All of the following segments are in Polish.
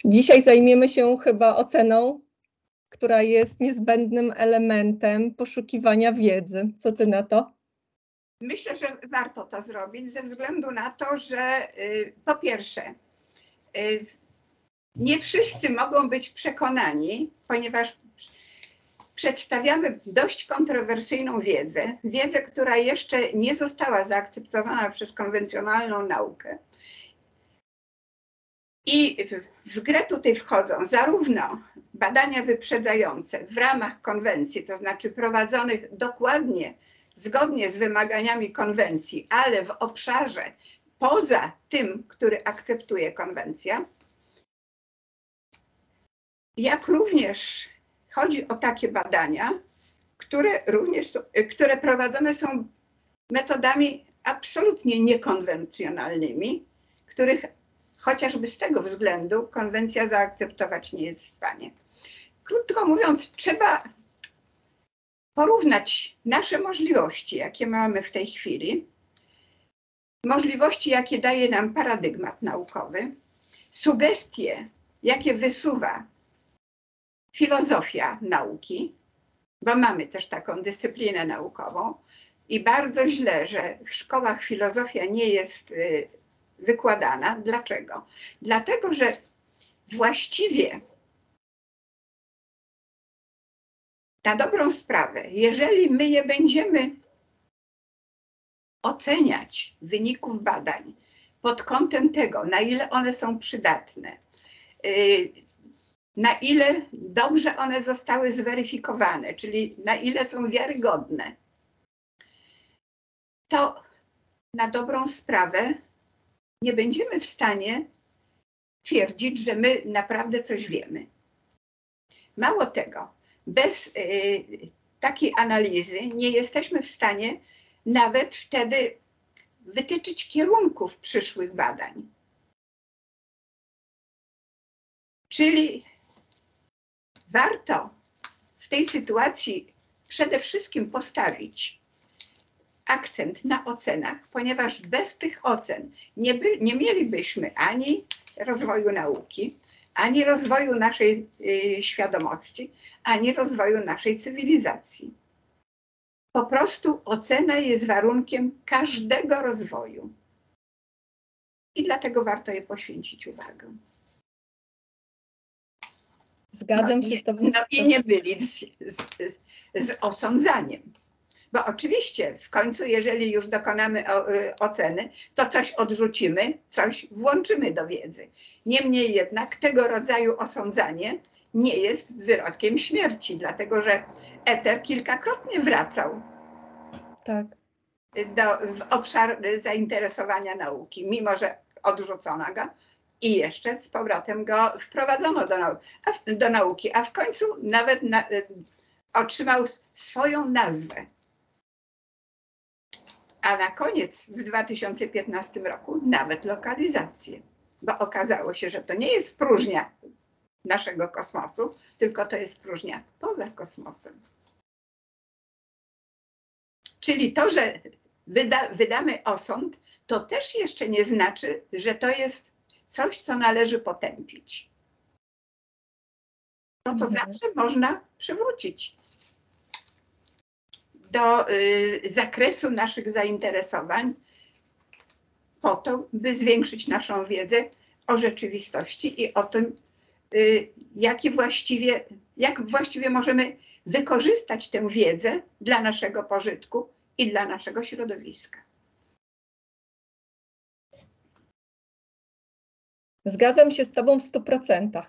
Dzisiaj zajmiemy się chyba oceną, która jest niezbędnym elementem poszukiwania wiedzy. Co ty na to? Myślę, że warto to zrobić ze względu na to, że po pierwsze, nie wszyscy mogą być przekonani, ponieważ przedstawiamy dość kontrowersyjną wiedzę, która jeszcze nie została zaakceptowana przez konwencjonalną naukę. I w grę tutaj wchodzą zarówno badania wyprzedzające w ramach konwencji, to znaczy prowadzonych dokładnie zgodnie z wymaganiami konwencji, ale w obszarze poza tym, który akceptuje konwencja, jak również chodzi o takie badania, które prowadzone są metodami absolutnie niekonwencjonalnymi, których chociażby z tego względu konwencja zaakceptować nie jest w stanie. Krótko mówiąc, trzeba porównać nasze możliwości, jakie mamy w tej chwili, możliwości, jakie daje nam paradygmat naukowy, sugestie, jakie wysuwa filozofia nauki, bo mamy też taką dyscyplinę naukową i bardzo źle, że w szkołach filozofia nie jest wykładana. Dlaczego? Dlatego, że właściwie na dobrą sprawę, jeżeli my nie będziemy oceniać wyników badań pod kątem tego, na ile one są przydatne, na ile dobrze one zostały zweryfikowane, czyli na ile są wiarygodne, to na dobrą sprawę nie będziemy w stanie twierdzić, że my naprawdę coś wiemy. Mało tego, bez takiej analizy nie jesteśmy w stanie nawet wtedy wytyczyć kierunków przyszłych badań. Czyli warto w tej sytuacji przede wszystkim postawić akcent na ocenach, ponieważ bez tych ocen nie mielibyśmy ani rozwoju nauki, ani rozwoju naszej świadomości, ani rozwoju naszej cywilizacji. Po prostu ocena jest warunkiem każdego rozwoju. I dlatego warto jej poświęcić uwagę. Zgadzam się z tobą. No i nie mylić z osądzaniem. Bo oczywiście w końcu, jeżeli już dokonamy oceny, to coś odrzucimy, coś włączymy do wiedzy. Niemniej jednak tego rodzaju osądzanie nie jest wyrokiem śmierci, dlatego że eter kilkakrotnie wracał w obszar zainteresowania nauki, mimo że odrzucono go i jeszcze z powrotem go wprowadzono do nauki, a w końcu nawet otrzymał swoją nazwę. A na koniec w 2015 roku nawet lokalizację, bo okazało się, że to nie jest próżnia naszego kosmosu, tylko to jest próżnia poza kosmosem. Czyli to, że wydamy osąd, to też jeszcze nie znaczy, że to jest coś, co należy potępić. No to zawsze można przywrócić do zakresu naszych zainteresowań po to, by zwiększyć naszą wiedzę o rzeczywistości i o tym, jak właściwie możemy wykorzystać tę wiedzę dla naszego pożytku i dla naszego środowiska. Zgadzam się z tobą w 100%.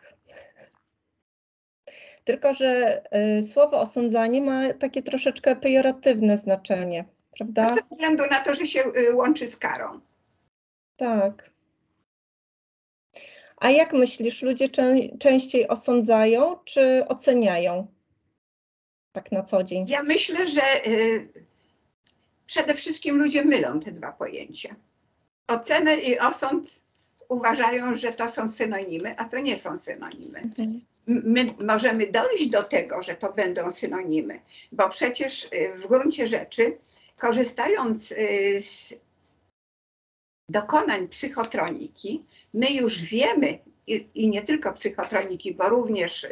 Tylko że słowo osądzanie ma takie troszeczkę pejoratywne znaczenie, prawda? Ze względu na to, że się łączy z karą. Tak. A jak myślisz, ludzie częściej osądzają czy oceniają? Tak na co dzień. Ja myślę, że przede wszystkim ludzie mylą te dwa pojęcia. Ocenę i osąd uważają, że to są synonimy, a to nie są synonimy. My możemy dojść do tego, że to będą synonimy, bo przecież w gruncie rzeczy, korzystając z dokonań psychotroniki, my już wiemy, i nie tylko psychotroniki, bo również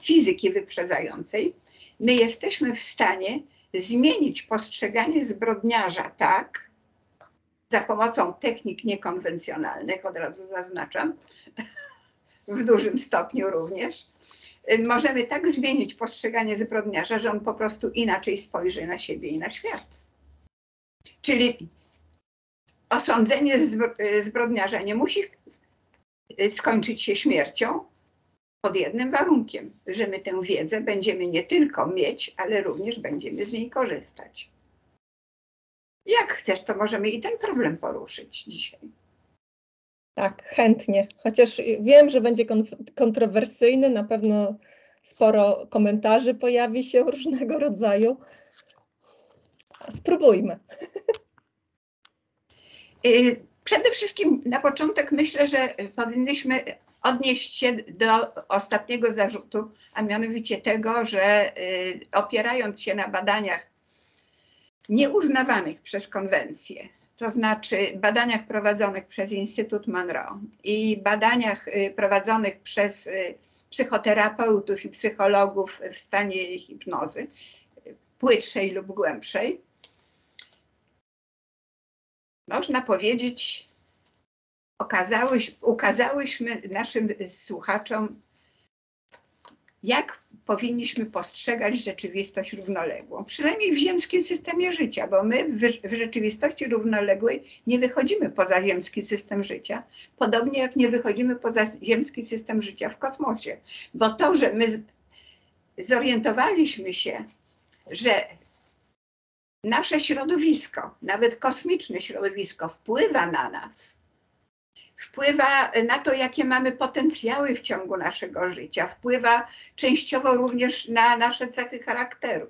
fizyki wyprzedzającej, my jesteśmy w stanie zmienić postrzeganie zbrodniarza tak, za pomocą technik niekonwencjonalnych, od razu zaznaczam, w dużym stopniu również, możemy tak zmienić postrzeganie zbrodniarza, że on po prostu inaczej spojrzy na siebie i na świat. Czyli osądzenie zbrodniarza nie musi skończyć się śmiercią pod jednym warunkiem, że my tę wiedzę będziemy nie tylko mieć, ale również będziemy z niej korzystać. Jak chcesz, to możemy i ten problem poruszyć dzisiaj. Tak, chętnie. Chociaż wiem, że będzie kontrowersyjny, na pewno sporo komentarzy pojawi się różnego rodzaju. Spróbujmy. Przede wszystkim na początek myślę, że powinniśmy odnieść się do ostatniego zarzutu, a mianowicie tego, że opierając się na badaniach nieuznawanych przez konwencję, to znaczy badaniach prowadzonych przez Instytut Monroe i badaniach prowadzonych przez psychoterapeutów i psychologów w stanie hipnozy, płytszej lub głębszej, można powiedzieć, ukazałyśmy naszym słuchaczom, jak powinniśmy postrzegać rzeczywistość równoległą, przynajmniej w ziemskim systemie życia, bo my w rzeczywistości równoległej nie wychodzimy poza ziemski system życia, podobnie jak nie wychodzimy poza ziemski system życia w kosmosie, bo to, że my zorientowaliśmy się, że nasze środowisko, nawet kosmiczne środowisko, wpływa na nas, wpływa na to, jakie mamy potencjały w ciągu naszego życia, wpływa częściowo również na nasze cechy charakteru,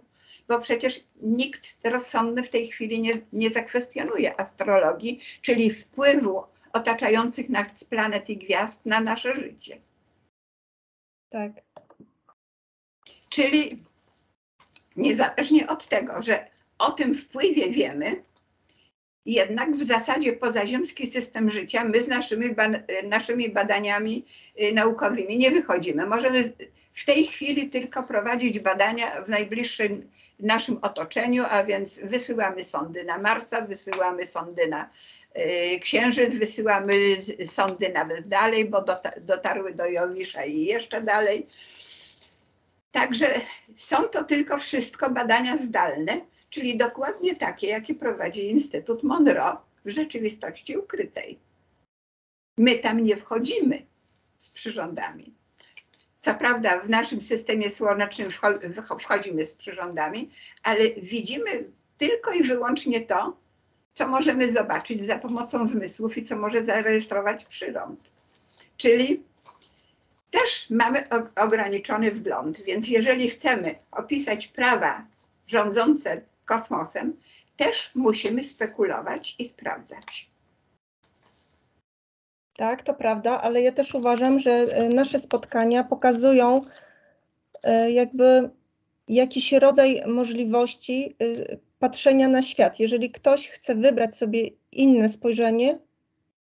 bo przecież nikt rozsądny w tej chwili nie zakwestionuje astrologii, czyli wpływu otaczających nas planet i gwiazd na nasze życie. Tak. Czyli niezależnie od tego, że o tym wpływie wiemy, jednak w zasadzie pozaziemski system życia my z naszymi badaniami naukowymi nie wychodzimy. Możemy w tej chwili tylko prowadzić badania w najbliższym naszym otoczeniu, a więc wysyłamy sondy na Marsa, wysyłamy sondy na Księżyc, wysyłamy sondy nawet dalej, bo dotarły do Jowisza i jeszcze dalej. Także są to tylko wszystko badania zdalne, czyli dokładnie takie, jakie prowadzi Instytut Monroe w rzeczywistości ukrytej. My tam nie wchodzimy z przyrządami. Co prawda w naszym systemie słonecznym wchodzimy z przyrządami, ale widzimy tylko i wyłącznie to, co możemy zobaczyć za pomocą zmysłów i co może zarejestrować przyrząd. Czyli też mamy ograniczony wgląd, więc jeżeli chcemy opisać prawa rządzące kosmosem, też musimy spekulować i sprawdzać. Tak, to prawda, ale ja też uważam, że nasze spotkania pokazują jakby jakiś rodzaj możliwości patrzenia na świat. Jeżeli ktoś chce wybrać sobie inne spojrzenie,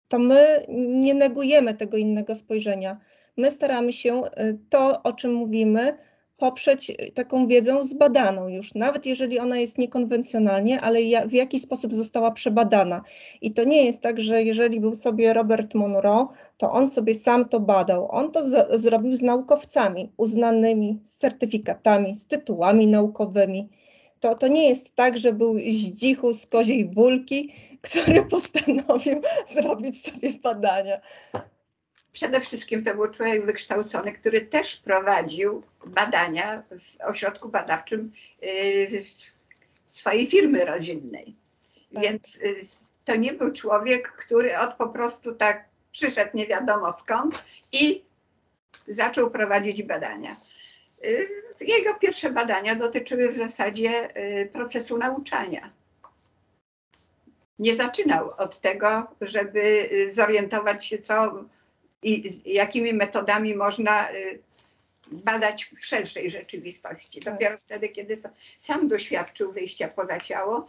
to my nie negujemy tego innego spojrzenia. My staramy się to, o czym mówimy, poprzeć taką wiedzą zbadaną już, nawet jeżeli ona jest niekonwencjonalnie, ale w jaki sposób została przebadana. I to nie jest tak, że jeżeli był sobie Robert Monroe, to on sobie sam to badał. On to zrobił z naukowcami uznanymi, z certyfikatami, z tytułami naukowymi. To nie jest tak, że był zdzichu z koziej wólki, który postanowił zrobić sobie badania. Przede wszystkim to był człowiek wykształcony, który też prowadził badania w ośrodku badawczym swojej firmy rodzinnej. Tak. Więc to nie był człowiek, który po prostu tak przyszedł nie wiadomo skąd i zaczął prowadzić badania. Jego pierwsze badania dotyczyły w zasadzie procesu nauczania. Nie zaczynał od tego, żeby zorientować się, co i jakimi metodami można badać w szerszej rzeczywistości. Dopiero wtedy, kiedy sam doświadczył wyjścia poza ciało,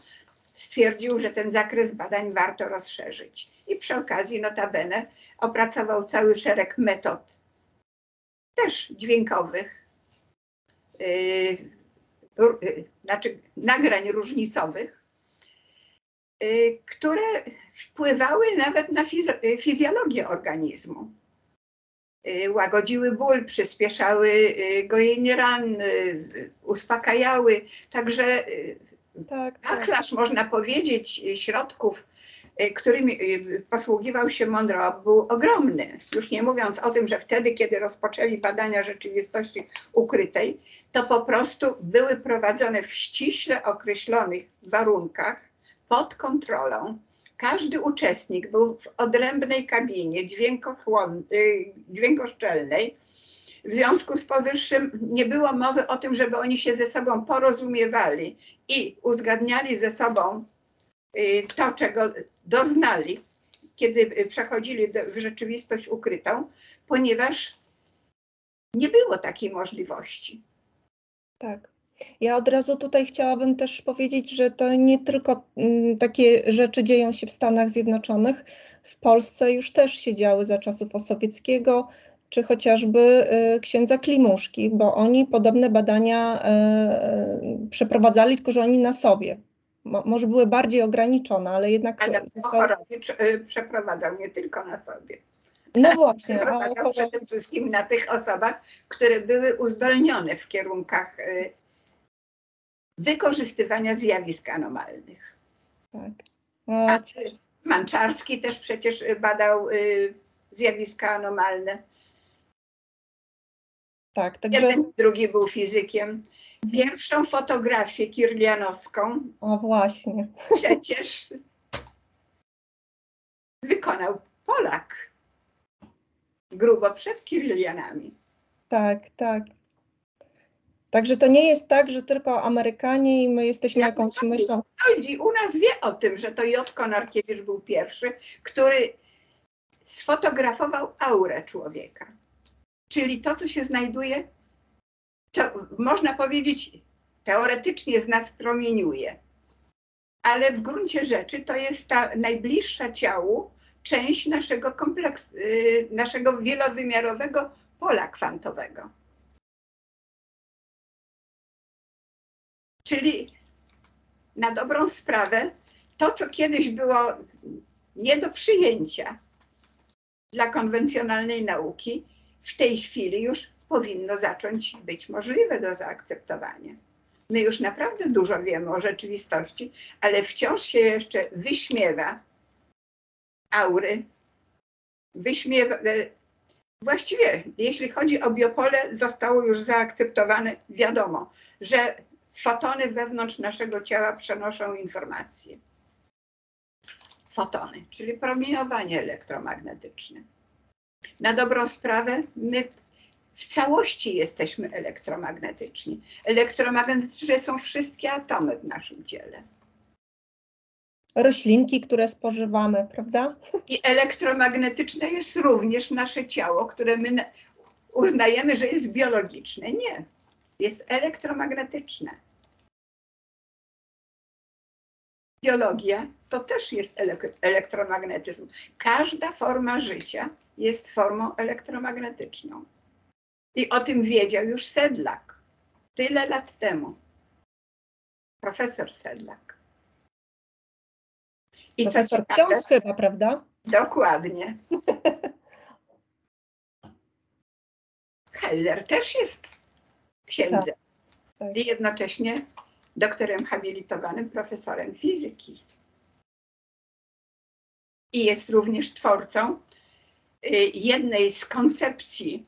stwierdził, że ten zakres badań warto rozszerzyć. i przy okazji notabene opracował cały szereg metod, też dźwiękowych, znaczy nagrań różnicowych, które wpływały nawet na fizjologię organizmu. Łagodziły ból, przyspieszały gojenie ran, uspokajały. Także wachlarz, można powiedzieć, środków, którymi posługiwał się Monroe, był ogromny. Już nie mówiąc o tym, że wtedy, kiedy rozpoczęli badania rzeczywistości ukrytej, to po prostu były prowadzone w ściśle określonych warunkach, pod kontrolą. Każdy uczestnik był w odrębnej kabinie dźwiękoszczelnej. W związku z powyższym nie było mowy o tym, żeby oni się ze sobą porozumiewali i uzgadniali ze sobą to, czego doznali, kiedy przechodzili w rzeczywistość ukrytą, ponieważ nie było takiej możliwości. Tak. Ja od razu tutaj chciałabym też powiedzieć, że to nie tylko takie rzeczy dzieją się w Stanach Zjednoczonych. W Polsce już też się działy za czasów Osowieckiego, czy chociażby księdza Klimuszki, bo oni podobne badania przeprowadzali, tylko że oni na sobie. Może były bardziej ograniczone, ale jednak... Ale Ochorowicz przeprowadzał nie tylko na sobie. No właśnie. Przeprowadzał przede wszystkim na tych osobach, które były uzdolnione w kierunkach wykorzystywania zjawisk anomalnych. Tak. A Manczarski też przecież badał zjawiska anomalne. Tak, także... Jeden, drugi był fizykiem. Pierwszą fotografię kirlianowską właśnie. przecież wykonał Polak. Grubo przed Kirlianami. Tak, tak. Także to nie jest tak, że tylko Amerykanie i my jesteśmy jakąś myślą. U nas wie o tym, że to J. Konarkiewicz był pierwszy, który sfotografował aurę człowieka. Czyli to, co się znajduje, co można powiedzieć, teoretycznie z nas promieniuje. Ale w gruncie rzeczy to jest ta najbliższa ciału część naszego kompleksu, naszego wielowymiarowego pola kwantowego. Czyli na dobrą sprawę to, co kiedyś było nie do przyjęcia dla konwencjonalnej nauki, w tej chwili już powinno zacząć być możliwe do zaakceptowania. My już naprawdę dużo wiemy o rzeczywistości, ale wciąż się jeszcze wyśmiewa aury, wyśmiewa. Właściwie, jeśli chodzi o biopole, zostało już zaakceptowane, wiadomo, że fotony wewnątrz naszego ciała przenoszą informacje. Fotony, czyli promieniowanie elektromagnetyczne. Na dobrą sprawę, my w całości jesteśmy elektromagnetyczni. Elektromagnetyczne są wszystkie atomy w naszym ciele. Roślinki, które spożywamy, prawda? I elektromagnetyczne jest również nasze ciało, które my uznajemy, że jest biologiczne. Nie, jest elektromagnetyczne. Biologia to też jest elektromagnetyzm. Każda forma życia jest formą elektromagnetyczną. I o tym wiedział już Sedlak tyle lat temu. Profesor Sedlak. I profesor ksiądz chyba, prawda? Dokładnie. Heller też jest księdzem. Tak. I jednocześnie doktorem habilitowanym, profesorem fizyki. I jest również twórcą jednej z koncepcji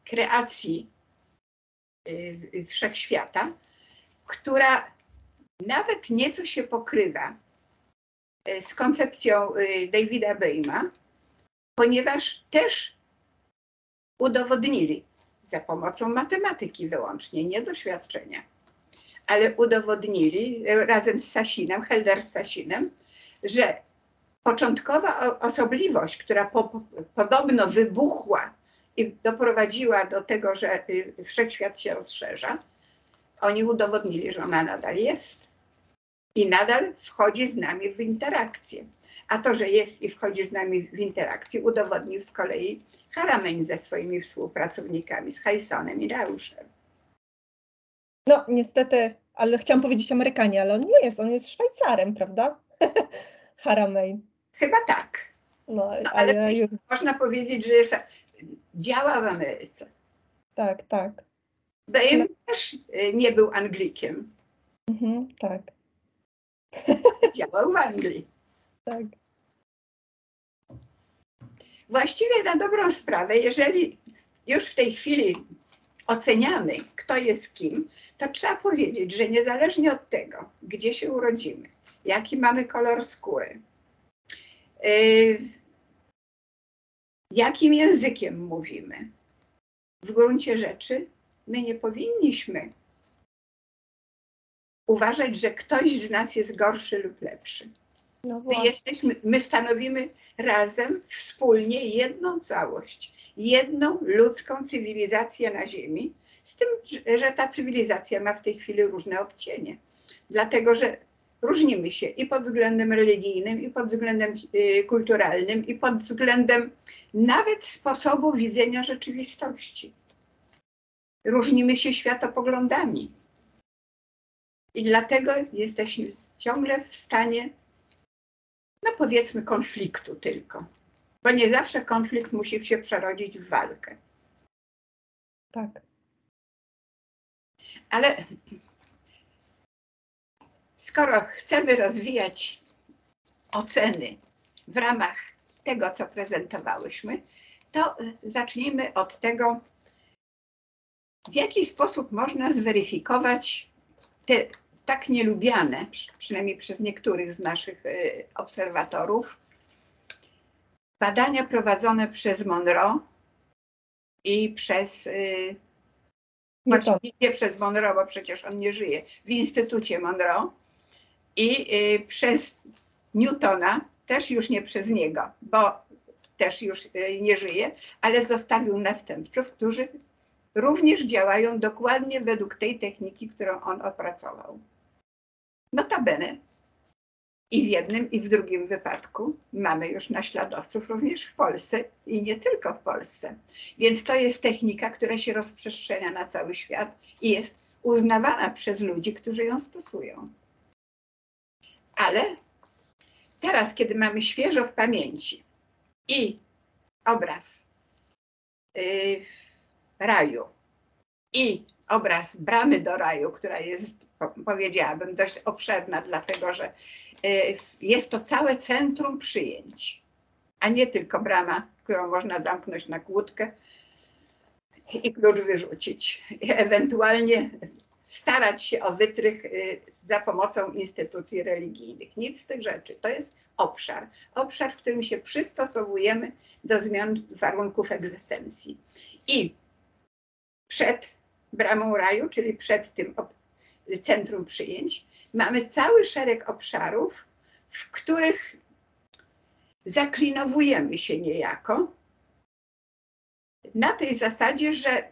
kreacji wszechświata, która nawet nieco się pokrywa z koncepcją Davida Boehma, ponieważ też udowodnili za pomocą matematyki wyłącznie, nie doświadczenia, ale udowodnili razem z Sasinem, Heller z Sasinem, że początkowa osobliwość, która podobno wybuchła i doprowadziła do tego, że wszechświat się rozszerza, oni udowodnili, że ona nadal jest i nadal wchodzi z nami w interakcję. A to, że jest i wchodzi z nami w interakcję, udowodnił z kolei Haramein ze swoimi współpracownikami, z Heisonem i Rauschem. No niestety, ale chciałam powiedzieć Amerykanie, ale on nie jest, on jest Szwajcarem, prawda? Haramein. Chyba tak. No, Ale już można powiedzieć, że działa w Ameryce. Tak, tak. Behm też nie był Anglikiem. Tak. Działał w Anglii. Tak. Właściwie na dobrą sprawę, jeżeli już w tej chwili oceniamy, kto jest kim, to trzeba powiedzieć, że niezależnie od tego, gdzie się urodzimy, jaki mamy kolor skóry, jakim językiem mówimy, w gruncie rzeczy my nie powinniśmy uważać, że ktoś z nas jest gorszy lub lepszy. No my stanowimy razem, wspólnie jedną całość, jedną ludzką cywilizację na Ziemi, z tym, że ta cywilizacja ma w tej chwili różne odcienie. Dlatego, że różnimy się i pod względem religijnym, i pod względem kulturalnym, i pod względem nawet sposobu widzenia rzeczywistości. Różnimy się światopoglądami. I dlatego jesteśmy ciągle w stanie, no powiedzmy, konfliktu tylko. Bo nie zawsze konflikt musi się przerodzić w walkę. Tak. Ale skoro chcemy rozwijać oceny w ramach tego, co prezentowałyśmy, to zacznijmy od tego, w jaki sposób można zweryfikować te tak nielubiane, przynajmniej przez niektórych z naszych obserwatorów, badania prowadzone przez Monroe i przez, właściwie nie przez Monroe, bo przecież on nie żyje, w Instytucie Monroe i przez Newtona, też już nie przez niego, bo też już nie żyje, ale zostawił następców, którzy również działają dokładnie według tej techniki, którą on opracował. Notabene i w jednym, i w drugim wypadku mamy już naśladowców również w Polsce i nie tylko w Polsce. Więc to jest technika, która się rozprzestrzenia na cały świat i jest uznawana przez ludzi, którzy ją stosują. Ale teraz, kiedy mamy świeżo w pamięci i obraz raju i obraz bramy do raju, która jest, powiedziałabym, dość obszerna, dlatego że jest to całe centrum przyjęć, a nie tylko brama, którą można zamknąć na kłódkę i klucz wyrzucić. Ewentualnie starać się o wytrych za pomocą instytucji religijnych. Nic z tych rzeczy. To jest obszar. Obszar, w którym się przystosowujemy do zmian warunków egzystencji. I przed bramą raju, czyli przed tym centrum przyjęć, mamy cały szereg obszarów, w których zaklinowujemy się niejako na tej zasadzie, że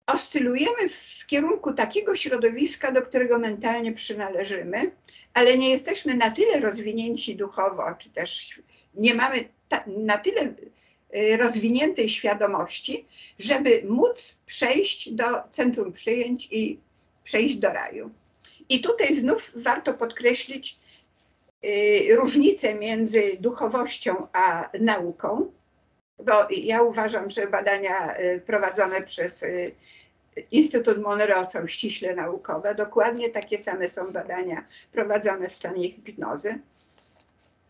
oscylujemy w kierunku takiego środowiska, do którego mentalnie przynależymy, ale nie jesteśmy na tyle rozwinięci duchowo, czy też nie mamy na tyle rozwiniętej świadomości, żeby móc przejść do centrum przyjęć i przejść do raju. I tutaj znów warto podkreślić różnicę między duchowością a nauką, bo ja uważam, że badania prowadzone przez Instytut Monroe są ściśle naukowe. Dokładnie takie same są badania prowadzone w stanie hipnozy.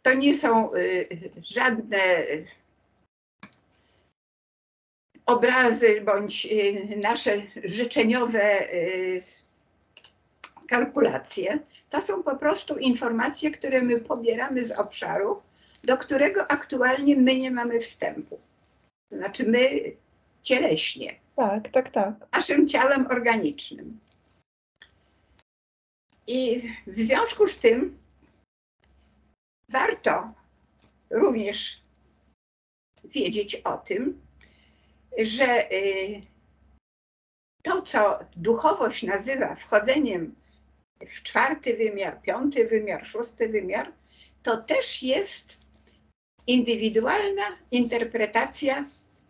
To nie są żadne obrazy bądź nasze życzeniowe kalkulacje. To są po prostu informacje, które my pobieramy z obszaru, do którego aktualnie my nie mamy wstępu. To znaczy my cieleśnie. Tak, tak, tak. Naszym ciałem organicznym. I w związku z tym warto również wiedzieć o tym, że to, co duchowość nazywa wchodzeniem w 4. wymiar, 5. wymiar, 6. wymiar, to też jest indywidualna interpretacja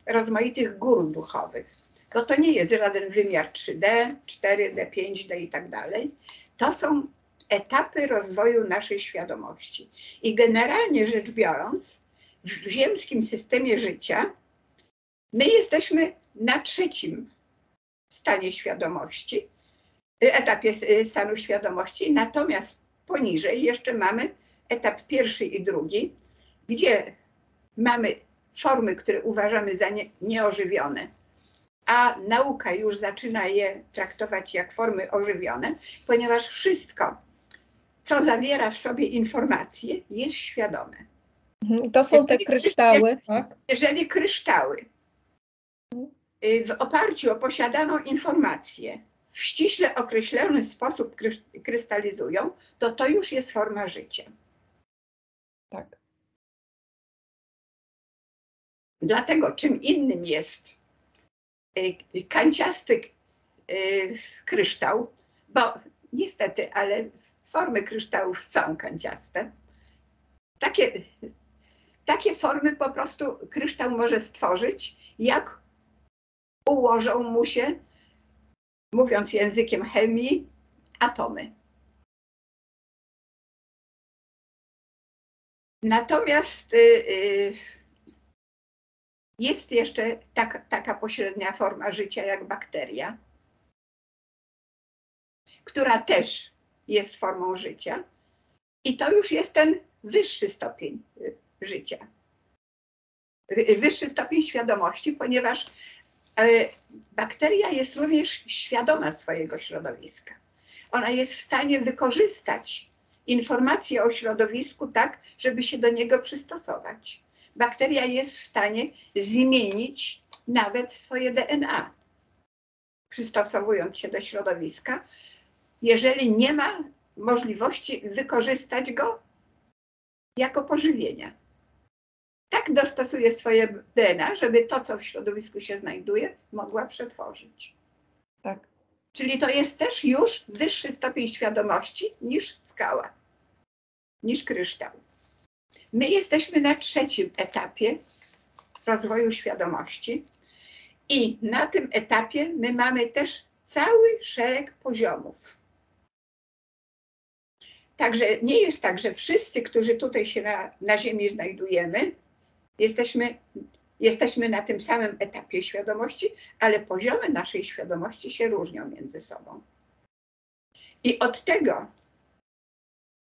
rozmaitych gór duchowych. Bo to nie jest żaden wymiar 3D, 4D, 5D i tak dalej. To są etapy rozwoju naszej świadomości. I generalnie rzecz biorąc, w ziemskim systemie życia my jesteśmy na 3. stanie świadomości, etapie stanu świadomości, natomiast poniżej jeszcze mamy etap 1. i 2, gdzie mamy formy, które uważamy za nieożywione, a nauka już zaczyna je traktować jak formy ożywione, ponieważ wszystko, co zawiera w sobie informacje, jest świadome. To są te kryształy, tak? Jeżeli kryształy w oparciu o posiadaną informację w ściśle określony sposób krystalizują, to już jest forma życia. Tak. Dlatego czym innym jest kanciasty kryształ, bo niestety, ale formy kryształów są kanciaste. Takie formy po prostu kryształ może stworzyć, jak ułożą mu się, mówiąc językiem chemii, atomy. Natomiast jest jeszcze taka pośrednia forma życia jak bakteria, która też jest formą życia i to już jest ten wyższy stopień życia. Wyższy stopień świadomości, ponieważ bakteria jest również świadoma swojego środowiska. Ona jest w stanie wykorzystać informacje o środowisku tak, żeby się do niego przystosować. Bakteria jest w stanie zmienić nawet swoje DNA, przystosowując się do środowiska, jeżeli nie ma możliwości wykorzystać go jako pożywienia. Tak dostosuje swoje DNA, żeby to, co w środowisku się znajduje, mogła przetworzyć. Tak. Czyli to jest też już wyższy stopień świadomości niż skała, niż kryształ. My jesteśmy na 3. etapie rozwoju świadomości i na tym etapie my mamy też cały szereg poziomów. Także nie jest tak, że wszyscy, którzy tutaj się na Ziemi znajdujemy, jesteśmy na tym samym etapie świadomości, ale poziomy naszej świadomości się różnią między sobą. I od tego,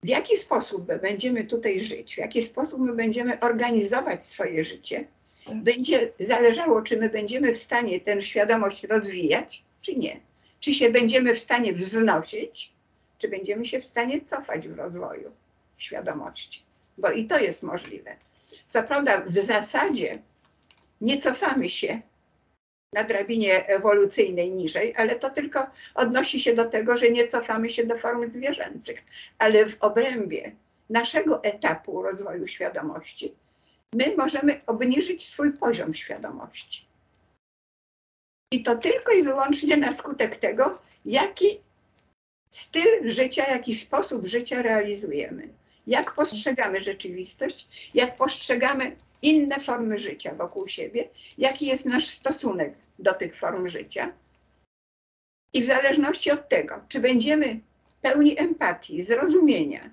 w jaki sposób my będziemy tutaj żyć, w jaki sposób my będziemy organizować swoje życie, będzie zależało, czy my będziemy w stanie tę świadomość rozwijać, czy nie. Czy się będziemy w stanie wznosić, czy będziemy się w stanie cofać w rozwoju świadomości. Bo i to jest możliwe. Co prawda w zasadzie nie cofamy się na drabinie ewolucyjnej niżej, ale to tylko odnosi się do tego, że nie cofamy się do form zwierzęcych. Ale w obrębie naszego etapu rozwoju świadomości my możemy obniżyć swój poziom świadomości. I to tylko i wyłącznie na skutek tego, jaki styl życia, jaki sposób życia realizujemy. Jak postrzegamy rzeczywistość, jak postrzegamy inne formy życia wokół siebie, jaki jest nasz stosunek do tych form życia. I w zależności od tego, czy będziemy pełni empatii, zrozumienia,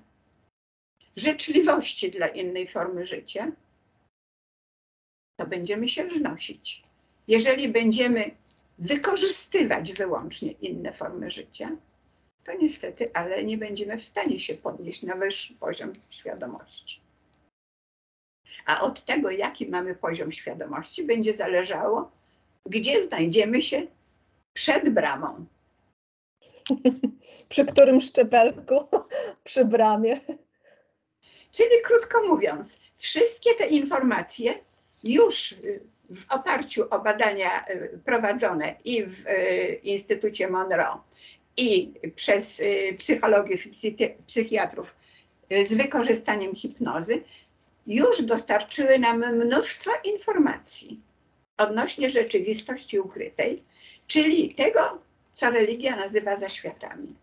życzliwości dla innej formy życia, to będziemy się wznosić. Jeżeli będziemy wykorzystywać wyłącznie inne formy życia, to niestety, ale nie będziemy w stanie się podnieść na wyższy poziom świadomości. A od tego, jaki mamy poziom świadomości, będzie zależało, gdzie znajdziemy się przed bramą. Przy którym szczebelku? Przy bramie. Czyli krótko mówiąc, wszystkie te informacje już w oparciu o badania prowadzone i w Instytucie Monroe, i przez psychologów i psychiatrów z wykorzystaniem hipnozy, już dostarczyły nam mnóstwo informacji odnośnie rzeczywistości ukrytej, czyli tego, co religia nazywa zaświatami.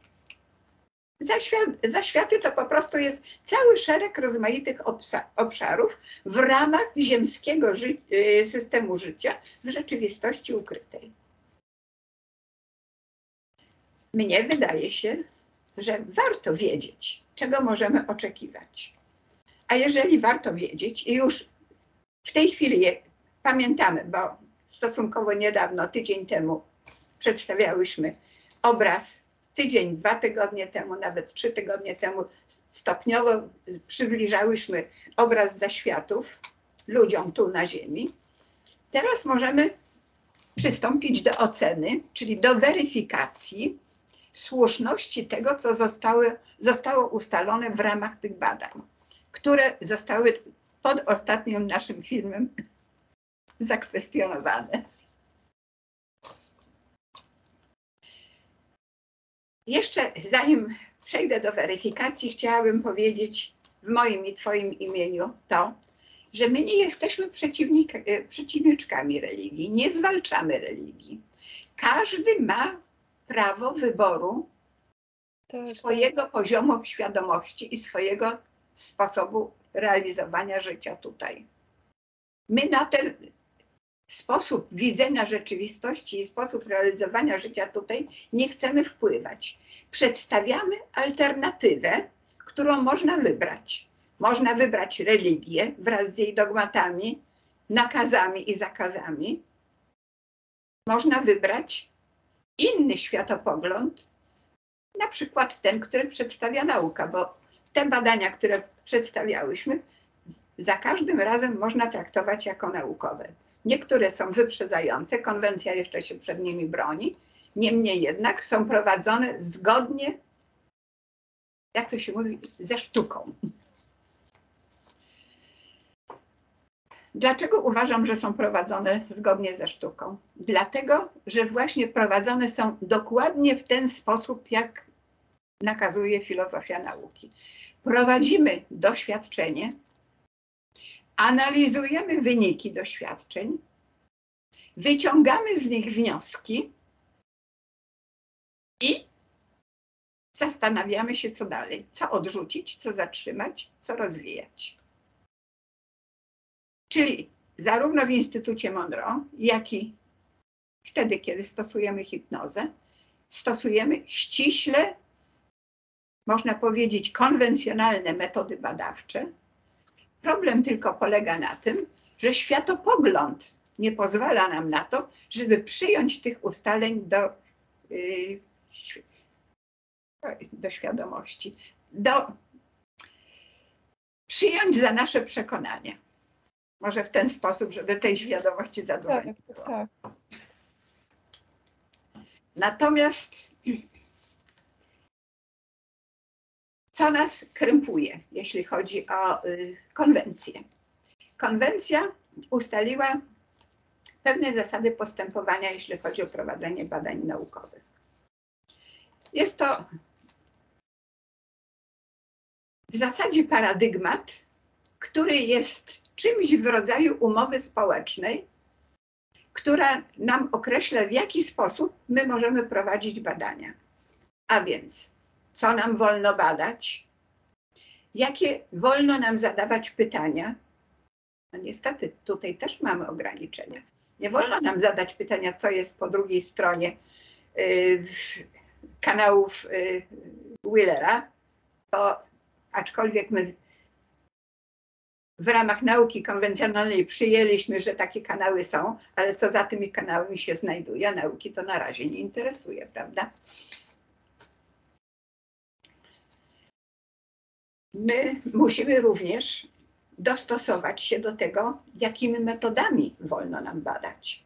Zaświaty to po prostu jest cały szereg rozmaitych obszarów w ramach ziemskiego systemu życia w rzeczywistości ukrytej. Mnie wydaje się, że warto wiedzieć, czego możemy oczekiwać. A jeżeli warto wiedzieć i już w tej chwili pamiętamy, bo stosunkowo niedawno, tydzień temu przedstawiałyśmy obraz, tydzień, 2 tygodnie temu, nawet 3 tygodnie temu stopniowo przybliżałyśmy obraz zaświatów ludziom tu na Ziemi. Teraz możemy przystąpić do oceny, czyli do weryfikacji słuszności tego, co zostało ustalone w ramach tych badań, które zostały pod ostatnim naszym filmem zakwestionowane. Jeszcze zanim przejdę do weryfikacji, chciałabym powiedzieć w moim i Twoim imieniu to, że my nie jesteśmy przeciwniczkami religii, nie zwalczamy religii. Każdy ma prawo wyboru swojego poziomu świadomości i swojego sposobu realizowania życia tutaj. My na ten sposób widzenia rzeczywistości i sposób realizowania życia tutaj nie chcemy wpływać. Przedstawiamy alternatywę, którą można wybrać. Można wybrać religię wraz z jej dogmatami, nakazami i zakazami. Można wybrać inny światopogląd, na przykład ten, który przedstawia nauka, bo te badania, które przedstawiałyśmy, za każdym razem można traktować jako naukowe. Niektóre są wyprzedzające, konwencja jeszcze się przed nimi broni, niemniej jednak są prowadzone zgodnie, jak to się mówi, ze sztuką. Dlaczego uważam, że są prowadzone zgodnie ze sztuką? Dlatego, że właśnie prowadzone są dokładnie w ten sposób, jak nakazuje filozofia nauki. Prowadzimy doświadczenie, analizujemy wyniki doświadczeń, wyciągamy z nich wnioski i zastanawiamy się, co dalej, co odrzucić, co zatrzymać, co rozwijać. Czyli zarówno w Instytucie Monroe, jak i wtedy, kiedy stosujemy hipnozę, stosujemy ściśle, można powiedzieć, konwencjonalne metody badawcze. Problem tylko polega na tym, że światopogląd nie pozwala nam na to, żeby przyjąć tych ustaleń do świadomości, przyjąć za nasze przekonania. Może w ten sposób, żeby tej świadomości za dużo nie było. Tak. Natomiast co nas krępuje, jeśli chodzi o konwencję? Konwencja ustaliła pewne zasady postępowania, jeśli chodzi o prowadzenie badań naukowych. Jest to w zasadzie paradygmat, który jest czymś w rodzaju umowy społecznej, która nam określa, w jaki sposób my możemy prowadzić badania. A więc, co nam wolno badać, jakie wolno nam zadawać pytania. No niestety, tutaj też mamy ograniczenia. Nie wolno nam zadać pytania, co jest po drugiej stronie kanałów Wheelera, bo aczkolwiek my w ramach nauki konwencjonalnej przyjęliśmy, że takie kanały są, ale co za tymi kanałami się znajduje, nauki to na razie nie interesuje, prawda? My musimy również dostosować się do tego, jakimi metodami wolno nam badać.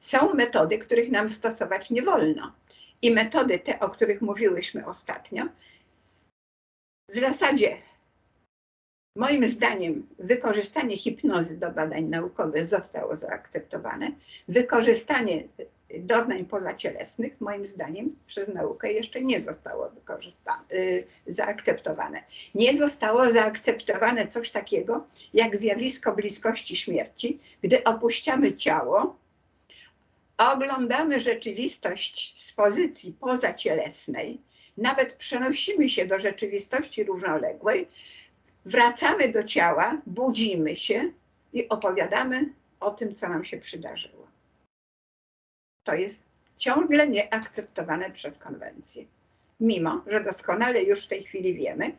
Są metody, których nam stosować nie wolno. I metody te, o których mówiłyśmy ostatnio, w zasadzie moim zdaniem wykorzystanie hipnozy do badań naukowych zostało zaakceptowane. Wykorzystanie doznań pozacielesnych moim zdaniem przez naukę jeszcze nie zostało zaakceptowane. Nie zostało zaakceptowane coś takiego jak zjawisko bliskości śmierci, gdy opuszczamy ciało, oglądamy rzeczywistość z pozycji pozacielesnej, nawet przenosimy się do rzeczywistości równoległej, wracamy do ciała, budzimy się i opowiadamy o tym, co nam się przydarzyło. To jest ciągle nieakceptowane przez konwencję. Mimo że doskonale już w tej chwili wiemy,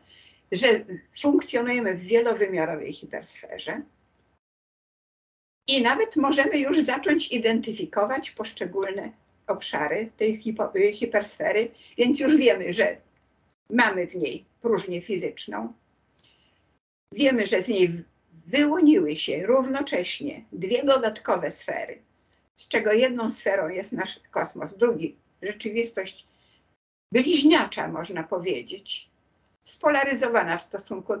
że funkcjonujemy w wielowymiarowej hipersferze i nawet możemy już zacząć identyfikować poszczególne obszary tej hipersfery, więc już wiemy, że mamy w niej próżnię fizyczną. Wiemy, że z niej wyłoniły się równocześnie dwie dodatkowe sfery, z czego jedną sferą jest nasz kosmos, drugi rzeczywistość bliźniacza, można powiedzieć, spolaryzowana w stosunku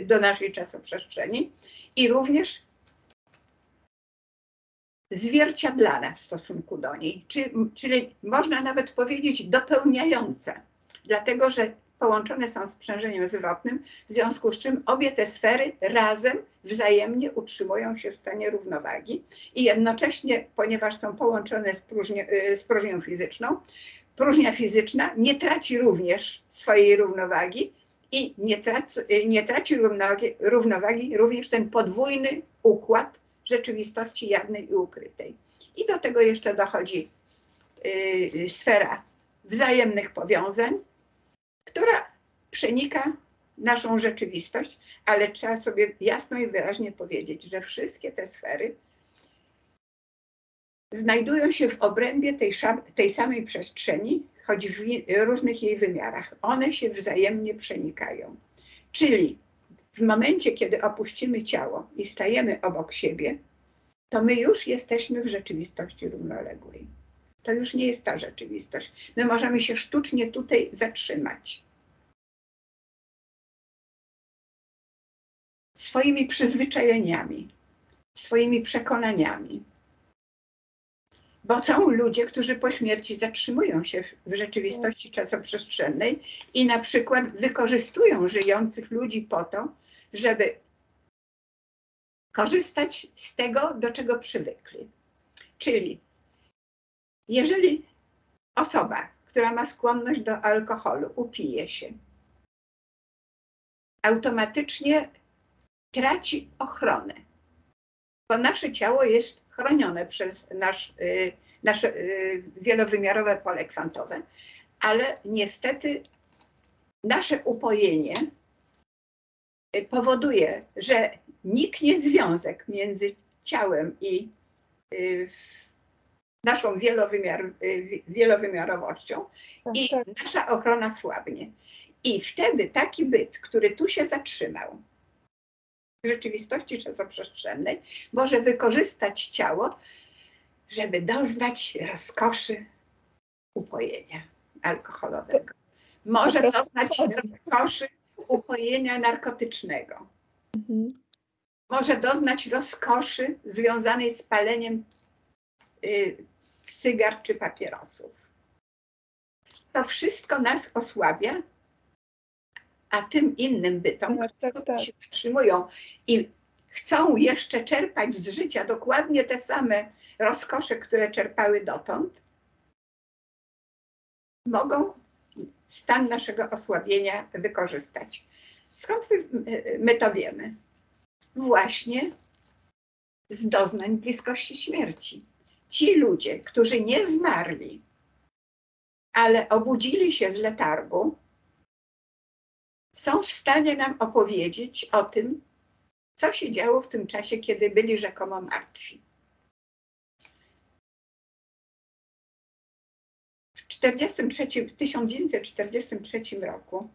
do naszej czasoprzestrzeni i również zwierciadlana w stosunku do niej, czyli można nawet powiedzieć dopełniająca, dlatego że połączone są sprzężeniem zwrotnym, w związku z czym obie te sfery razem wzajemnie utrzymują się w stanie równowagi i jednocześnie, ponieważ są połączone z próżnią fizyczną, próżnia fizyczna nie traci również swojej równowagi i nie traci równowagi również ten podwójny układ rzeczywistości jawnej i ukrytej. I do tego jeszcze dochodzi sfera wzajemnych powiązań, która przenika naszą rzeczywistość, ale trzeba sobie jasno i wyraźnie powiedzieć, że wszystkie te sfery znajdują się w obrębie tej samej przestrzeni, choć w różnych jej wymiarach. One się wzajemnie przenikają. Czyli w momencie, kiedy opuścimy ciało i stajemy obok siebie, to my już jesteśmy w rzeczywistości równoległej. To już nie jest ta rzeczywistość. My możemy się sztucznie tutaj zatrzymać. Swoimi przyzwyczajeniami, swoimi przekonaniami. Bo są ludzie, którzy po śmierci zatrzymują się w rzeczywistości czasoprzestrzennej i na przykład wykorzystują żyjących ludzi po to, żeby korzystać z tego, do czego przywykli. Czyli jeżeli osoba, która ma skłonność do alkoholu, upije się, automatycznie traci ochronę, bo nasze ciało jest chronione przez nasze wielowymiarowe pole kwantowe, ale niestety nasze upojenie powoduje, że niknie związek między ciałem i naszą wielowymiarowością i nasza ochrona słabnie. I wtedy taki byt, który tu się zatrzymał, w rzeczywistości czasoprzestrzennej, może wykorzystać ciało, żeby doznać rozkoszy upojenia alkoholowego. Może doznać rozkoszy upojenia narkotycznego. Może doznać rozkoszy związanej z paleniem cygar czy papierosów. To wszystko nas osłabia, a tym innym bytom, które się zatrzymują i chcą jeszcze czerpać z życia dokładnie te same rozkosze, które czerpały dotąd, mogą stan naszego osłabienia wykorzystać. Skąd my to wiemy? Właśnie z doznań bliskości śmierci. Ci ludzie, którzy nie zmarli, ale obudzili się z letargu, są w stanie nam opowiedzieć o tym, co się działo w tym czasie, kiedy byli rzekomo martwi. W 1943 roku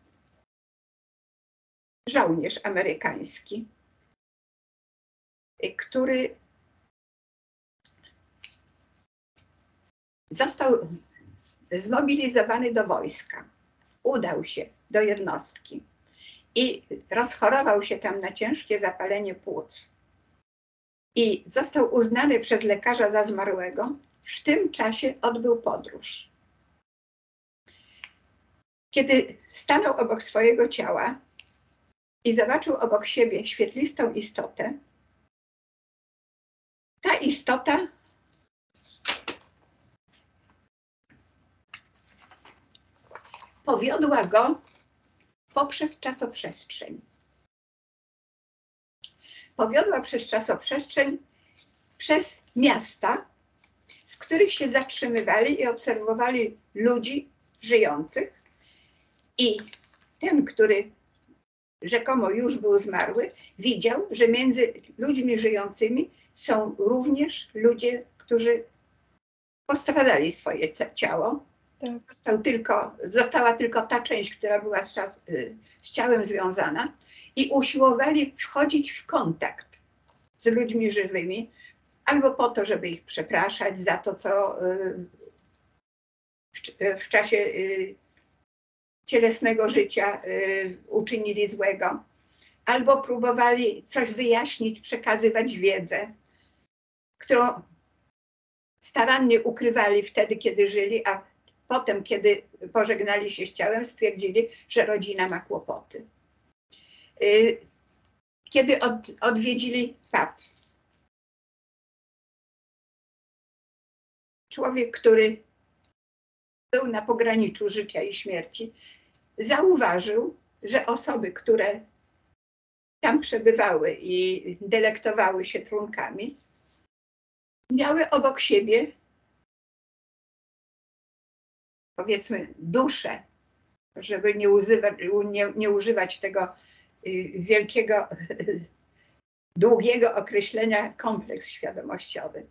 żołnierz amerykański, który został zmobilizowany do wojska, udał się do jednostki i rozchorował się tam na ciężkie zapalenie płuc i został uznany przez lekarza za zmarłego, w tym czasie odbył podróż. Kiedy stanął obok swojego ciała i zobaczył obok siebie świetlistą istotę, ta istota powiodła go poprzez czasoprzestrzeń. Powiodła przez czasoprzestrzeń, przez miasta, w których się zatrzymywali i obserwowali ludzi żyjących. I ten, który rzekomo już był zmarły, widział, że między ludźmi żyjącymi są również ludzie, którzy postradali swoje ciało. Tak. Została tylko ta część, która była z ciałem związana, i usiłowali wchodzić w kontakt z ludźmi żywymi, albo po to, żeby ich przepraszać za to, co w czasie cielesnego życia uczynili złego, albo próbowali coś wyjaśnić, przekazywać wiedzę, którą starannie ukrywali wtedy, kiedy żyli, a potem, kiedy pożegnali się z ciałem, stwierdzili, że rodzina ma kłopoty. Kiedy odwiedzili pap, człowiek, który był na pograniczu życia i śmierci, zauważył, że osoby, które tam przebywały i delektowały się trunkami, miały obok siebie, powiedzmy, duszę, żeby nie używać tego wielkiego, długiego określenia kompleks świadomościowy.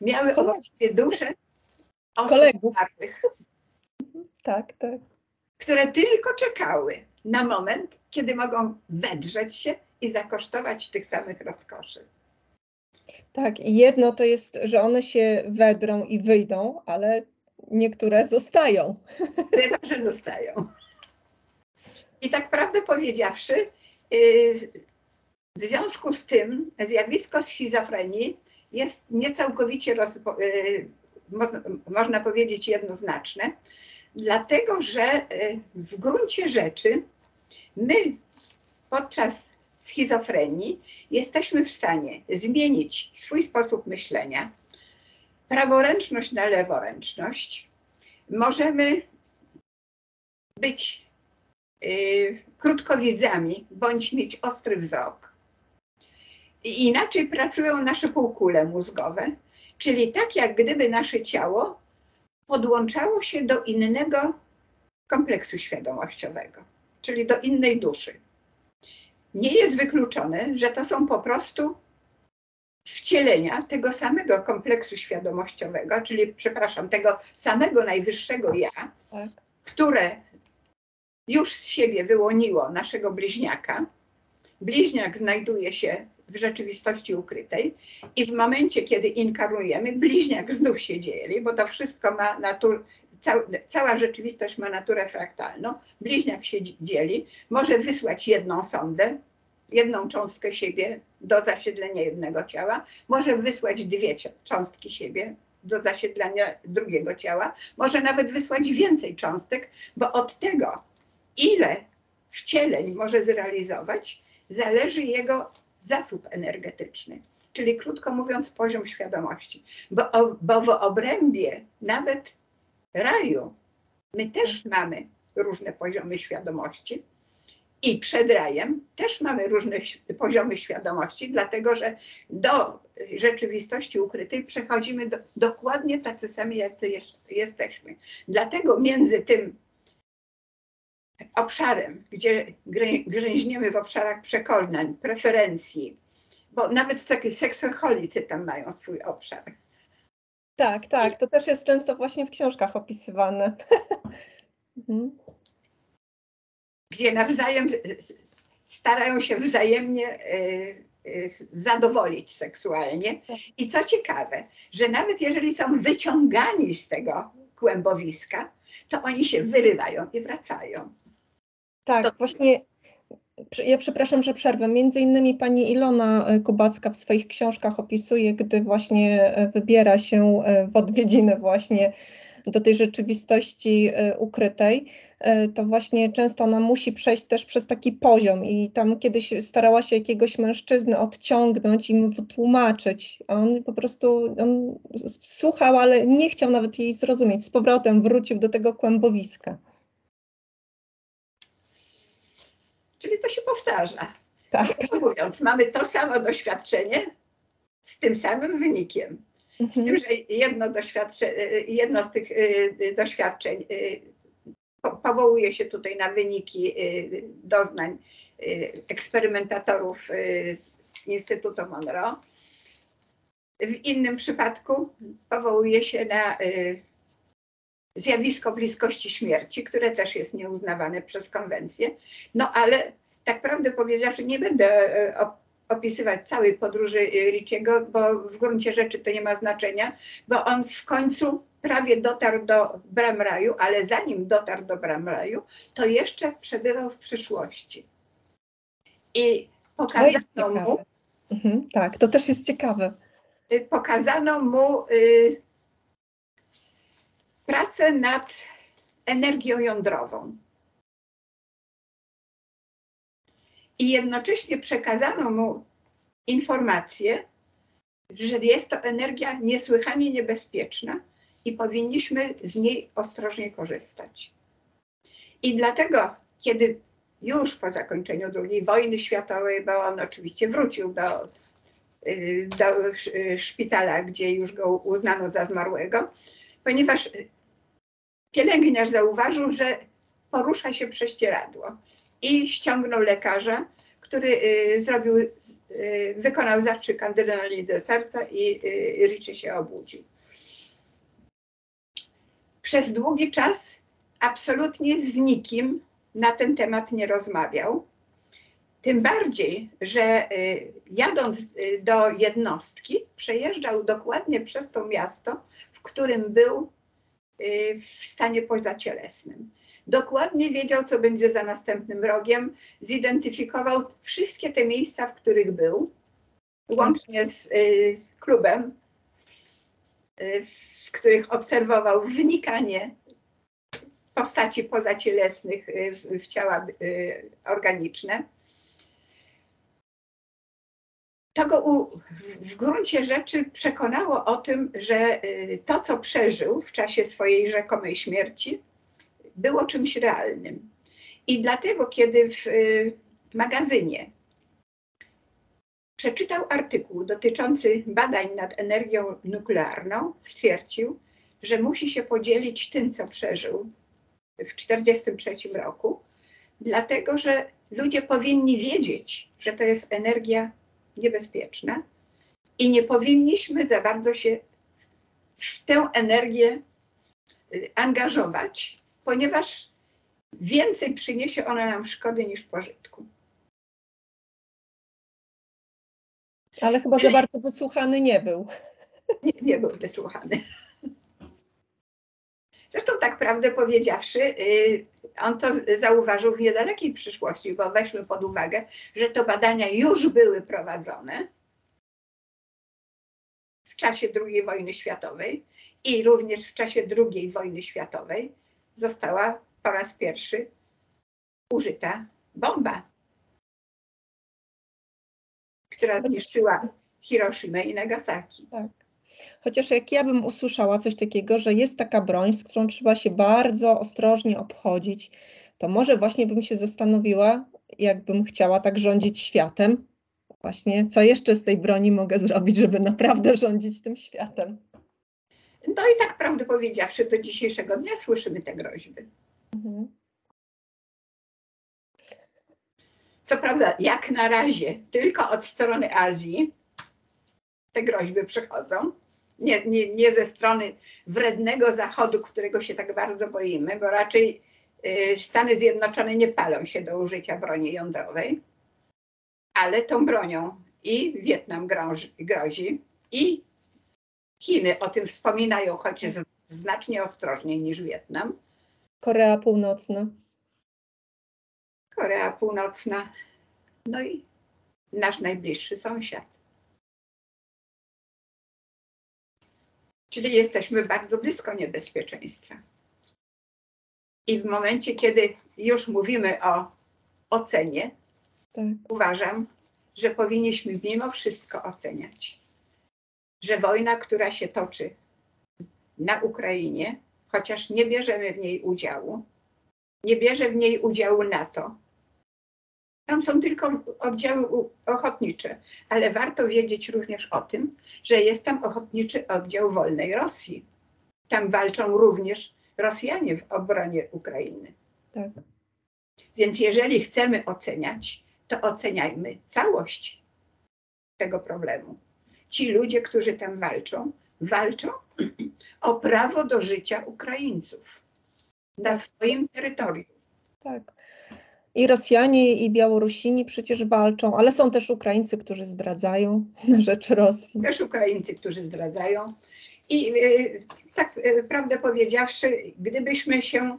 Miały obok siebie duszę osób martwych. Tak, tak. Które tylko czekały na moment, kiedy mogą wedrzeć się i zakosztować tych samych rozkoszy. Tak, i jedno to jest, że one się wedrą i wyjdą, ale niektóre zostają. Chyba, że zostają. I tak prawdę powiedziawszy, w związku z tym zjawisko schizofrenii jest niecałkowicie, można powiedzieć, jednoznaczne, dlatego że w gruncie rzeczy my podczas schizofrenii jesteśmy w stanie zmienić swój sposób myślenia, praworęczność na leworęczność. Możemy być krótkowidzami bądź mieć ostry wzrok. I inaczej pracują nasze półkule mózgowe, czyli tak jak gdyby nasze ciało podłączało się do innego kompleksu świadomościowego, czyli do innej duszy. Nie jest wykluczone, że to są po prostu wcielenia tego samego kompleksu świadomościowego, czyli, przepraszam, tego samego najwyższego ja, tak, które już z siebie wyłoniło naszego bliźniaka. Bliźniak znajduje się w rzeczywistości ukrytej i w momencie, kiedy inkarnujemy, bliźniak znów się dzieli, bo to wszystko ma cała rzeczywistość ma naturę fraktalną. Bliźniak się dzieli, może wysłać jedną sondę, jedną cząstkę siebie do zasiedlenia jednego ciała, może wysłać dwie cząstki siebie do zasiedlenia drugiego ciała, może nawet wysłać więcej cząstek, bo od tego, ile wcieleń może zrealizować, zależy jego zasób energetyczny, czyli krótko mówiąc poziom świadomości. Bo w obrębie nawet raju my też mamy różne poziomy świadomości i przed rajem też mamy różne poziomy świadomości, dlatego że do rzeczywistości ukrytej przechodzimy dokładnie tacy sami, jak jesteśmy. Dlatego między tym obszarem, gdzie grzęźniemy w obszarach przekonań, preferencji, bo nawet seksoholicy tam mają swój obszar. Tak, tak, to też jest często właśnie w książkach opisywane. Gdzie nawzajem starają się wzajemnie zadowolić seksualnie. I co ciekawe, że nawet jeżeli są wyciągani z tego kłębowiska, to oni się wyrywają i wracają. Tak, właśnie, ja przepraszam, że przerwę. Między innymi pani Ilona Kubacka w swoich książkach opisuje, gdy właśnie wybiera się w odwiedziny właśnie do tej rzeczywistości ukrytej, to właśnie często ona musi przejść też przez taki poziom i tam kiedyś starała się jakiegoś mężczyznę odciągnąć i mu wytłumaczyć. On po prostu słuchał, ale nie chciał nawet jej zrozumieć. Z powrotem wrócił do tego kłębowiska. Czyli to się powtarza. Tak. Mówiąc, mamy to samo doświadczenie z tym samym wynikiem. Z tym, że jedno z tych doświadczeń powołuje się tutaj na wyniki doznań eksperymentatorów z Instytutu Monroe. W innym przypadku powołuje się na zjawisko bliskości śmierci, które też jest nieuznawane przez konwencję. No ale tak prawdę powiedziawszy, nie będę opisywać całej podróży Richiego, bo w gruncie rzeczy to nie ma znaczenia, bo on w końcu prawie dotarł do bram raju, ale zanim dotarł do bram raju, to jeszcze przebywał w przyszłości. I pokazano mu... tak, to też jest ciekawe. Pokazano mu pracę nad energią jądrową. I jednocześnie przekazano mu informację, że jest to energia niesłychanie niebezpieczna i powinniśmy z niej ostrożnie korzystać. I dlatego, kiedy już po zakończeniu II wojny światowej, bo on oczywiście wrócił do szpitala, gdzie już go uznano za zmarłego, ponieważ pielęgniarz zauważył, że porusza się prześcieradło i ściągnął lekarza, który wykonał zastrzyk adrenaliny do serca i Richie się obudził. Przez długi czas absolutnie z nikim na ten temat nie rozmawiał. Tym bardziej, że jadąc do jednostki, przejeżdżał dokładnie przez to miasto, w którym był w stanie pozacielesnym. Dokładnie wiedział, co będzie za następnym rogiem, zidentyfikował wszystkie te miejsca, w których był, łącznie z klubem, w których obserwował wynikanie postaci pozacielesnych w ciała organiczne. To go w gruncie rzeczy przekonało o tym, że to, co przeżył w czasie swojej rzekomej śmierci, było czymś realnym. I dlatego, kiedy w magazynie przeczytał artykuł dotyczący badań nad energią nuklearną, stwierdził, że musi się podzielić tym, co przeżył w 1943 roku, dlatego, że ludzie powinni wiedzieć, że to jest energia niebezpieczna i nie powinniśmy za bardzo się w tę energię angażować, ponieważ więcej przyniesie ona nam szkody niż pożytku. Ale chyba za bardzo wysłuchany nie był. Nie był wysłuchany. Zresztą tak prawdę powiedziawszy, on to zauważył w niedalekiej przyszłości, bo weźmy pod uwagę, że to badania już były prowadzone w czasie II wojny światowej i również w czasie II wojny światowej została po raz pierwszy użyta bomba, która zniszczyła Hiroshimę i Nagasaki. Tak. Chociaż jak ja bym usłyszała coś takiego, że jest taka broń, z którą trzeba się bardzo ostrożnie obchodzić, to może właśnie bym się zastanowiła, jakbym chciała tak rządzić światem. Właśnie, co jeszcze z tej broni mogę zrobić, żeby naprawdę rządzić tym światem? No i tak prawdę powiedziawszy, do dzisiejszego dnia słyszymy te groźby. Co prawda, jak na razie, tylko od strony Azji te groźby przychodzą. Nie ze strony wrednego Zachodu, którego się tak bardzo boimy, bo raczej Stany Zjednoczone nie palą się do użycia broni jądrowej, ale tą bronią i Wietnam grozi, i Chiny o tym wspominają, choć znacznie ostrożniej niż Wietnam. Korea Północna. Korea Północna, no i nasz najbliższy sąsiad. Czyli jesteśmy bardzo blisko niebezpieczeństwa. I w momencie, kiedy już mówimy o ocenie, tak, uważam, że powinniśmy mimo wszystko oceniać, że wojna, która się toczy na Ukrainie, chociaż nie bierzemy w niej udziału, nie bierze w niej udziału NATO, Tam są tylko oddziały ochotnicze, ale warto wiedzieć również o tym, że jest tam ochotniczy oddział Wolnej Rosji. Tam walczą również Rosjanie w obronie Ukrainy. Tak. Więc jeżeli chcemy oceniać, to oceniajmy całość tego problemu. Ci ludzie, którzy tam walczą o prawo do życia Ukraińców na swoim terytorium. Tak. I Rosjanie, i Białorusini przecież walczą, ale są też Ukraińcy, którzy zdradzają na rzecz Rosji. Też Ukraińcy, którzy zdradzają. I tak prawdę powiedziawszy, gdybyśmy się...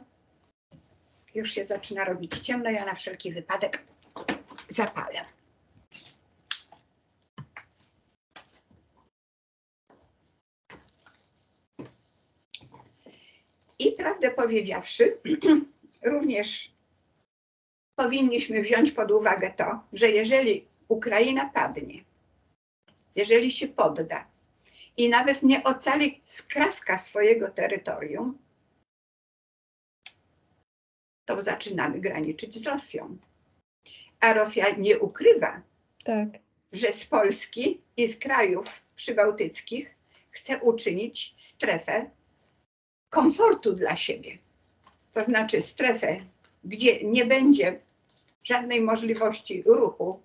Już się zaczyna robić ciemno, ja na wszelki wypadek zapalę. I prawdę powiedziawszy, również powinniśmy wziąć pod uwagę to, że jeżeli Ukraina padnie, jeżeli się podda i nawet nie ocali skrawka swojego terytorium, to zaczynamy graniczyć z Rosją. A Rosja nie ukrywa, Tak. że z Polski i z krajów przybałtyckich chce uczynić strefę komfortu dla siebie. To znaczy strefę, gdzie nie będzie żadnej możliwości ruchu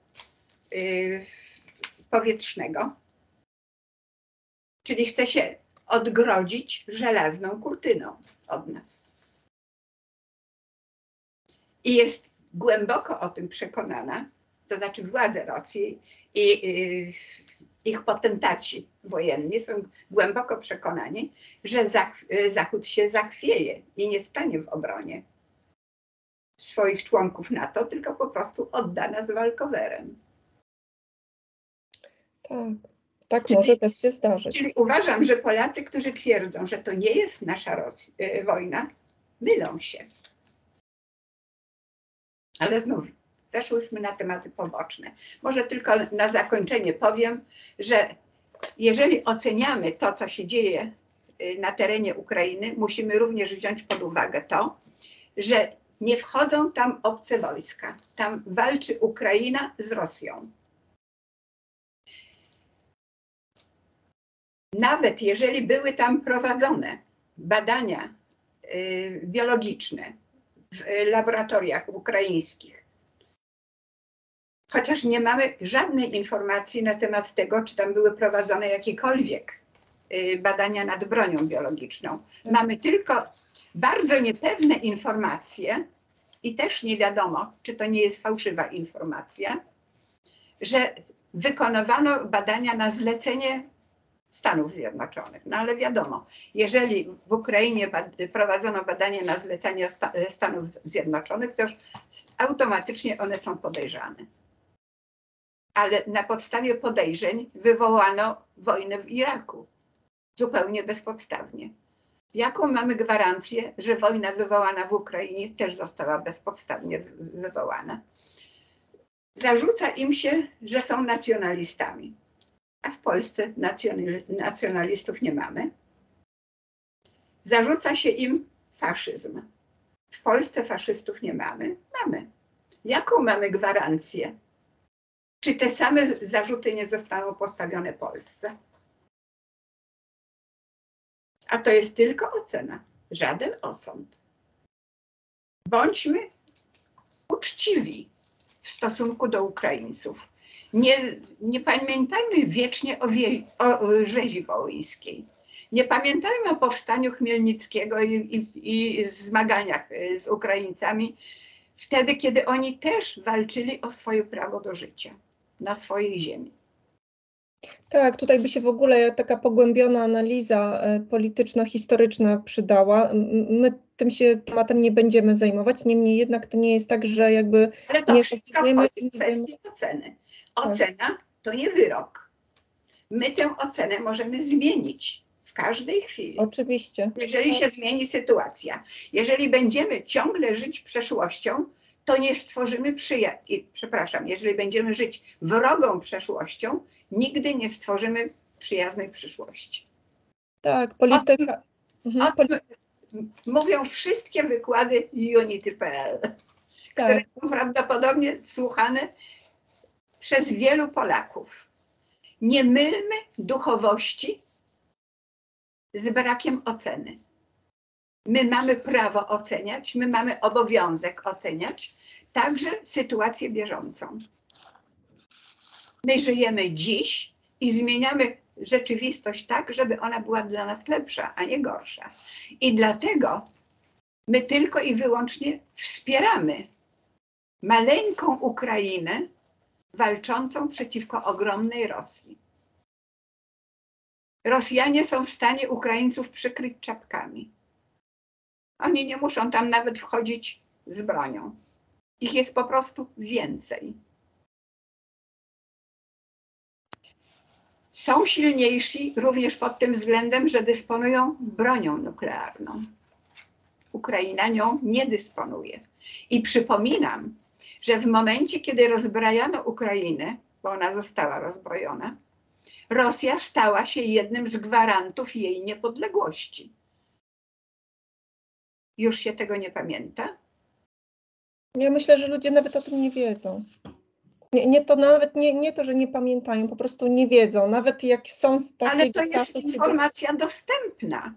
powietrznego, czyli chce się odgrodzić żelazną kurtyną od nas. I jest głęboko o tym przekonana, to znaczy władze Rosji i ich potentaci wojenni są głęboko przekonani, że Zachód się zachwieje i nie stanie w obronie swoich członków NATO, tylko po prostu odda nas walkowerem. Tak, tak może też się zdarzyć. Czyli uważam, że Polacy, którzy twierdzą, że to nie jest nasza wojna, mylą się. Ale znów weszłyśmy na tematy poboczne. Może tylko na zakończenie powiem, że jeżeli oceniamy to, co się dzieje na terenie Ukrainy, musimy również wziąć pod uwagę to, że nie wchodzą tam obce wojska. Tam walczy Ukraina z Rosją. Nawet jeżeli były tam prowadzone badania biologiczne w laboratoriach ukraińskich, chociaż nie mamy żadnej informacji na temat tego, czy tam były prowadzone jakiekolwiek badania nad bronią biologiczną. Mamy tylko bardzo niepewne informacje i też nie wiadomo, czy to nie jest fałszywa informacja, że wykonywano badania na zlecenie Stanów Zjednoczonych. No ale wiadomo, jeżeli w Ukrainie prowadzono badania na zlecenie Stanów Zjednoczonych, to już automatycznie one są podejrzane. Ale na podstawie podejrzeń wywołano wojnę w Iraku. Zupełnie bezpodstawnie. Jaką mamy gwarancję, że wojna wywołana w Ukrainie też została bezpodstawnie wywołana? Zarzuca im się, że są nacjonalistami. A w Polsce nacjonalistów nie mamy. Zarzuca się im faszyzm. W Polsce faszystów nie mamy. Mamy. Jaką mamy gwarancję? Czy te same zarzuty nie zostaną postawione Polsce? A to jest tylko ocena, żaden osąd. Bądźmy uczciwi w stosunku do Ukraińców. Nie pamiętajmy wiecznie o rzezi wołyńskiej. Nie pamiętajmy o powstaniu Chmielnickiego i zmaganiach z Ukraińcami, wtedy, kiedy oni też walczyli o swoje prawo do życia na swojej ziemi. Tak, tutaj by się w ogóle taka pogłębiona analiza polityczno-historyczna przydała. My tym się tematem nie będziemy zajmować, niemniej jednak to nie jest tak, że jakby ale to nie wszystko wchodzi w i nie wiemy. kwestię oceny. Ocena to nie wyrok. My tę ocenę możemy zmienić w każdej chwili. Oczywiście. Jeżeli się zmieni sytuacja. Jeżeli będziemy ciągle żyć przeszłością, to nie stworzymy jeżeli będziemy żyć wrogą przeszłością, nigdy nie stworzymy przyjaznej przyszłości. Tak, polityka. O tym mówią wszystkie wykłady Unity.pl. które są prawdopodobnie słuchane przez wielu Polaków. Nie mylmy duchowości z brakiem oceny. My mamy prawo oceniać, my mamy obowiązek oceniać także sytuację bieżącą. My żyjemy dziś i zmieniamy rzeczywistość tak, żeby ona była dla nas lepsza, a nie gorsza. I dlatego my tylko i wyłącznie wspieramy maleńką Ukrainę walczącą przeciwko ogromnej Rosji. Rosjanie są w stanie Ukraińców przykryć czapkami. Oni nie muszą tam nawet wchodzić z bronią. Ich jest po prostu więcej. Są silniejsi również pod tym względem, że dysponują bronią nuklearną. Ukraina nią nie dysponuje. I przypominam, że w momencie, kiedy rozbrajano Ukrainę, bo ona została rozbrojona, Rosja stała się jednym z gwarantów jej niepodległości. Już się tego nie pamięta? Ja myślę, że ludzie nawet o tym nie wiedzą. Nie to, że nie pamiętają, po prostu nie wiedzą. Nawet jak są z takiego Ale to jest czasu, informacja dostępna.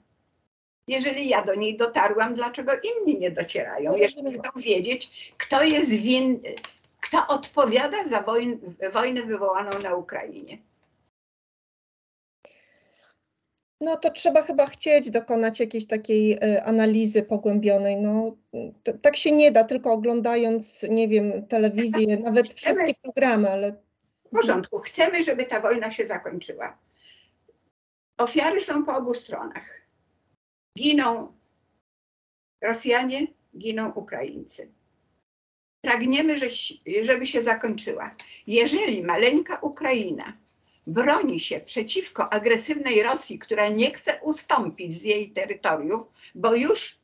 Jeżeli ja do niej dotarłam, dlaczego inni nie docierają? Jeżeli chcą wiedzieć, kto jest winny, kto odpowiada za wojnę wywołaną na Ukrainie. No to trzeba chyba chcieć dokonać jakiejś takiej analizy pogłębionej. No, tak się nie da, tylko oglądając, nie wiem, telewizję, nawet wszystkie programy, ale... W porządku, chcemy, żeby ta wojna się zakończyła. Ofiary są po obu stronach. Giną Rosjanie, giną Ukraińcy. Pragniemy, żeby się zakończyła. Jeżeli maleńka Ukraina broni się przeciwko agresywnej Rosji, która nie chce ustąpić z jej terytoriów, bo już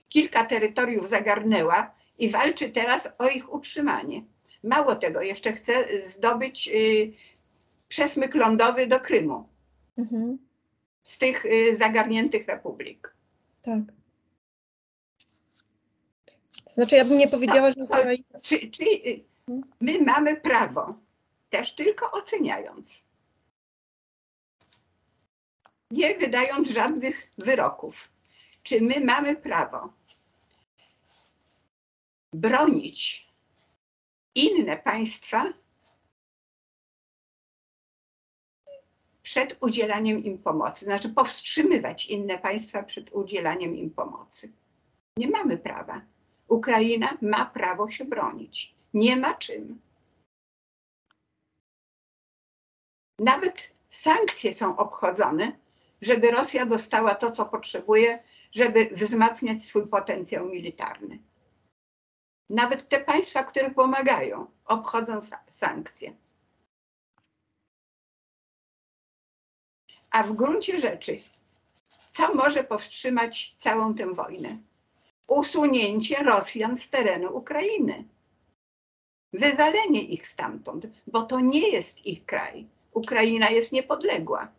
kilka terytoriów zagarnęła i walczy teraz o ich utrzymanie. Mało tego, jeszcze chce zdobyć przesmyk lądowy do Krymu z tych zagarniętych republik. Tak. Znaczy, ja bym nie powiedziała, że Ukraina... My mamy prawo, też tylko oceniając, nie wydając żadnych wyroków, czy my mamy prawo bronić inne państwa przed udzielaniem im pomocy, znaczy powstrzymywać inne państwa przed udzielaniem im pomocy. Nie mamy prawa. Ukraina ma prawo się bronić. Nie ma czym. Nawet sankcje są obchodzone, żeby Rosja dostała to, co potrzebuje, żeby wzmacniać swój potencjał militarny. Nawet te państwa, które pomagają, obchodzą sankcje. A w gruncie rzeczy, co może powstrzymać całą tę wojnę? Usunięcie Rosjan z terenu Ukrainy. Wywalenie ich stamtąd, bo to nie jest ich kraj. Ukraina jest niepodległa.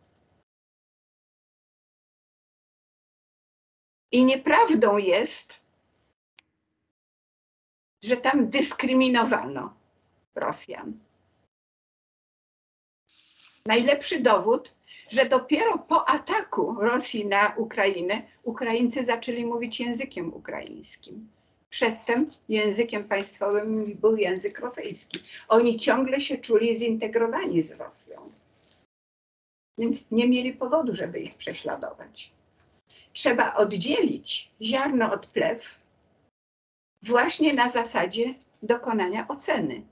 I nieprawdą jest, że tam dyskryminowano Rosjan. Najlepszy dowód, że dopiero po ataku Rosji na Ukrainę Ukraińcy zaczęli mówić językiem ukraińskim. Przedtem językiem państwowym był język rosyjski. Oni ciągle się czuli zintegrowani z Rosją. Więc nie mieli powodu, żeby ich prześladować. Trzeba oddzielić ziarno od plew właśnie na zasadzie dokonania oceny.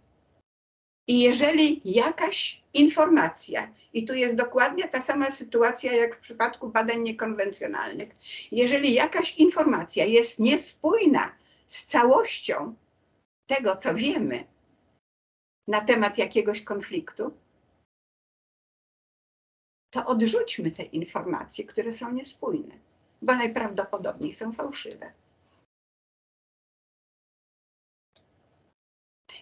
I jeżeli jakaś informacja, i tu jest dokładnie ta sama sytuacja jak w przypadku badań niekonwencjonalnych, jeżeli jakaś informacja jest niespójna z całością tego, co wiemy na temat jakiegoś konfliktu, to odrzućmy te informacje, które są niespójne, bo najprawdopodobniej są fałszywe.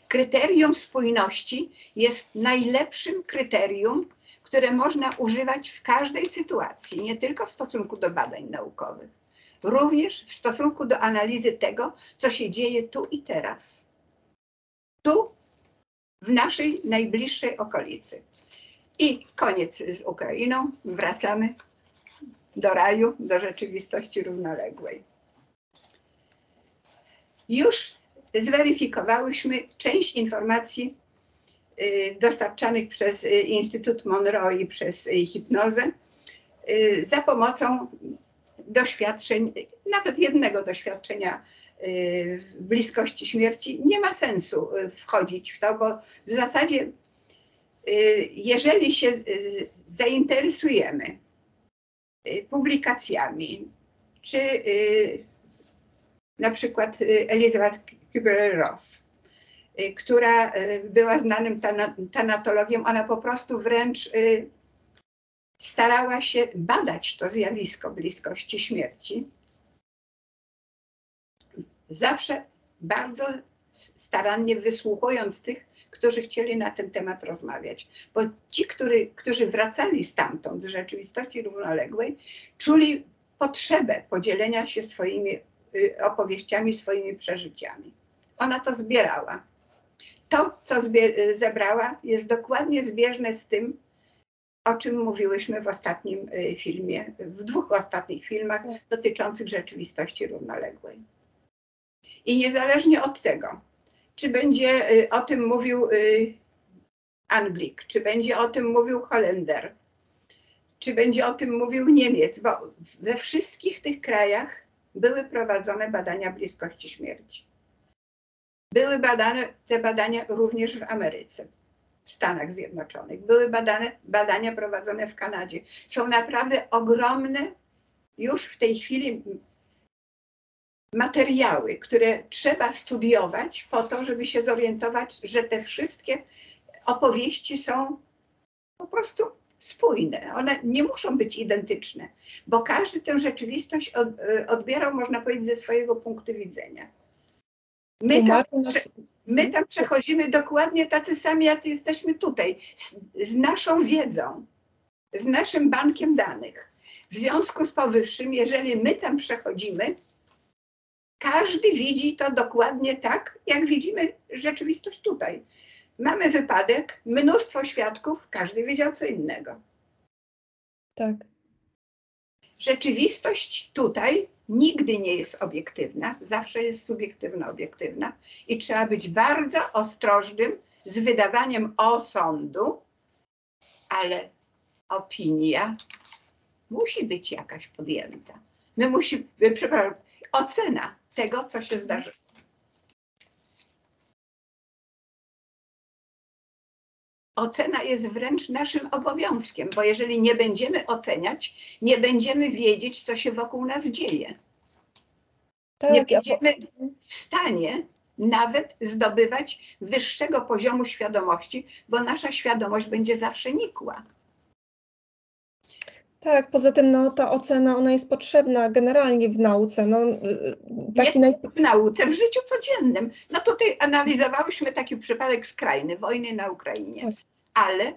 Kryterium spójności jest najlepszym kryterium, które można używać w każdej sytuacji, nie tylko w stosunku do badań naukowych, również w stosunku do analizy tego, co się dzieje tu i teraz. tu, w naszej najbliższej okolicy. I koniec z Ukrainą, wracamy do raju, do rzeczywistości równoległej. Już zweryfikowałyśmy część informacji dostarczanych przez Instytut Monroe i przez hipnozę za pomocą doświadczeń, nawet jednego doświadczenia w bliskości śmierci. Nie ma sensu wchodzić w to, bo w zasadzie jeżeli się zainteresujemy publikacjami, czy na przykład Elizabeth Kubler-Ross, która była znanym tanatologiem, ona po prostu wręcz starała się badać to zjawisko bliskości śmierci. Zawsze bardzo starannie wysłuchując tych, którzy chcieli na ten temat rozmawiać. Bo ci, którzy wracali stamtąd, z rzeczywistości równoległej, czuli potrzebę podzielenia się swoimi opowieściami, swoimi przeżyciami. Ona to zbierała. To, co zebrała, jest dokładnie zbieżne z tym, o czym mówiłyśmy w ostatnim filmie, w 2 ostatnich filmach dotyczących rzeczywistości równoległej. I niezależnie od tego, czy będzie o tym mówił Anglik, czy będzie o tym mówił Holender, czy będzie o tym mówił Niemiec, bo we wszystkich tych krajach były prowadzone badania bliskości śmierci. Były badane te badania również w Ameryce, w Stanach Zjednoczonych. Były badania prowadzone w Kanadzie. Są naprawdę ogromne już w tej chwili materiały, które trzeba studiować po to, żeby się zorientować, że te wszystkie opowieści są po prostu spójne. One nie muszą być identyczne, bo każdy tę rzeczywistość odbierał, można powiedzieć, ze swojego punktu widzenia. My tam przechodzimy dokładnie tacy sami, jacy jesteśmy tutaj, z naszą wiedzą, z naszym bankiem danych. W związku z powyższym, jeżeli my tam przechodzimy, każdy widzi to dokładnie tak, jak widzimy rzeczywistość tutaj. Mamy wypadek, mnóstwo świadków, każdy wiedział co innego. Tak. Rzeczywistość tutaj nigdy nie jest obiektywna, zawsze jest subiektywno-obiektywna i trzeba być bardzo ostrożnym z wydawaniem osądu, ale opinia musi być jakaś podjęta. Ocena tego, co się zdarzyło. Ocena jest wręcz naszym obowiązkiem, bo jeżeli nie będziemy oceniać, nie będziemy wiedzieć, co się wokół nas dzieje. Tak, nie będziemy w stanie nawet zdobywać wyższego poziomu świadomości, bo nasza świadomość będzie zawsze nikła. Tak, poza tym no, ta ocena ona jest potrzebna generalnie w nauce. No, Nie w nauce, w życiu codziennym. No tutaj analizowałyśmy taki przypadek skrajny, wojny na Ukrainie, tak. Ale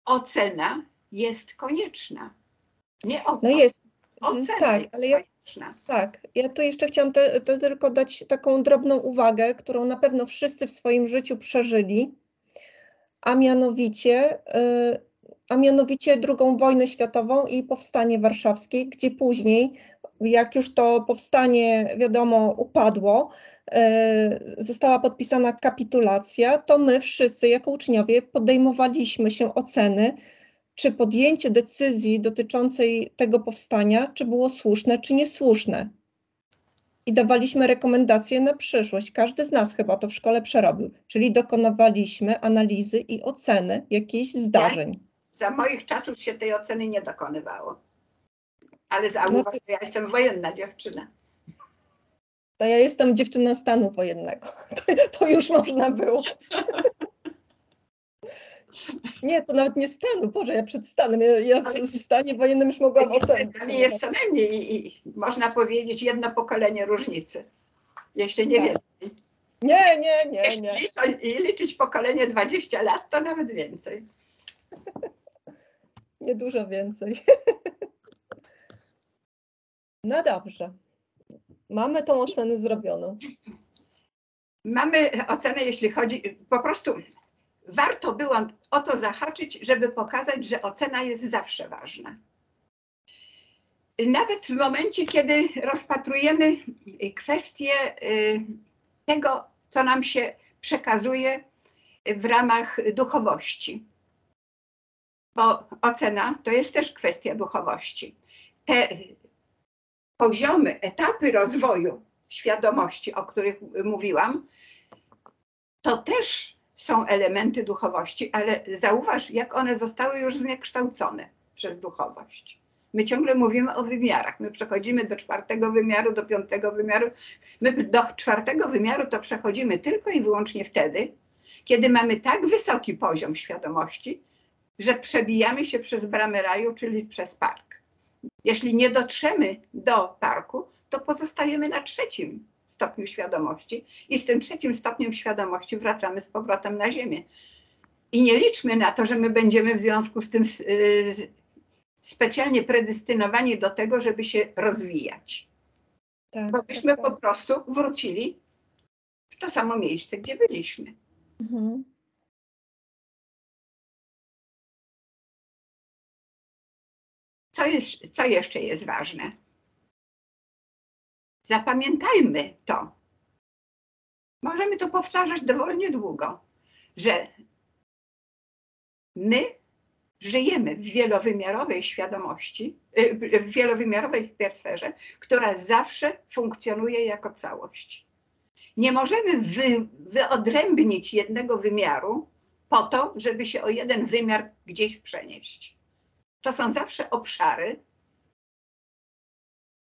ocena jest konieczna. Nie ocena. No jest. Ocena tak, jest ale konieczna. Tak, ja tu jeszcze chciałam tylko dać taką drobną uwagę, którą na pewno wszyscy w swoim życiu przeżyli, a mianowicie II wojnę światową i powstanie warszawskie, gdzie później, jak już to powstanie, wiadomo, upadło, została podpisana kapitulacja, to my wszyscy jako uczniowie podejmowaliśmy się oceny, czy podjęcie decyzji dotyczącej tego powstania, czy było słuszne, czy niesłuszne. I dawaliśmy rekomendacje na przyszłość. Każdy z nas chyba to w szkole przerobił. Czyli dokonywaliśmy analizy i oceny jakichś zdarzeń. Za moich czasów się tej oceny nie dokonywało. Ale zauważ, że ja jestem wojenna dziewczyna. To ja jestem dziewczyna stanu wojennego. To już można było. Nie, to nawet nie stanu, Boże, ja przed stanem, ja w stanie wojennym już mogłam ocenić. To nie jest co najmniej i można powiedzieć jedno pokolenie różnicy, jeśli nie więcej. Nie. Jeśli liczyć pokolenie 20 lat, to nawet więcej. Nie dużo więcej. No dobrze, mamy tą ocenę zrobioną. mamy ocenę, jeśli chodzi, po prostu warto było o to zahaczyć, żeby pokazać, że ocena jest zawsze ważna. Nawet w momencie, kiedy rozpatrujemy kwestię tego, co nam się przekazuje w ramach duchowości. Bo ocena to jest też kwestia duchowości. Te poziomy, etapy rozwoju świadomości, o których mówiłam, to też są elementy duchowości, ale zauważ, jak one zostały już zniekształcone przez duchowość. My ciągle mówimy o wymiarach. My przechodzimy do 4. wymiaru, do 5. wymiaru. My do 4. wymiaru to przechodzimy tylko i wyłącznie wtedy, kiedy mamy tak wysoki poziom świadomości, że przebijamy się przez bramę raju, czyli przez park. Jeśli nie dotrzemy do parku, to pozostajemy na 3. stopniu świadomości i z tym 3. stopniem świadomości wracamy z powrotem na ziemię. I nie liczmy na to, że my będziemy w związku z tym specjalnie predestynowani do tego, żeby się rozwijać. Tak, bo byśmy tak. po prostu wrócili w to samo miejsce, gdzie byliśmy. Mhm. Co jeszcze jest ważne? Zapamiętajmy to. Możemy to powtarzać dowolnie długo, że my żyjemy w wielowymiarowej świadomości, w wielowymiarowej sferze, która zawsze funkcjonuje jako całość. Nie możemy wyodrębnić jednego wymiaru po to, żeby się o jeden wymiar gdzieś przenieść. To są zawsze obszary,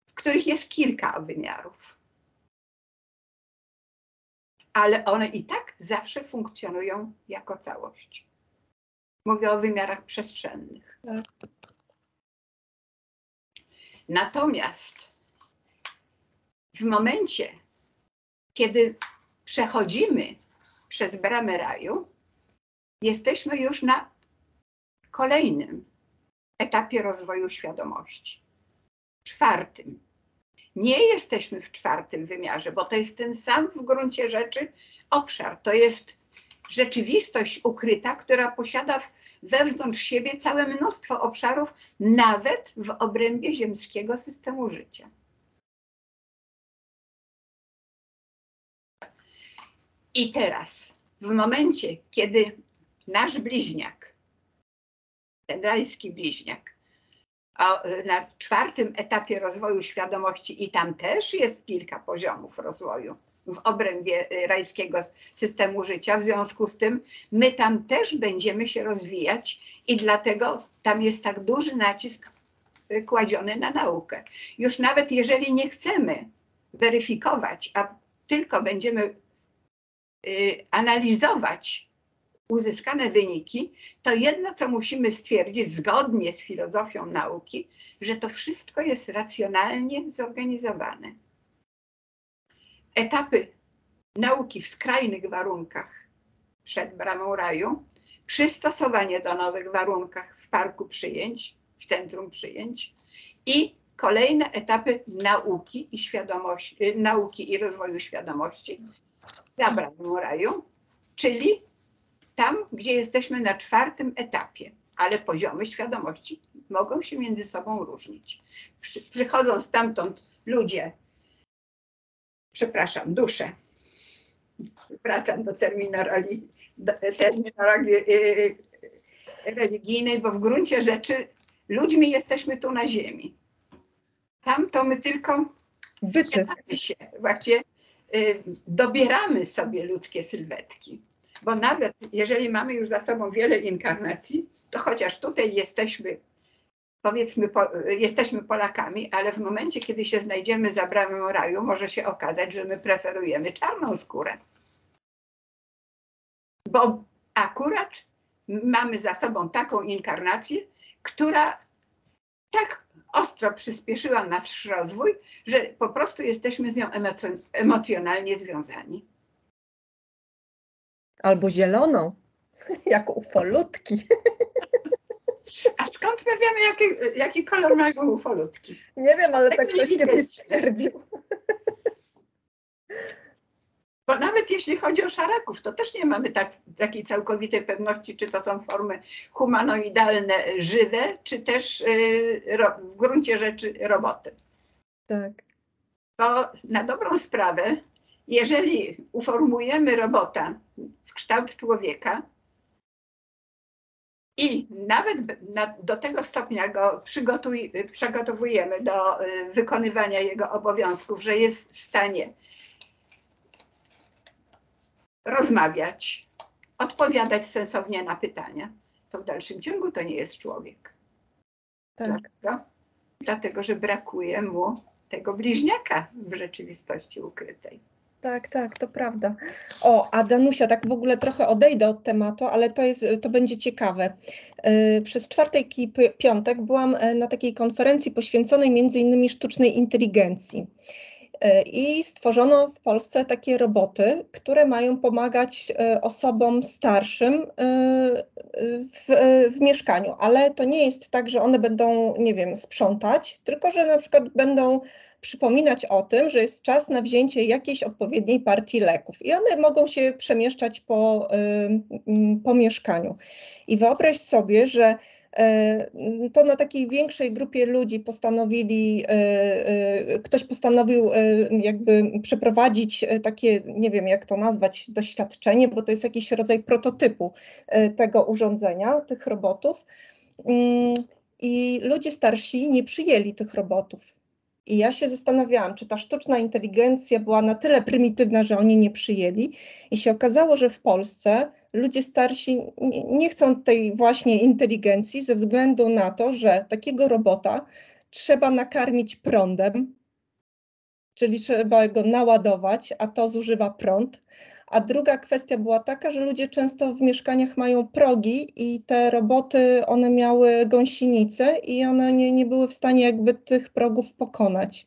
w których jest kilka wymiarów. Ale one i tak zawsze funkcjonują jako całość. Mówię o wymiarach przestrzennych. Tak. Natomiast w momencie, kiedy przechodzimy przez bramę raju, jesteśmy już na kolejnym etapie rozwoju świadomości. 4. Nie jesteśmy w 4. wymiarze, bo to jest ten sam w gruncie rzeczy obszar. To jest rzeczywistość ukryta, która posiada wewnątrz siebie całe mnóstwo obszarów, nawet w obrębie ziemskiego systemu życia. I teraz, w momencie, kiedy nasz bliźniak, ten rajski bliźniak, na 4. etapie rozwoju świadomości, i tam też jest kilka poziomów rozwoju w obrębie rajskiego systemu życia, w związku z tym my tam też będziemy się rozwijać i dlatego tam jest tak duży nacisk kładziony na naukę. Już nawet jeżeli nie chcemy weryfikować, a tylko będziemy analizować uzyskane wyniki, to jedno, co musimy stwierdzić zgodnie z filozofią nauki, że to wszystko jest racjonalnie zorganizowane. Etapy nauki w skrajnych warunkach przed bramą raju, przystosowanie do nowych warunkach w parku przyjęć, w centrum przyjęć i kolejne etapy nauki i świadomości, nauki i rozwoju świadomości za bramą raju, czyli tam, gdzie jesteśmy na 4. etapie, ale poziomy świadomości mogą się między sobą różnić. Przychodzą stamtąd ludzie, przepraszam, dusze, wracam do terminologii religijnej, bo w gruncie rzeczy ludźmi jesteśmy tu na ziemi. Tam to my tylko się, właściwie dobieramy sobie ludzkie sylwetki. Bo nawet jeżeli mamy już za sobą wiele inkarnacji, to chociaż tutaj jesteśmy, powiedzmy, jesteśmy Polakami, ale w momencie, kiedy się znajdziemy za bramą raju, może się okazać, że my preferujemy czarną skórę. Bo akurat mamy za sobą taką inkarnację, która tak ostro przyspieszyła nasz rozwój, że po prostu jesteśmy z nią emocjonalnie związani. Albo zieloną, jak ufolutki. A skąd my wiemy, jaki kolor mają ufolutki? Nie wiem, ale Tego tak ktoś kiedyś stwierdził. Bo nawet nawet jeśli chodzi o szaraków, to też nie mamy takiej całkowitej pewności, czy to są formy humanoidalne, żywe, czy też w gruncie rzeczy roboty. Tak. Bo na dobrą sprawę, jeżeli uformujemy robota w kształt człowieka i nawet do tego stopnia go przygotowujemy do wykonywania jego obowiązków, że jest w stanie rozmawiać, odpowiadać sensownie na pytania, to w dalszym ciągu to nie jest człowiek. Tak. Dlaczego? Dlatego, że brakuje mu tego bliźniaka w rzeczywistości ukrytej. Tak, tak, to prawda. O, a Danusia, tak w ogóle trochę odejdę od tematu, ale to będzie ciekawe. Przez czwartek i piątek byłam na takiej konferencji poświęconej między innymi sztucznej inteligencji. I stworzono w Polsce takie roboty, które mają pomagać osobom starszym w mieszkaniu, ale to nie jest tak, że one będą, nie wiem, sprzątać, tylko że na przykład będą przypominać o tym, że jest czas na wzięcie jakiejś odpowiedniej partii leków i one mogą się przemieszczać po mieszkaniu. I wyobraź sobie, że to na takiej większej grupie ludzi ktoś postanowił jakby przeprowadzić takie, nie wiem jak to nazwać, doświadczenie, bo to jest jakiś rodzaj prototypu tego urządzenia, tych robotów. I ludzie starsi nie przyjęli tych robotów. I ja się zastanawiałam, czy ta sztuczna inteligencja była na tyle prymitywna, że oni nie przyjęli. I się okazało, że w Polsce ludzie starsi nie chcą tej właśnie inteligencji ze względu na to, że takiego robota trzeba nakarmić prądem, czyli trzeba go naładować, a to zużywa prąd. A druga kwestia była taka, że ludzie często w mieszkaniach mają progi i te roboty, one miały gąsienice i one nie były w stanie jakby tych progów pokonać.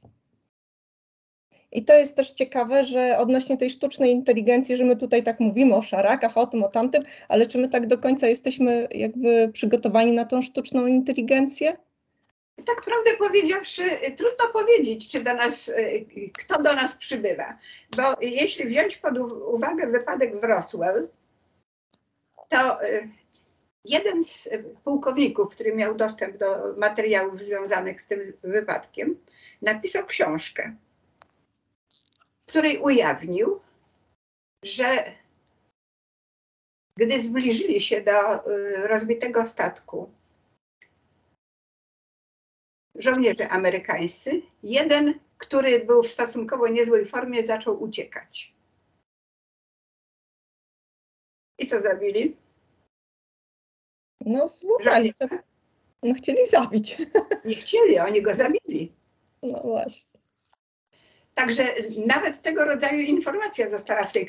I to jest też ciekawe, że odnośnie tej sztucznej inteligencji, że my tutaj tak mówimy o szarakach, o tym, o tamtym, ale czy my tak do końca jesteśmy jakby przygotowani na tą sztuczną inteligencję? Tak prawdę powiedziawszy, trudno powiedzieć, kto do nas przybywa. Bo jeśli wziąć pod uwagę wypadek w Roswell, to jeden z pułkowników, który miał dostęp do materiałów związanych z tym wypadkiem, napisał książkę, w której ujawnił, że gdy zbliżyli się do rozbitego statku żołnierze amerykańscy, jeden, który był w stosunkowo niezłej formie, zaczął uciekać. I co zrobili? No złapali, no chcieli zabić. Nie chcieli, oni go zabili. No właśnie. Także nawet tego rodzaju informacja została w tej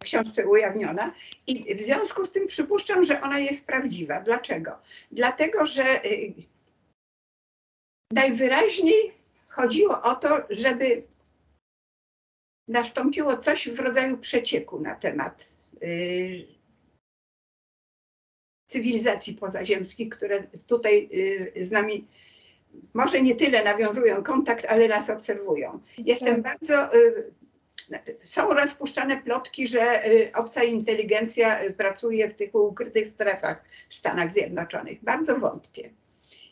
książce ujawniona i w związku z tym przypuszczam, że ona jest prawdziwa. Dlaczego? Dlatego, że najwyraźniej chodziło o to, żeby nastąpiło coś w rodzaju przecieku na temat cywilizacji pozaziemskich, które tutaj z nami może nie tyle nawiązują kontakt, ale nas obserwują. Są rozpuszczane plotki, że obca inteligencja pracuje w tych ukrytych strefach w Stanach Zjednoczonych. Bardzo wątpię.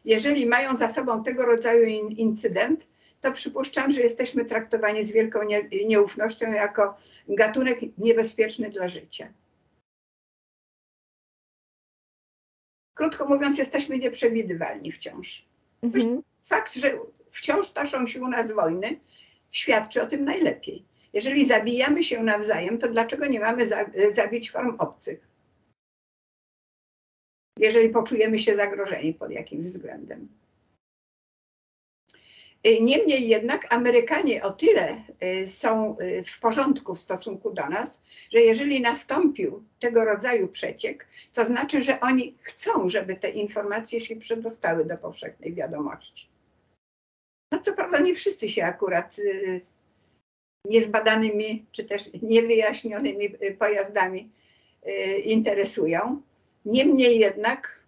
Jeżeli mają za sobą tego rodzaju incydent, to przypuszczam, że jesteśmy traktowani z wielką nieufnością jako gatunek niebezpieczny dla życia. Krótko mówiąc, jesteśmy nieprzewidywalni wciąż. Fakt, że wciąż toczą się u nas wojny, świadczy o tym najlepiej. Jeżeli zabijamy się nawzajem, to dlaczego nie mamy zabić form obcych? Jeżeli poczujemy się zagrożeni pod jakimś względem. Niemniej jednak Amerykanie o tyle są w porządku w stosunku do nas, że jeżeli nastąpił tego rodzaju przeciek, to znaczy, że oni chcą, żeby te informacje się przedostały do powszechnej wiadomości. No co prawda nie wszyscy się akurat niezbadanymi czy też niewyjaśnionymi pojazdami interesują. Niemniej jednak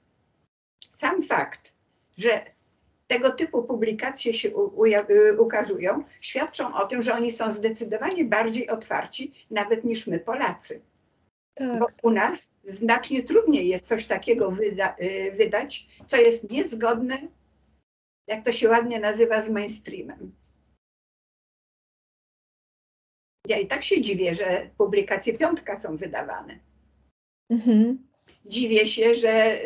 sam fakt, że tego typu publikacje się ukazują, świadczą o tym, że oni są zdecydowanie bardziej otwarci nawet niż my Polacy. Tak, Bo u nas znacznie trudniej jest coś takiego wydać, co jest niezgodne, jak to się ładnie nazywa, z mainstreamem. Ja i tak się dziwię, że publikacje Piątka są wydawane. Mhm. Dziwię się, że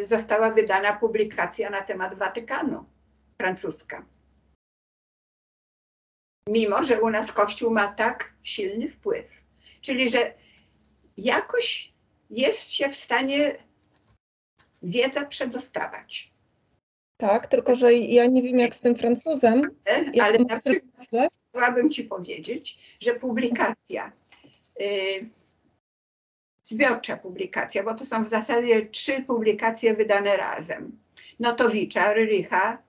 została wydana publikacja na temat Watykanu, francuska. Mimo że u nas Kościół ma tak silny wpływ. Czyli, że jakoś jest się w stanie wiedza przedostawać. Tak, tylko że ja nie wiem jak z tym Francuzem. Ale na przykład chciałabym Ci powiedzieć, że publikacja, zbiorcza publikacja, bo to są w zasadzie 3 publikacje wydane razem. Notowicza, Ryricha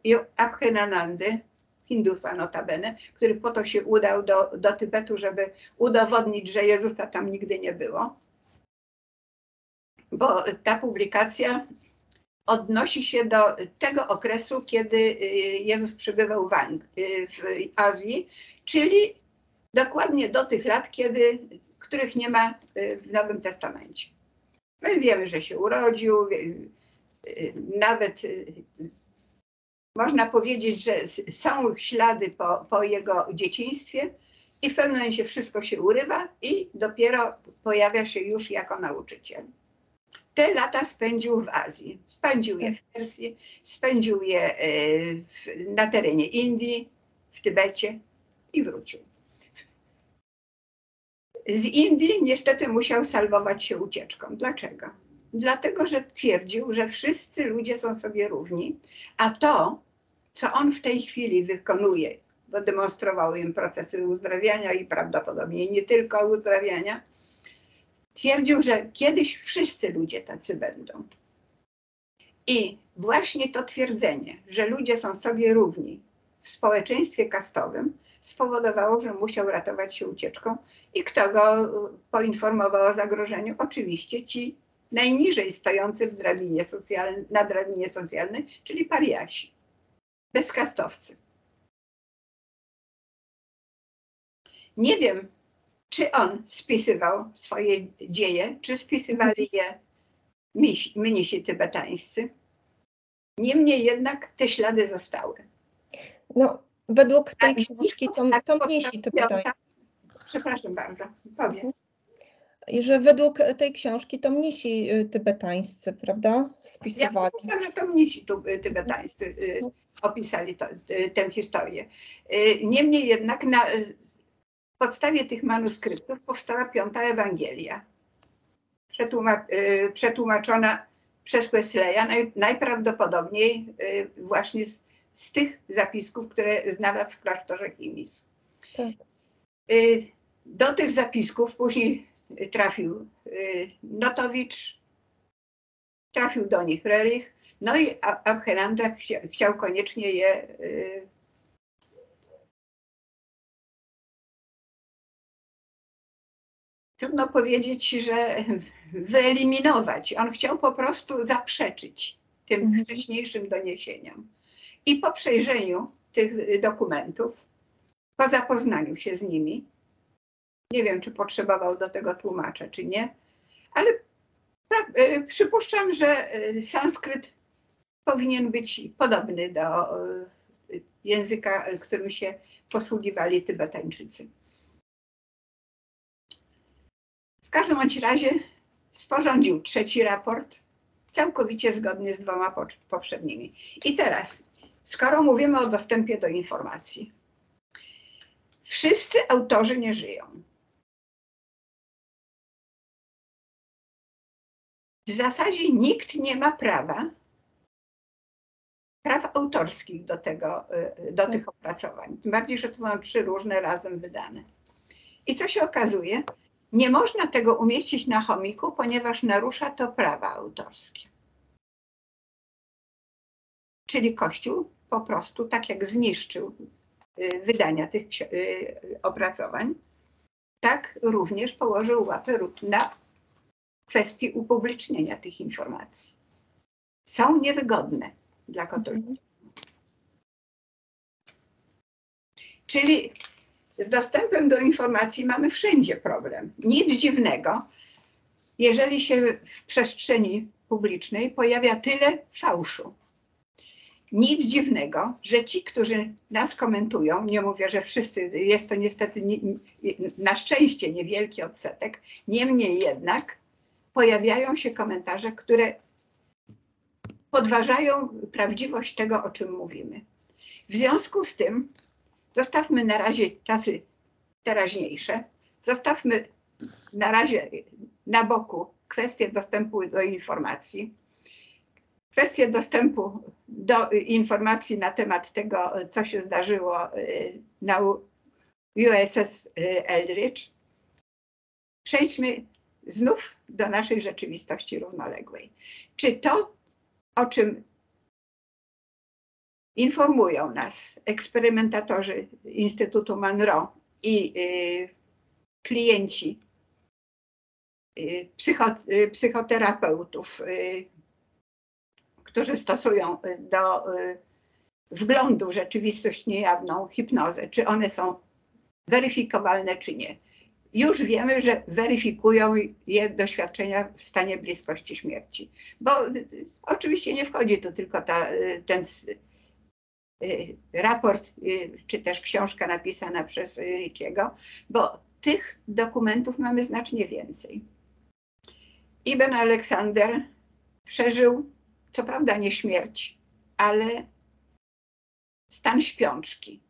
i Abhenanandy, Hindusa notabene, który po to się udał do Tybetu, żeby udowodnić, że Jezusa tam nigdy nie było. Bo ta publikacja odnosi się do tego okresu, kiedy Jezus przebywał w Azji, czyli dokładnie do tych lat, których nie ma w Nowym Testamencie. My wiemy, że się urodził, nawet można powiedzieć, że są ślady po jego dzieciństwie i w pewnym momencie wszystko się urywa i dopiero pojawia się już jako nauczyciel. Te lata spędził w Azji. Spędził je w Persji, spędził je na terenie Indii, w Tybecie i wrócił. Z Indii niestety musiał salwować się ucieczką. Dlaczego? Dlatego, że twierdził, że wszyscy ludzie są sobie równi, a to, co on w tej chwili wykonuje, bo demonstrował im procesy uzdrawiania i prawdopodobnie nie tylko uzdrawiania, twierdził, że kiedyś wszyscy ludzie tacy będą. I właśnie to twierdzenie, że ludzie są sobie równi w społeczeństwie kastowym, spowodowało, że musiał ratować się ucieczką. I kto go poinformował o zagrożeniu? Oczywiście ci najniżej stojący na drabinie socjalnej, czyli pariasi, bezkastowcy. Nie wiem, czy on spisywał swoje dzieje, czy spisywali je mnisi tybetańscy. Niemniej jednak te ślady zostały. No, według tej książki to mnisi tybetańscy. Przepraszam bardzo, powiedz. I że według tej książki to mnisi tybetańscy, prawda, spisywali. Ja myślałam, że to mnisi tybetańscy opisali tę historię. Niemniej jednak na podstawie tych manuskryptów powstała 5. Ewangelia, przetłumaczona przez Wesleya, najprawdopodobniej właśnie z tych zapisków, które znalazł w klasztorze Kimis. Tak. Do tych zapisków później trafił Notowicz, trafił do nich Rerich, no i Abhenanda chciał koniecznie je trudno powiedzieć, że wyeliminować. On chciał po prostu zaprzeczyć tym wcześniejszym doniesieniom. I po przejrzeniu tych dokumentów, po zapoznaniu się z nimi, nie wiem, czy potrzebował do tego tłumacza, czy nie, ale przypuszczam, że sanskryt powinien być podobny do języka, którym się posługiwali Tybetańczycy. W każdym bądź razie sporządził 3. raport, całkowicie zgodny z 2 poprzednimi. I teraz, skoro mówimy o dostępie do informacji, wszyscy autorzy nie żyją. W zasadzie nikt nie ma praw autorskich do tych opracowań. Tym bardziej, że to są 3 różne razem wydane. I co się okazuje? Nie można tego umieścić na chomiku, ponieważ narusza to prawa autorskie. Czyli Kościół po prostu, tak jak zniszczył wydania tych opracowań, tak również położył łapę na kwestii upublicznienia tych informacji. Są niewygodne dla katolicyzmu. Czyli z dostępem do informacji mamy wszędzie problem. Nic dziwnego, jeżeli się w przestrzeni publicznej pojawia tyle fałszu. Nic dziwnego, że ci, którzy nas komentują, nie mówię, że wszyscy, jest to niestety na szczęście niewielki odsetek, niemniej jednak pojawiają się komentarze, które podważają prawdziwość tego, o czym mówimy. W związku z tym zostawmy na razie czasy teraźniejsze, zostawmy na razie na boku kwestię dostępu do informacji, kwestię dostępu do informacji na temat tego, co się zdarzyło na USS Eldridge. Przejdźmy znów do naszej rzeczywistości równoległej. Czy to, o czym informują nas eksperymentatorzy Instytutu Monroe i klienci psychoterapeutów, którzy stosują do wglądu w rzeczywistość niejawną hipnozę, czy one są weryfikowalne, czy nie. Już wiemy, że weryfikują je doświadczenia w stanie bliskości śmierci. Bo oczywiście nie wchodzi tu tylko ten raport, czy też książka napisana przez Richiego, bo tych dokumentów mamy znacznie więcej. Ibn Aleksander przeżył, co prawda nie śmierć, ale stan śpiączki.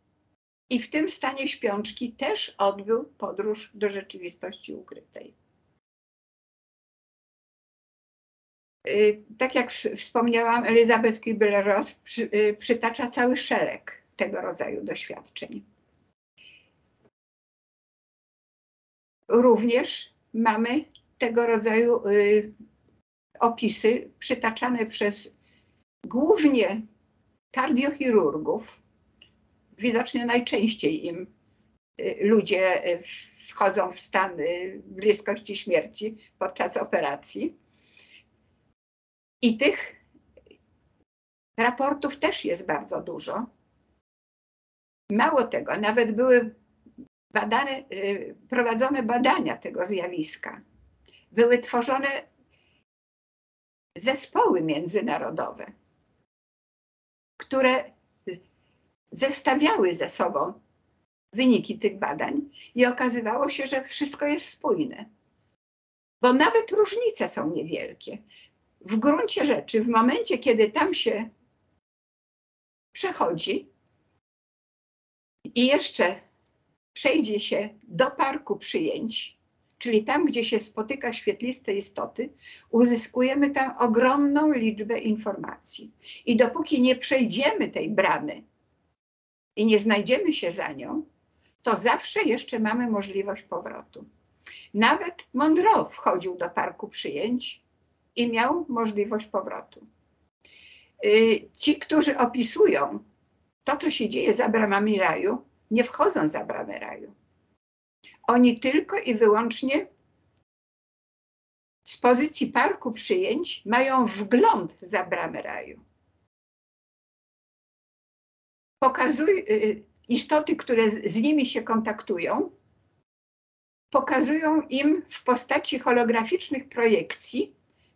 I w tym stanie śpiączki też odbył podróż do rzeczywistości ukrytej. Tak jak wspomniałam, Elizabeth Kübler-Ross przytacza cały szereg tego rodzaju doświadczeń. Również mamy tego rodzaju opisy przytaczane przez głównie kardiochirurgów. Widocznie najczęściej im ludzie wchodzą w stan bliskości śmierci podczas operacji. I tych raportów też jest bardzo dużo. Mało tego, nawet były prowadzone badania tego zjawiska. Były tworzone zespoły międzynarodowe, które zestawiały ze sobą wyniki tych badań i okazywało się, że wszystko jest spójne. Bo nawet różnice są niewielkie. W gruncie rzeczy, w momencie, kiedy tam się przechodzi i jeszcze przejdzie się do parku przyjęć, czyli tam, gdzie się spotyka świetliste istoty, uzyskujemy tam ogromną liczbę informacji. I dopóki nie przejdziemy tej bramy i nie znajdziemy się za nią, to zawsze jeszcze mamy możliwość powrotu. Nawet Monroe wchodził do parku przyjęć i miał możliwość powrotu. Ci, którzy opisują to, co się dzieje za bramami raju, nie wchodzą za bramy raju. Oni tylko i wyłącznie z pozycji parku przyjęć mają wgląd za bramę raju. Istoty, które z nimi się kontaktują, pokazują im w postaci holograficznych projekcji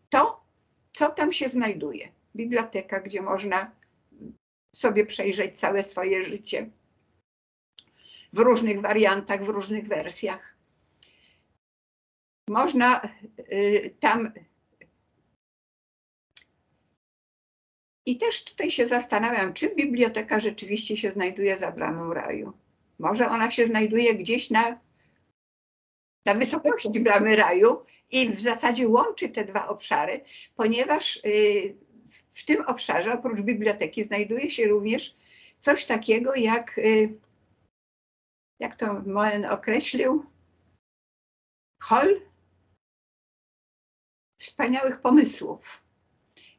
to, co tam się znajduje. Biblioteka, gdzie można sobie przejrzeć całe swoje życie w różnych wariantach, w różnych wersjach. Można tam... I też tutaj się zastanawiam, czy biblioteka rzeczywiście się znajduje za bramą raju. Może ona się znajduje gdzieś na wysokości bramy raju i w zasadzie łączy te dwa obszary, ponieważ w tym obszarze oprócz biblioteki znajduje się również coś takiego jak to Moen określił, hol wspaniałych pomysłów.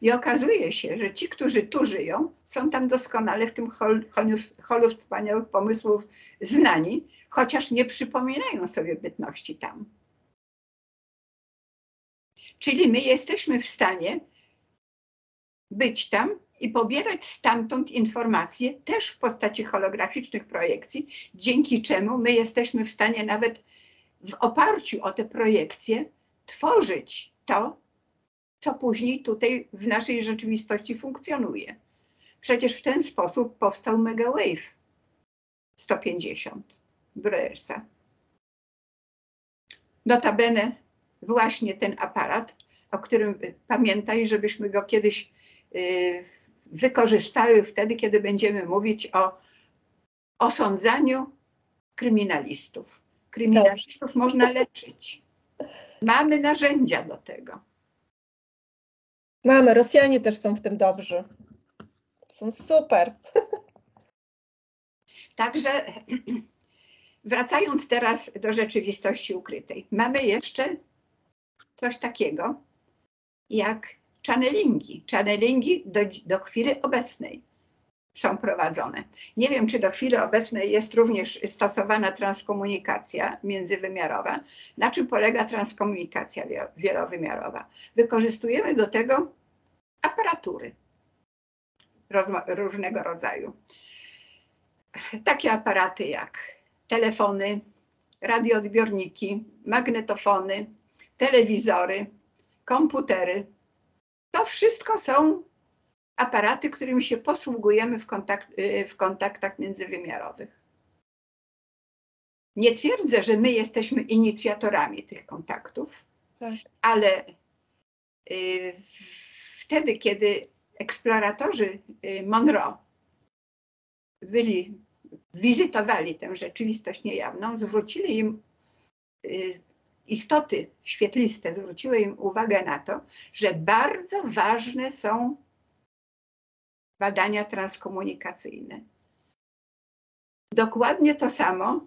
I okazuje się, że ci, którzy tu żyją, są tam doskonale w tym holu wspaniałych pomysłów znani, chociaż nie przypominają sobie bytności tam. Czyli my jesteśmy w stanie być tam i pobierać stamtąd informacje też w postaci holograficznych projekcji, dzięki czemu my jesteśmy w stanie nawet w oparciu o te projekcje tworzyć to, co później tutaj w naszej rzeczywistości funkcjonuje. Przecież w ten sposób powstał Megawave 150 Breuersa. Notabene właśnie ten aparat, o którym pamiętaj, żebyśmy go kiedyś wykorzystały wtedy, kiedy będziemy mówić o osądzaniu kryminalistów. Kryminalistów można leczyć. Mamy narzędzia do tego. Mamy, Rosjanie też są w tym dobrzy. Są super. Także wracając teraz do rzeczywistości ukrytej. Mamy jeszcze coś takiego jak channelingi. Channelingi do chwili obecnej są prowadzone. Nie wiem, czy do chwili obecnej jest również stosowana transkomunikacja międzywymiarowa. Na czym polega transkomunikacja wielowymiarowa? Wykorzystujemy do tego aparatury różnego rodzaju. Takie aparaty jak telefony, radioodbiorniki, magnetofony, telewizory, komputery. To wszystko są aparaty, którymi się posługujemy w kontaktach międzywymiarowych. Nie twierdzę, że my jesteśmy inicjatorami tych kontaktów, tak, ale wtedy, kiedy eksploratorzy Monroe wizytowali tę rzeczywistość niejawną, zwrócili im istoty świetliste, zwróciły im uwagę na to, że bardzo ważne są badania transkomunikacyjne. Dokładnie to samo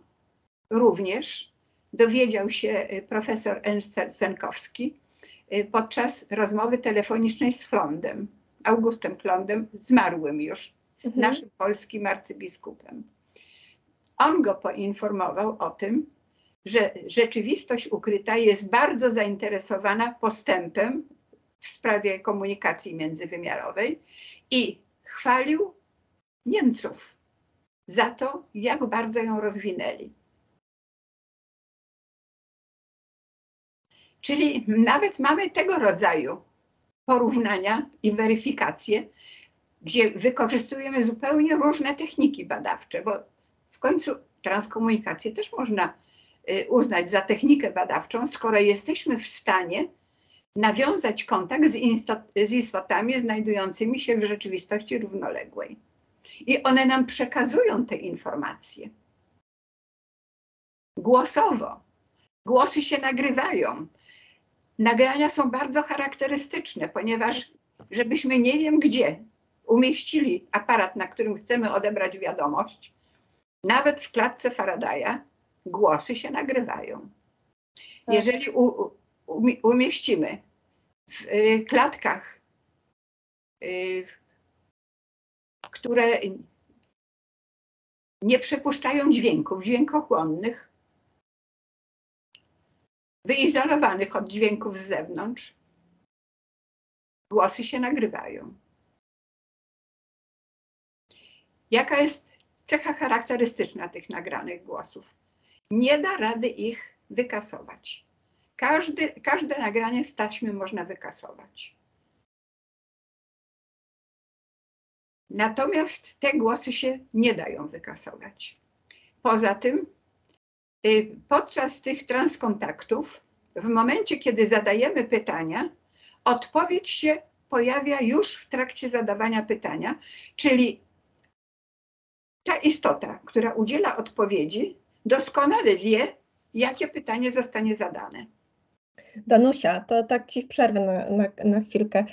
również dowiedział się profesor Ernst Senkowski podczas rozmowy telefonicznej z Chlondem, Augustem Chlondem, zmarłym już, naszym polskim arcybiskupem. On go poinformował o tym, że rzeczywistość ukryta jest bardzo zainteresowana postępem w sprawie komunikacji międzywymiarowej i chwalił Niemców za to, jak bardzo ją rozwinęli. Czyli nawet mamy tego rodzaju porównania i weryfikacje, gdzie wykorzystujemy zupełnie różne techniki badawcze, bo w końcu transkomunikację też można uznać za technikę badawczą, skoro jesteśmy w stanie nawiązać kontakt z istotami znajdującymi się w rzeczywistości równoległej. I one nam przekazują te informacje. Głosowo. Głosy się nagrywają. Nagrania są bardzo charakterystyczne, ponieważ żebyśmy nie wiem gdzie umieścili aparat, na którym chcemy odebrać wiadomość, nawet w klatce Faradaya głosy się nagrywają. Tak. Jeżeli umieścimy w klatkach, które nie przepuszczają dźwięków dźwiękochłonnych, wyizolowanych od dźwięków z zewnątrz, głosy się nagrywają. Jaka jest cecha charakterystyczna tych nagranych głosów? Nie da rady ich wykasować. Każde nagranie z taśmy można wykasować. Natomiast te głosy się nie dają wykasować. Poza tym podczas tych transkontaktów, w momencie, kiedy zadajemy pytania, odpowiedź się pojawia już w trakcie zadawania pytania, czyli ta istota, która udziela odpowiedzi, doskonale wie, jakie pytanie zostanie zadane. Danusia, to tak Ci przerwę na chwilkę.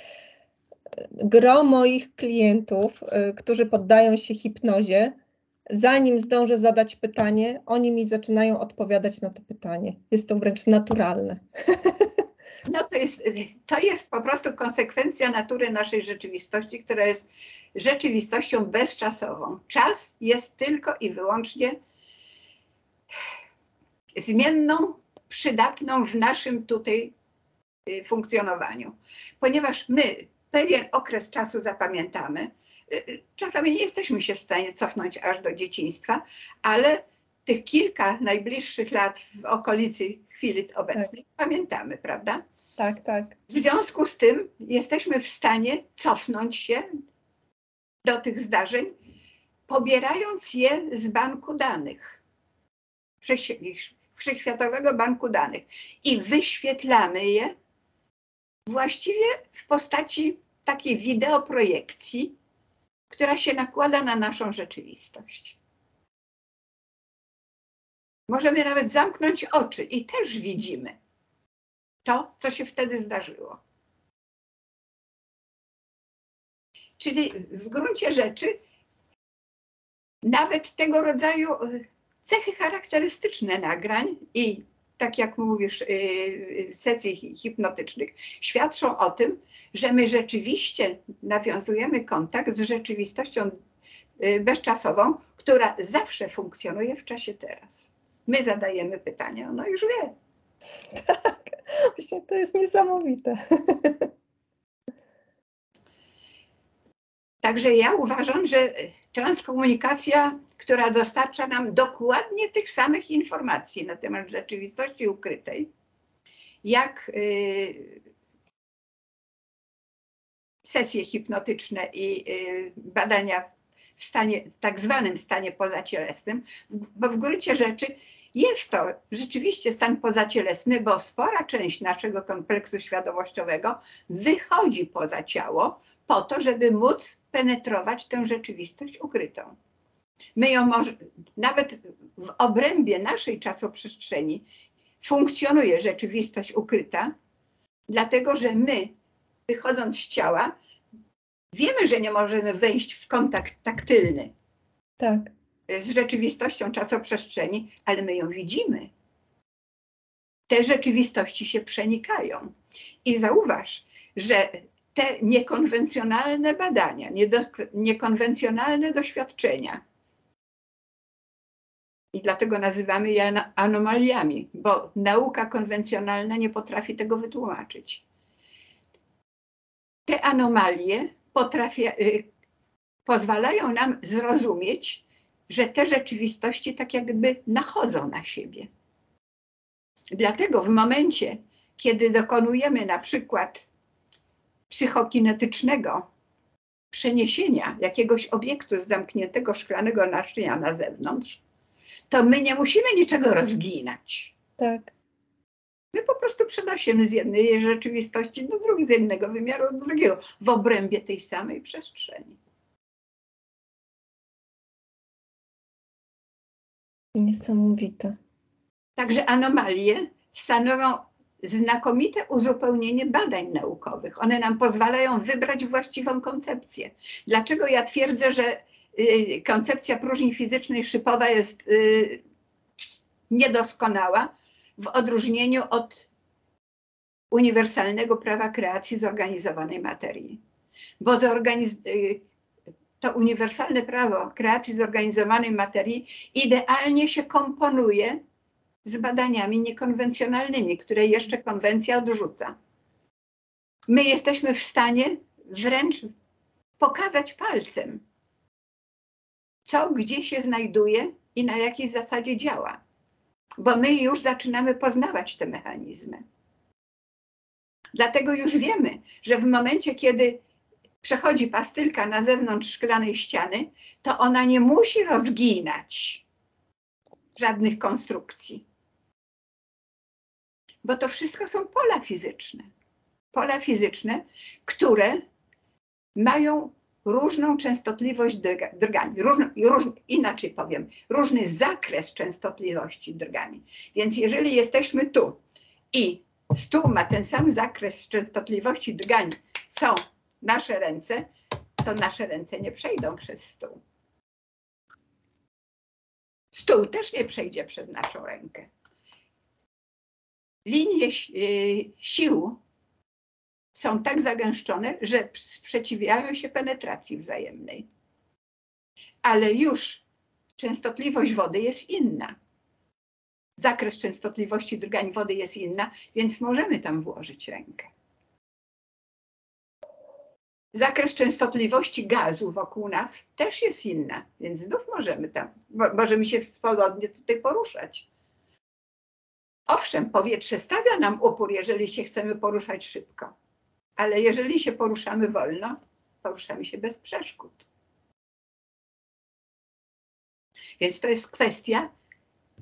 Gro moich klientów, którzy poddają się hipnozie, zanim zdążę zadać pytanie, oni mi zaczynają odpowiadać na to pytanie. Jest to wręcz naturalne. No to jest po prostu konsekwencja natury naszej rzeczywistości, która jest rzeczywistością bezczasową. Czas jest tylko i wyłącznie zmienną, przydatną w naszym tutaj funkcjonowaniu. Ponieważ my pewien okres czasu zapamiętamy. Czasami nie jesteśmy się w stanie cofnąć aż do dzieciństwa, ale tych kilka najbliższych lat w okolicy chwili obecnej pamiętamy, prawda? Tak, tak. W związku z tym jesteśmy w stanie cofnąć się do tych zdarzeń, pobierając je z banku danych, Wszechświatowego Banku Danych i wyświetlamy je właściwie w postaci takiej wideoprojekcji, która się nakłada na naszą rzeczywistość. Możemy nawet zamknąć oczy i też widzimy to, co się wtedy zdarzyło. Czyli w gruncie rzeczy nawet tego rodzaju cechy charakterystyczne nagrań i, tak jak mówisz, sesji hipnotycznych świadczą o tym, że my rzeczywiście nawiązujemy kontakt z rzeczywistością bezczasową, która zawsze funkcjonuje w czasie teraz. My zadajemy pytania, ono już wie. Tak, właśnie to jest niesamowite. Także ja uważam, że transkomunikacja, która dostarcza nam dokładnie tych samych informacji na temat rzeczywistości ukrytej, jak sesje hipnotyczne i badania w stanie, tak zwanym stanie pozacielesnym, bo w gruncie rzeczy jest to rzeczywiście stan pozacielesny, bo spora część naszego kompleksu świadomościowego wychodzi poza ciało po to, żeby móc penetrować tę rzeczywistość ukrytą. My ją nawet w obrębie naszej czasoprzestrzeni funkcjonuje rzeczywistość ukryta, dlatego że my, wychodząc z ciała, wiemy, że nie możemy wejść w kontakt taktylny z rzeczywistością czasoprzestrzeni, ale my ją widzimy. Te rzeczywistości się przenikają. I zauważ, że te niekonwencjonalne badania, niekonwencjonalne doświadczenia, i dlatego nazywamy je anomaliami, bo nauka konwencjonalna nie potrafi tego wytłumaczyć. Te anomalie pozwalają nam zrozumieć, że te rzeczywistości tak jakby nachodzą na siebie. Dlatego w momencie, kiedy dokonujemy na przykład psychokinetycznego przeniesienia jakiegoś obiektu z zamkniętego szklanego naczynia na zewnątrz, to my nie musimy niczego rozginać. Tak. My po prostu przenosimy z jednej rzeczywistości do drugiej, z jednego wymiaru do drugiego, w obrębie tej samej przestrzeni. Niesamowite. Także anomalie stanowią znakomite uzupełnienie badań naukowych. One nam pozwalają wybrać właściwą koncepcję. Dlaczego ja twierdzę, że koncepcja próżni fizycznej szypowa jest niedoskonała w odróżnieniu od uniwersalnego prawa kreacji zorganizowanej materii? Bo to uniwersalne prawo kreacji zorganizowanej materii idealnie się komponuje z badaniami niekonwencjonalnymi, które jeszcze konwencja odrzuca. My jesteśmy w stanie wręcz pokazać palcem, co gdzie się znajduje i na jakiej zasadzie działa, bo my już zaczynamy poznawać te mechanizmy. Dlatego już wiemy, że w momencie, kiedy przechodzi pastylka na zewnątrz szklanej ściany, to ona nie musi rozginać żadnych konstrukcji. Bo to wszystko są pola fizyczne. Pola fizyczne, które mają różną częstotliwość drgań. Inaczej powiem, różny zakres częstotliwości drgań. Więc jeżeli jesteśmy tu i stół ma ten sam zakres częstotliwości drgań, co nasze ręce, to nasze ręce nie przejdą przez stół. Stół też nie przejdzie przez naszą rękę. Linie sił są tak zagęszczone, że sprzeciwiają się penetracji wzajemnej. Ale już częstotliwość wody jest inna. Zakres częstotliwości drgań wody jest inna, więc możemy tam włożyć rękę. Zakres częstotliwości gazu wokół nas też jest inna, więc znów możemy tam, możemy się swobodnie tutaj poruszać. Owszem, powietrze stawia nam opór, jeżeli się chcemy poruszać szybko, ale jeżeli się poruszamy wolno, poruszamy się bez przeszkód. Więc to jest kwestia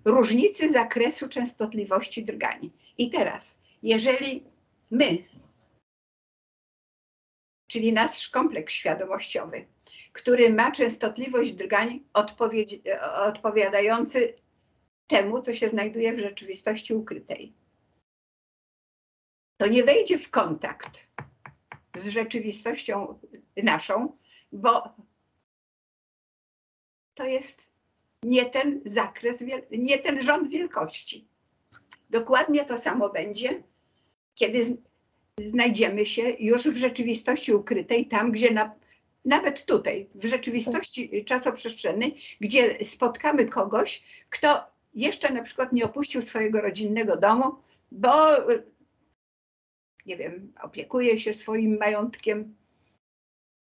różnicy zakresu częstotliwości drgań. I teraz, jeżeli my, czyli nasz kompleks świadomościowy, który ma częstotliwość drgań odpowiadający temu, co się znajduje w rzeczywistości ukrytej, to nie wejdzie w kontakt z rzeczywistością naszą, bo to jest nie ten zakres, nie ten rząd wielkości. Dokładnie to samo będzie, kiedy znajdziemy się już w rzeczywistości ukrytej, tam gdzie nawet tutaj, w rzeczywistości czasoprzestrzennej, gdzie spotkamy kogoś, kto jeszcze na przykład nie opuścił swojego rodzinnego domu, bo nie wiem, opiekuje się swoim majątkiem,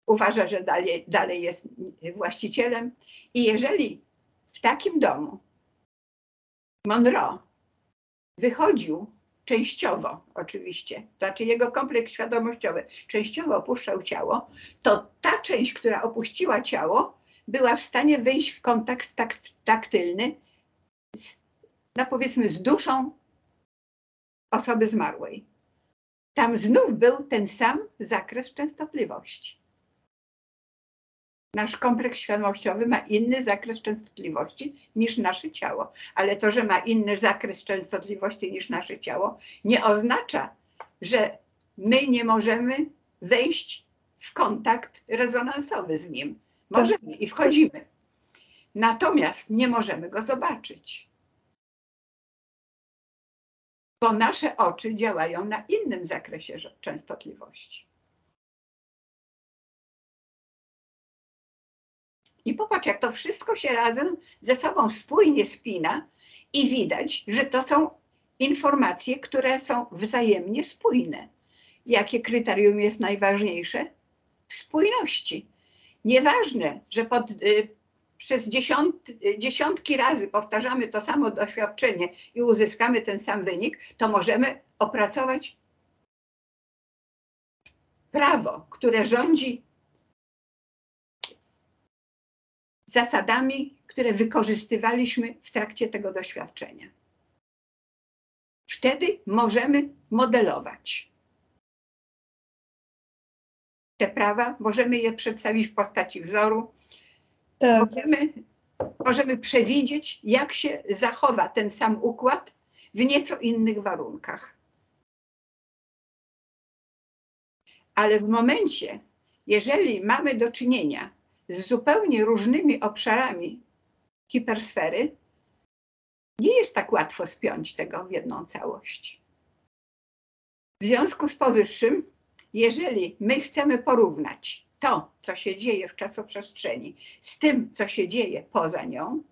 uważa, że dalej jest właścicielem. I jeżeli w takim domu Monroe wychodził częściowo, oczywiście, to znaczy jego kompleks świadomościowy częściowo opuszczał ciało, to ta część, która opuściła ciało, była w stanie wejść w kontakt taktylny powiedzmy z duszą osoby zmarłej. Tam znów był ten sam zakres częstotliwości. Nasz kompleks świadomościowy ma inny zakres częstotliwości niż nasze ciało. Ale to, że ma inny zakres częstotliwości niż nasze ciało, nie oznacza, że my nie możemy wejść w kontakt rezonansowy z nim. Możemy i wchodzimy. Natomiast nie możemy go zobaczyć. Bo nasze oczy działają na innym zakresie częstotliwości. I popatrz, jak to wszystko się razem ze sobą spójnie spina i widać, że to są informacje, które są wzajemnie spójne. Jakie kryterium jest najważniejsze? Spójności. Nieważne, że przez dziesiątki razy powtarzamy to samo doświadczenie i uzyskamy ten sam wynik, to możemy opracować prawo, które rządzi zasadami, które wykorzystywaliśmy w trakcie tego doświadczenia. Wtedy możemy modelować te prawa, możemy je przedstawić w postaci wzoru, możemy przewidzieć, jak się zachowa ten sam układ w nieco innych warunkach. Ale w momencie, jeżeli mamy do czynienia z zupełnie różnymi obszarami hipersfery, nie jest tak łatwo spiąć tego w jedną całość. W związku z powyższym, jeżeli my chcemy porównać to, co się dzieje w czasoprzestrzeni, z tym, co się dzieje poza nią,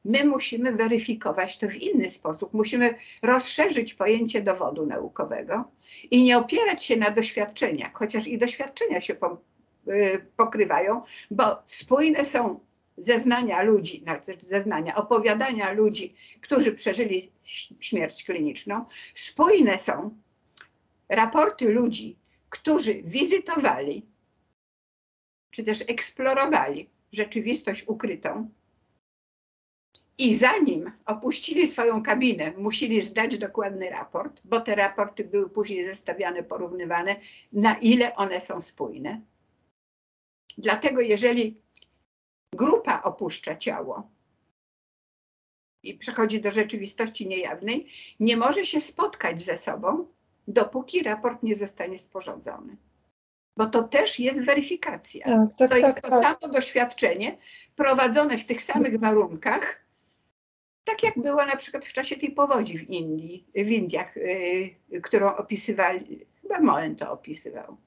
my musimy weryfikować to w inny sposób. Musimy rozszerzyć pojęcie dowodu naukowego i nie opierać się na doświadczeniach, chociaż i doświadczenia się pokrywają, bo spójne są opowiadania ludzi, którzy przeżyli śmierć kliniczną, spójne są raporty ludzi, którzy wizytowali, czy też eksplorowali rzeczywistość ukrytą i zanim opuścili swoją kabinę, musieli zdać dokładny raport, bo te raporty były później zestawiane, porównywane, na ile one są spójne. Dlatego jeżeli grupa opuszcza ciało i przechodzi do rzeczywistości niejawnej, nie może się spotkać ze sobą, dopóki raport nie zostanie sporządzony. Bo to też jest weryfikacja. To jest to samo doświadczenie prowadzone w tych samych warunkach, tak jak było na przykład w czasie tej powodzi w Indiach, którą opisywali, chyba Moen to opisywał.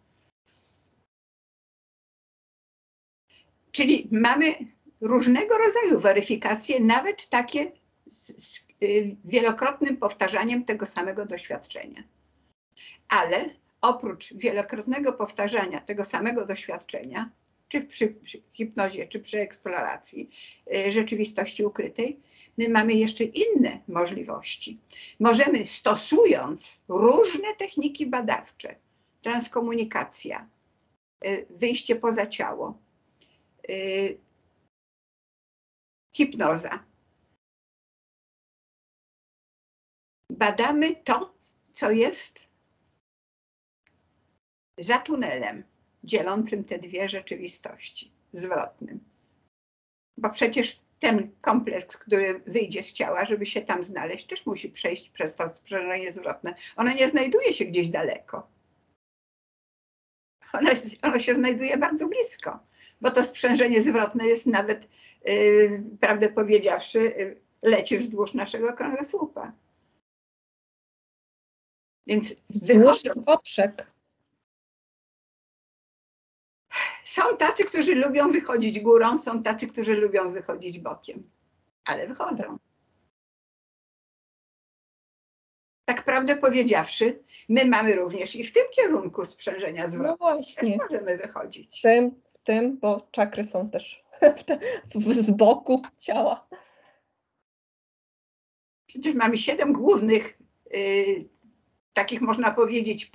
Czyli mamy różnego rodzaju weryfikacje, nawet takie z wielokrotnym powtarzaniem tego samego doświadczenia. Ale oprócz wielokrotnego powtarzania tego samego doświadczenia, czy przy hipnozie, czy przy eksploracji rzeczywistości ukrytej, my mamy jeszcze inne możliwości. Możemy, stosując różne techniki badawcze, transkomunikacja, wyjście poza ciało, hipnoza, badamy to, co jest za tunelem dzielącym te dwie rzeczywistości, zwrotnym. Bo przecież ten kompleks, który wyjdzie z ciała, żeby się tam znaleźć, też musi przejść przez to sprzężenie zwrotne. Ono nie znajduje się gdzieś daleko. Ono się znajduje bardzo blisko, bo to sprzężenie zwrotne jest nawet, prawdę powiedziawszy, leci wzdłuż naszego kręgosłupa. Więc wzdłuż poprzek. Są tacy, którzy lubią wychodzić górą, są tacy, którzy lubią wychodzić bokiem, ale wychodzą. Tak prawdę powiedziawszy, my mamy również i w tym kierunku sprzężenia zwrotnego. No właśnie. Też możemy wychodzić. W tym, bo czakry są też z boku ciała. Przecież mamy 7 głównych, takich można powiedzieć,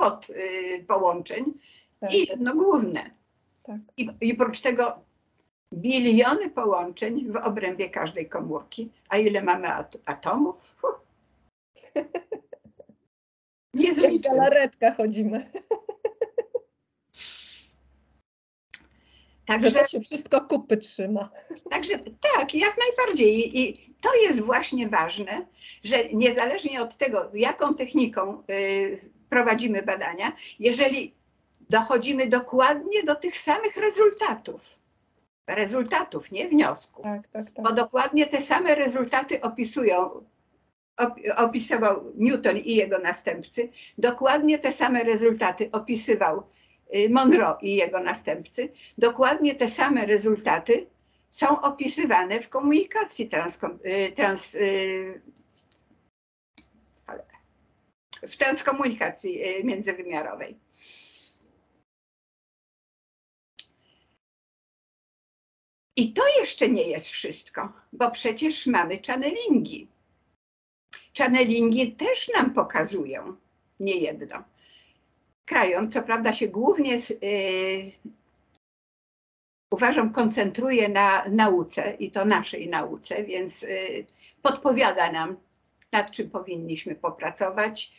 połączeń tak. I jedno główne. Tak. I oprócz tego biliony połączeń w obrębie każdej komórki. A ile mamy atomów? Jak galaretka chodzimy. Także to się wszystko kupy trzyma. Także tak, jak najbardziej. I to jest właśnie ważne, że niezależnie od tego, jaką techniką prowadzimy badania, jeżeli dochodzimy dokładnie do tych samych rezultatów, nie wniosków, tak. bo dokładnie te same rezultaty opisywał Newton i jego następcy, dokładnie te same rezultaty opisywał Monroe i jego następcy, dokładnie te same rezultaty są opisywane w komunikacji w transkomunikacji międzywymiarowej. I to jeszcze nie jest wszystko, bo przecież mamy channelingi. Channelingi też nam pokazują niejedno. Krajon, co prawda, się głównie uważam, koncentruje na nauce i to naszej nauce, więc podpowiada nam, nad czym powinniśmy popracować,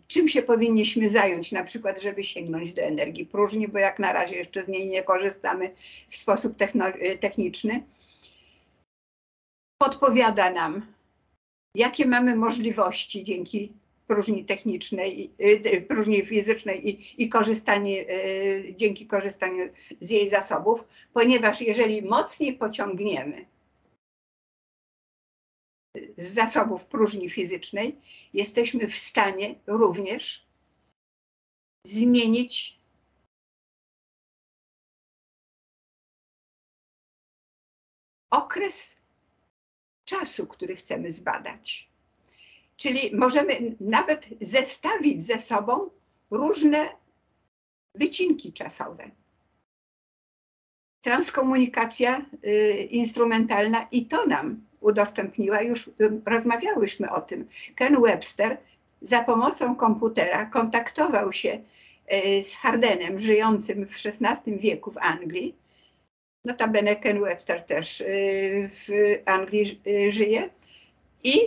czym się powinniśmy zająć, na przykład, żeby sięgnąć do energii próżni, bo jak na razie jeszcze z niej nie korzystamy w sposób techniczny. Podpowiada nam, jakie mamy możliwości dzięki próżni technicznej, próżni fizycznej i dzięki korzystaniu z jej zasobów, ponieważ jeżeli mocniej pociągniemy z zasobów próżni fizycznej, jesteśmy w stanie również zmienić okres czasu, który chcemy zbadać. Czyli możemy nawet zestawić ze sobą różne wycinki czasowe. Transkomunikacja instrumentalna i to nam udostępniła, już rozmawiałyśmy o tym. Ken Webster za pomocą komputera kontaktował się z Hardenem, żyjącym w XVI wieku w Anglii. Notabene Ken Webster też w Anglii żyje. I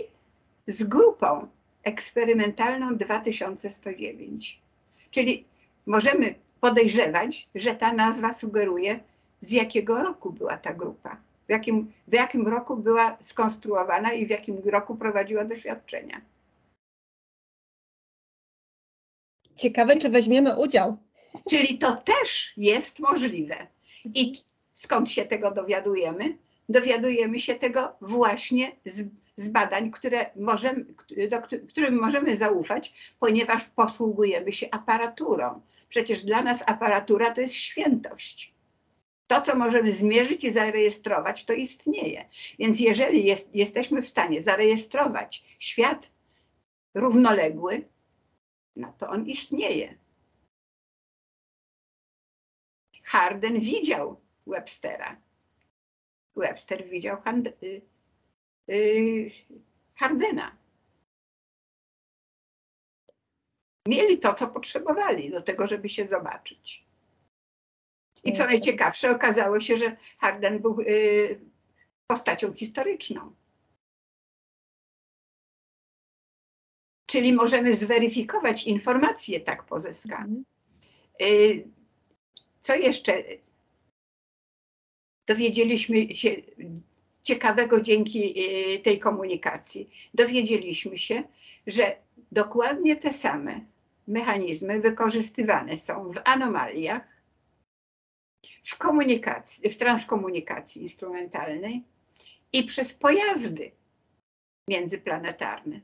z grupą eksperymentalną 2109. Czyli możemy podejrzewać, że ta nazwa sugeruje, z jakiego roku była ta grupa, w jakim roku była skonstruowana i w jakim roku prowadziła doświadczenia. Ciekawe, czy weźmiemy udział. Czyli to też jest możliwe. I skąd się tego dowiadujemy? Dowiadujemy się tego właśnie z badań, którym możemy zaufać, ponieważ posługujemy się aparaturą. Przecież dla nas aparatura to jest świętość. To, co możemy zmierzyć i zarejestrować, to istnieje. Więc jeżeli jesteśmy w stanie zarejestrować świat równoległy, no to on istnieje. Harden widział Webstera. Webster widział Hardena. Mieli to, co potrzebowali do tego, żeby się zobaczyć. I co najciekawsze, okazało się, że Harden był postacią historyczną. Czyli możemy zweryfikować informacje tak pozyskane. Co jeszcze dowiedzieliśmy się ciekawego dzięki tej komunikacji? Dowiedzieliśmy się, że dokładnie te same mechanizmy wykorzystywane są w anomaliach, w komunikacji, w transkomunikacji instrumentalnej i przez pojazdy międzyplanetarne.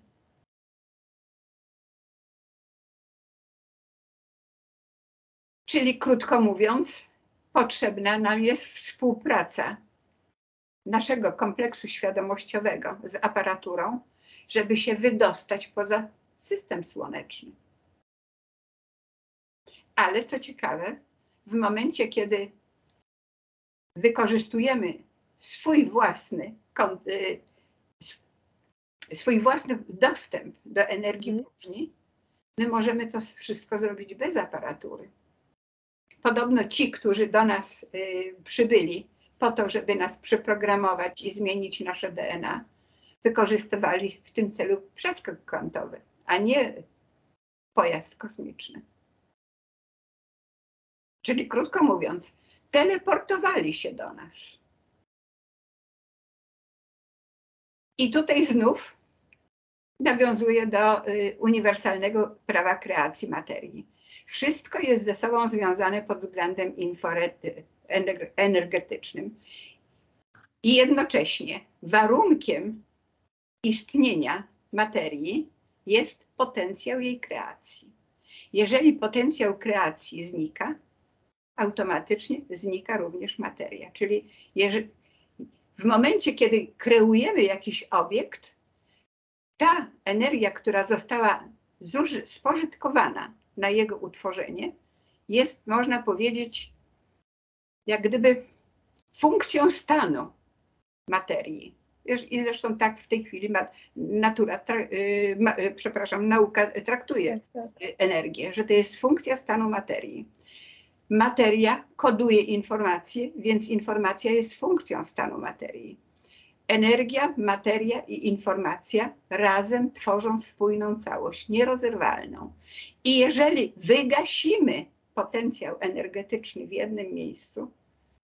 Czyli krótko mówiąc, potrzebna nam jest współpraca naszego kompleksu świadomościowego z aparaturą, żeby się wydostać poza system słoneczny. Ale co ciekawe, w momencie, kiedy wykorzystujemy swój własny dostęp do energii próżni, my możemy to wszystko zrobić bez aparatury. Podobno ci, którzy do nas przybyli po to, żeby nas przeprogramować i zmienić nasze DNA, wykorzystywali w tym celu przeskok kwantowy, a nie pojazd kosmiczny. Czyli krótko mówiąc, teleportowali się do nas. I tutaj znów nawiązuję do uniwersalnego prawa kreacji materii. Wszystko jest ze sobą związane pod względem energetycznym. I jednocześnie warunkiem istnienia materii jest potencjał jej kreacji. Jeżeli potencjał kreacji znika, automatycznie znika również materia. Czyli w momencie, kiedy kreujemy jakiś obiekt, ta energia, która została spożytkowana na jego utworzenie, jest, można powiedzieć, jak gdyby funkcją stanu materii. I zresztą tak w tej chwili nauka traktuje energię, że to jest funkcja stanu materii. Materia koduje informacje, więc informacja jest funkcją stanu materii. Energia, materia i informacja razem tworzą spójną całość, nierozerwalną. I jeżeli wygasimy potencjał energetyczny w jednym miejscu,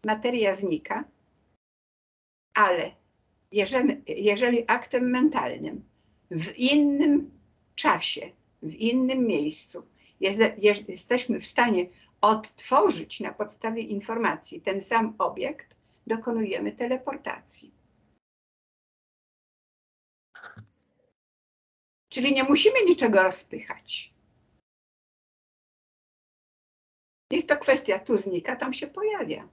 materia znika, ale jeżeli aktem mentalnym w innym czasie, w innym miejscu jesteśmy w stanie odtworzyć na podstawie informacji ten sam obiekt, dokonujemy teleportacji. Czyli nie musimy niczego rozpychać. Jest to kwestia, tu znika, tam się pojawia.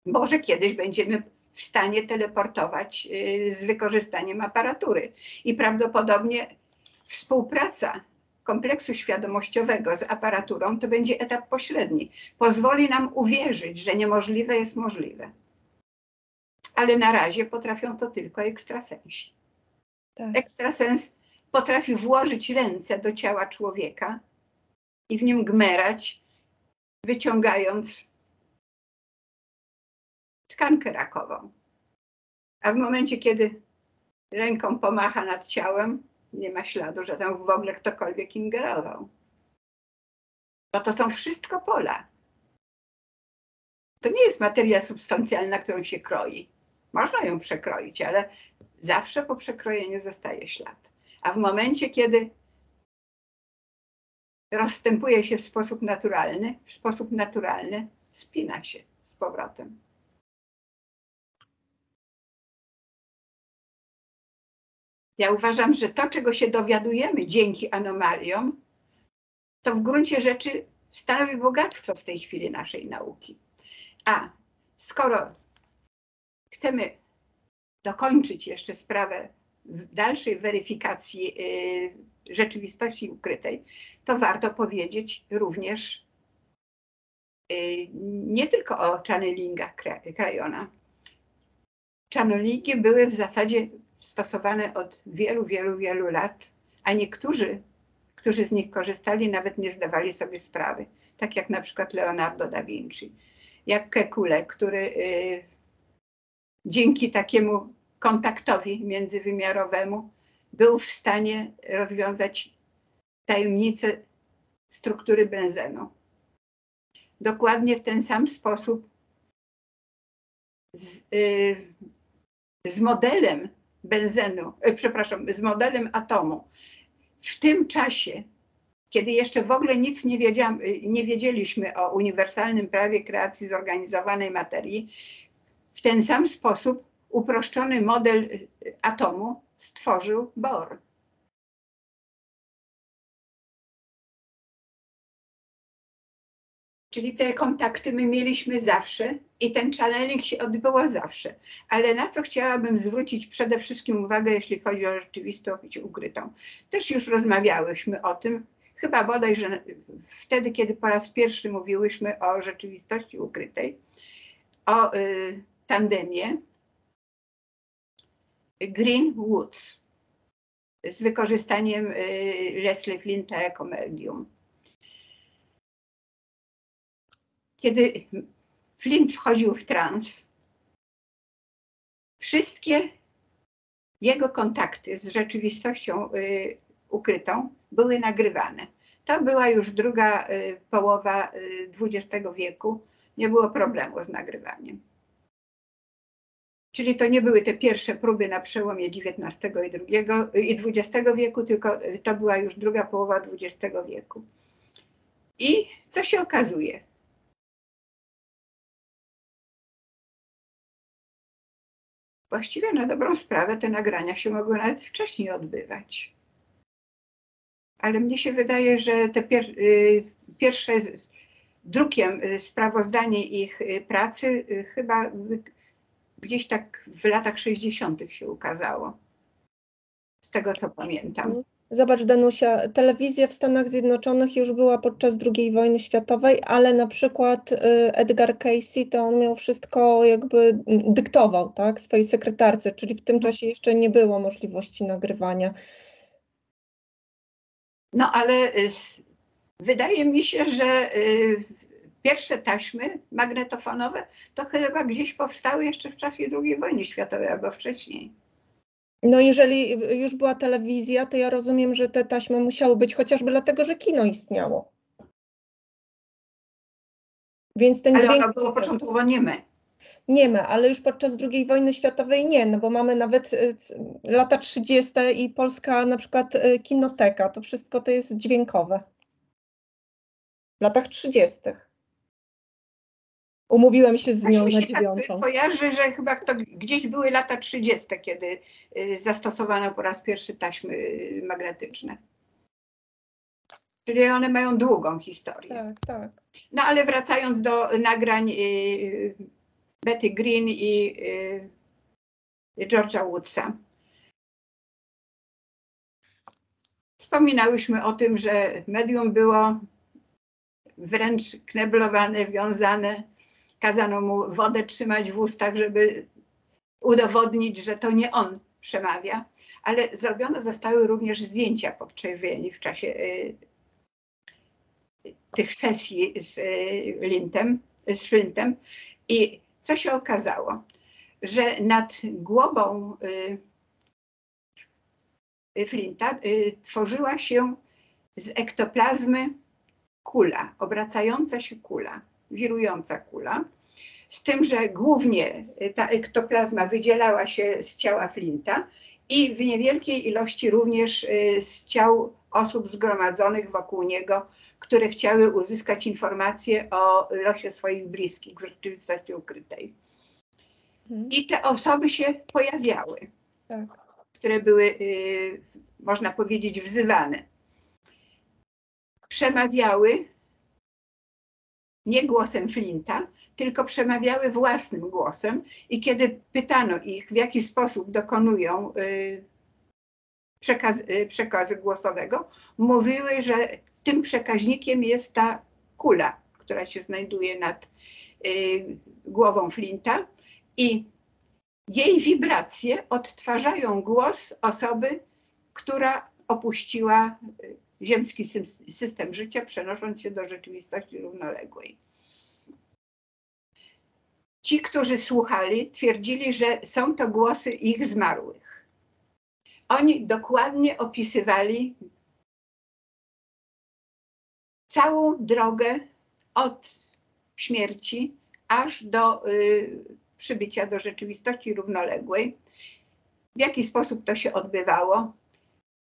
Może kiedyś będziemy w stanie teleportować z wykorzystaniem aparatury. I prawdopodobnie współpraca kompleksu świadomościowego z aparaturą to będzie etap pośredni. Pozwoli nam uwierzyć, że niemożliwe jest możliwe. Ale na razie potrafią to tylko ekstrasensi. Tak. Ekstrasens potrafi włożyć ręce do ciała człowieka i w nim gmerać, wyciągając tkankę rakową. A w momencie, kiedy ręką pomacha nad ciałem, nie ma śladu, że tam w ogóle ktokolwiek ingerował. Bo to są wszystko pola. To nie jest materia substancjalna, którą się kroi. Można ją przekroić, ale zawsze po przekrojeniu zostaje ślad. A w momencie, kiedy rozstępuje się w sposób naturalny spina się z powrotem. Ja uważam, że to, czego się dowiadujemy dzięki anomaliom, to w gruncie rzeczy stanowi bogactwo w tej chwili naszej nauki. A skoro chcemy dokończyć jeszcze sprawę dalszej weryfikacji rzeczywistości ukrytej, to warto powiedzieć również nie tylko o channelingach Crayona. Channelingi były w zasadzie stosowane od wielu, wielu, wielu lat, a niektórzy, którzy z nich korzystali, nawet nie zdawali sobie sprawy. Tak jak na przykład Leonardo da Vinci, jak Kekule, który dzięki takiemu kontaktowi międzywymiarowemu był w stanie rozwiązać tajemnicę struktury benzenu. Dokładnie w ten sam sposób z modelem benzenu, przepraszam, z modelem atomu. W tym czasie, kiedy jeszcze w ogóle nic nie wiedzieliśmy o uniwersalnym prawie kreacji zorganizowanej materii, w ten sam sposób uproszczony model atomu stworzył Bohr. Czyli te kontakty my mieliśmy zawsze i ten channeling się odbywał zawsze. Ale na co chciałabym zwrócić przede wszystkim uwagę, jeśli chodzi o rzeczywistość ukrytą. Też już rozmawiałyśmy o tym, chyba bodajże wtedy, kiedy po raz pierwszy mówiłyśmy o rzeczywistości ukrytej, o tandemie Green-Woods z wykorzystaniem Leslie Flinta jako medium. Kiedy Flint wchodził w trans, wszystkie jego kontakty z rzeczywistością ukrytą były nagrywane. To była już druga połowa XX wieku, nie było problemu z nagrywaniem. Czyli to nie były te pierwsze próby na przełomie XIX i XX wieku, tylko to była już druga połowa XX wieku. I co się okazuje? Właściwie na dobrą sprawę te nagrania się mogły nawet wcześniej odbywać. Ale mnie się wydaje, że te pierwsze drukiem sprawozdanie ich pracy chyba gdzieś tak w latach 60. się ukazało. Z tego co pamiętam. Zobacz, Danusia, telewizja w Stanach Zjednoczonych już była podczas II wojny światowej, ale na przykład Edgar Cayce, to on miał wszystko jakby dyktował, tak, swojej sekretarce, czyli w tym czasie jeszcze nie było możliwości nagrywania. No ale wydaje mi się, że pierwsze taśmy magnetofonowe to chyba gdzieś powstały jeszcze w czasie II wojny światowej albo wcześniej. No jeżeli już była telewizja, to ja rozumiem, że te taśmy musiały być chociażby dlatego, że kino istniało. Więc ten ale dźwięk ono było początkowo nieme. Nieme, ale już podczas II wojny światowej nie, no bo mamy nawet lata 30. i polska na przykład kinoteka, to wszystko to jest dźwiękowe. W latach 30. Umówiłem się z nią na 9. Tak kojarzy, że chyba to gdzieś były lata 30., kiedy zastosowano po raz pierwszy taśmy magnetyczne. Czyli one mają długą historię. Tak, tak. No ale wracając do nagrań Betty Green i George'a Woodsa. Wspominałyśmy o tym, że medium było wręcz kneblowane, wiązane. Kazano mu wodę trzymać w ustach, żeby udowodnić, że to nie on przemawia. Ale zrobione zostały również zdjęcia podczerwieni w czasie tych sesji z Flintem. I co się okazało? Że nad głową Flinta tworzyła się z ektoplazmy kula, obracająca się kula, wirująca kula. Z tym, że głównie ta ektoplazma wydzielała się z ciała Flinta i w niewielkiej ilości również z ciał osób zgromadzonych wokół niego, które chciały uzyskać informacje o losie swoich bliskich w rzeczywistości ukrytej. I te osoby się pojawiały, tak, które były, można powiedzieć, wzywane. Przemawiały nie głosem Flinta, tylko przemawiały własnym głosem i kiedy pytano ich, w jaki sposób dokonują przekazu głosowego, mówiły, że tym przekaźnikiem jest ta kula, która się znajduje nad głową Flinta i jej wibracje odtwarzają głos osoby, która opuściła ziemski system życia, przenosząc się do rzeczywistości równoległej. Ci, którzy słuchali, twierdzili, że są to głosy ich zmarłych. Oni dokładnie opisywali całą drogę od śmierci aż do przybycia do rzeczywistości równoległej, w jaki sposób to się odbywało,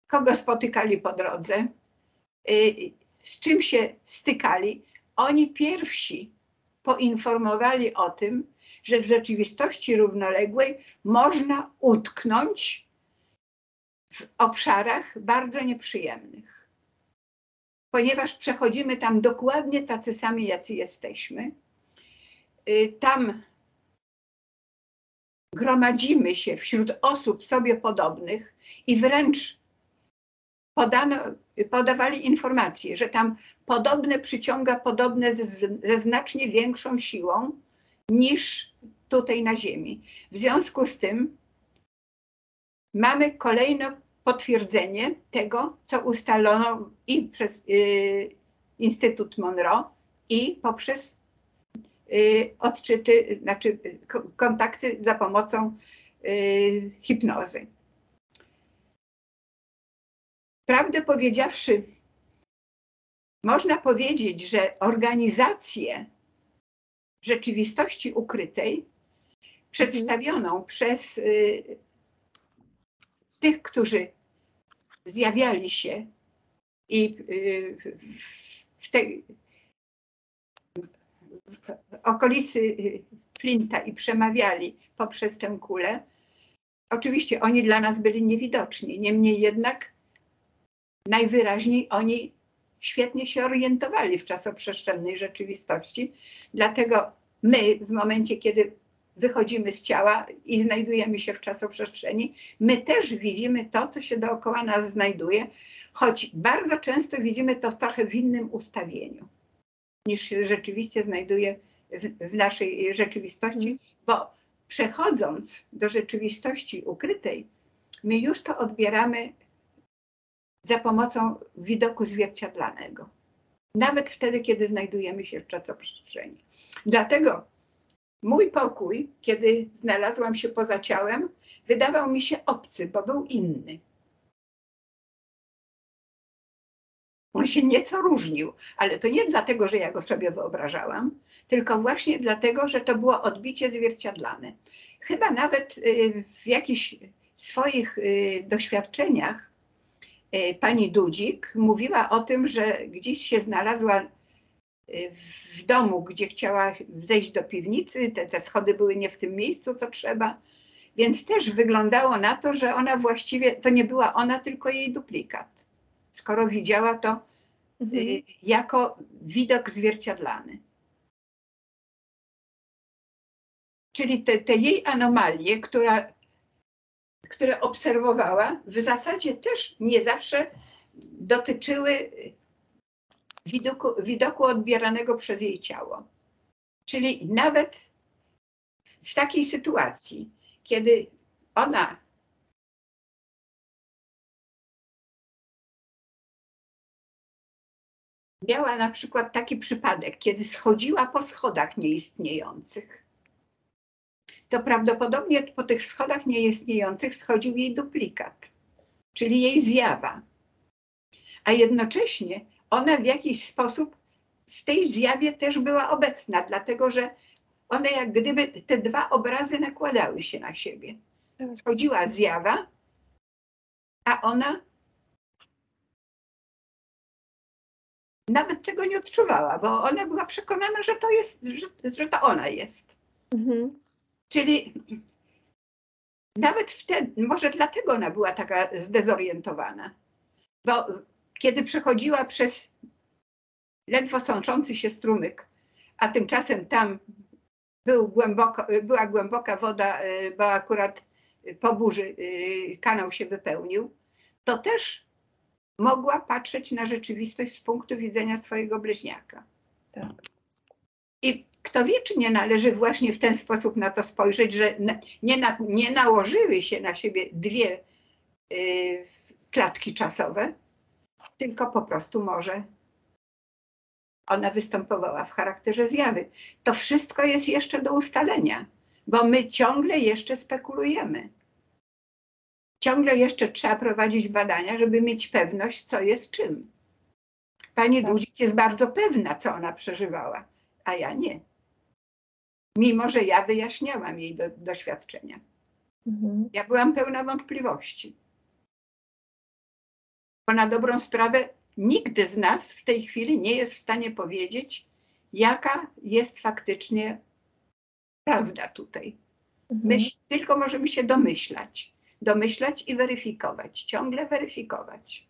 kogo spotykali po drodze, z czym się stykali. Oni pierwsi poinformowali o tym, że w rzeczywistości równoległej można utknąć w obszarach bardzo nieprzyjemnych, ponieważ przechodzimy tam dokładnie tacy sami, jacy jesteśmy. Tam gromadzimy się wśród osób sobie podobnych i wręcz podawali informacje, że tam podobne przyciąga podobne ze znacznie większą siłą niż tutaj na Ziemi. W związku z tym mamy kolejne potwierdzenie tego, co ustalono i przez Instytut Monroe i poprzez odczyty, znaczy kontakty za pomocą hipnozy. Prawdę powiedziawszy, można powiedzieć, że organizację rzeczywistości ukrytej przedstawioną przez tych, którzy zjawiali się i w okolicy Flinta i przemawiali poprzez tę kulę. Oczywiście oni dla nas byli niewidoczni, niemniej jednak najwyraźniej oni świetnie się orientowali w czasoprzestrzennej rzeczywistości. Dlatego my w momencie, kiedy wychodzimy z ciała i znajdujemy się w czasoprzestrzeni, my też widzimy to, co się dookoła nas znajduje, choć bardzo często widzimy to trochę w innym ustawieniu, niż się rzeczywiście znajduje w naszej rzeczywistości, bo przechodząc do rzeczywistości ukrytej, my już to odbieramy za pomocą widoku zwierciadlanego. Nawet wtedy, kiedy znajdujemy się w czasoprzestrzeni. Dlatego mój pokój, kiedy znalazłam się poza ciałem, wydawał mi się obcy, bo był inny. On się nieco różnił, ale to nie dlatego, że ja go sobie wyobrażałam, tylko właśnie dlatego, że to było odbicie zwierciadlane. Chyba nawet w jakichś swoich doświadczeniach pani Dudzik mówiła o tym, że gdzieś się znalazła w domu, gdzie chciała zejść do piwnicy, te schody były nie w tym miejscu, co trzeba, więc też wyglądało na to, że ona właściwie, to nie była ona, tylko jej duplikat, skoro widziała to jako widok zwierciadlany. Czyli te jej anomalie, które obserwowała, w zasadzie też nie zawsze dotyczyły widoku odbieranego przez jej ciało. Czyli nawet w takiej sytuacji, kiedy ona miała na przykład taki przypadek, kiedy schodziła po schodach nieistniejących, to prawdopodobnie po tych schodach nieistniejących schodził jej duplikat, czyli jej zjawa. A jednocześnie ona w jakiś sposób w tej zjawie też była obecna, dlatego że one jak gdyby te dwa obrazy nakładały się na siebie. Schodziła zjawa, a ona nawet tego nie odczuwała, bo ona była przekonana, że to jest, że to ona jest. Czyli nawet wtedy, może dlatego ona była taka zdezorientowana, bo kiedy przechodziła przez ledwo sączący się strumyk, a tymczasem tam była głęboka woda, bo akurat po burzy kanał się wypełnił, to też mogła patrzeć na rzeczywistość z punktu widzenia swojego bliźniaka. Tak. I kto wie, czy nie należy właśnie w ten sposób na to spojrzeć, że nie nałożyły się na siebie dwie klatki czasowe, tylko po prostu może ona występowała w charakterze zjawy. To wszystko jest jeszcze do ustalenia, bo my ciągle jeszcze spekulujemy. Ciągle jeszcze trzeba prowadzić badania, żeby mieć pewność, co jest czym. Pani Dudzik jest bardzo pewna, co ona przeżywała, a ja nie. Mimo że ja wyjaśniałam jej doświadczenia. Ja byłam pełna wątpliwości. Bo na dobrą sprawę nikt z nas w tej chwili nie jest w stanie powiedzieć, jaka jest faktycznie prawda tutaj. My tylko możemy się domyślać. Domyślać i weryfikować. Ciągle weryfikować.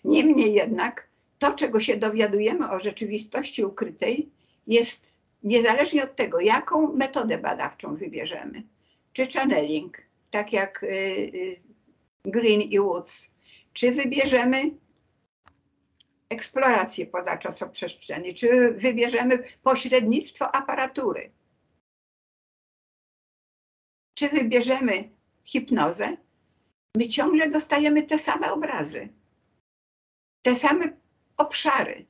Niemniej jednak to, czego się dowiadujemy o rzeczywistości ukrytej, jest niezależnie od tego, jaką metodę badawczą wybierzemy. Czy channeling, tak jak Green i Woods, czy wybierzemy eksplorację pozaczasoprzestrzeni, czy wybierzemy pośrednictwo aparatury, czy wybierzemy hipnozę, my ciągle dostajemy te same obrazy, te same obszary.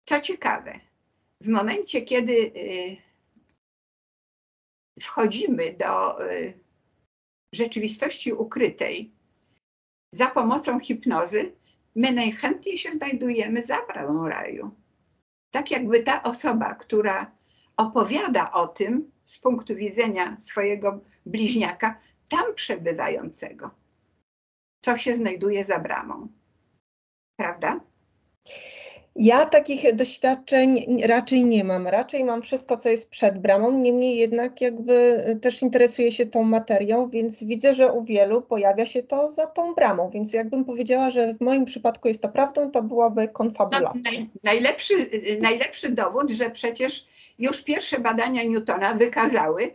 Co ciekawe, w momencie, kiedy wchodzimy do rzeczywistości ukrytej za pomocą hipnozy, my najchętniej się znajdujemy za bramą raju. Tak jakby ta osoba, która opowiada o tym z punktu widzenia swojego bliźniaka, tam przebywającego, co się znajduje za bramą. Prawda? Ja takich doświadczeń raczej nie mam. Raczej mam wszystko, co jest przed bramą. Niemniej jednak jakby też interesuję się tą materią, więc widzę, że u wielu pojawia się to za tą bramą. Więc jakbym powiedziała, że w moim przypadku jest to prawdą, to byłaby konfabulacja. No, najlepszy dowód, że przecież już pierwsze badania Newtona wykazały,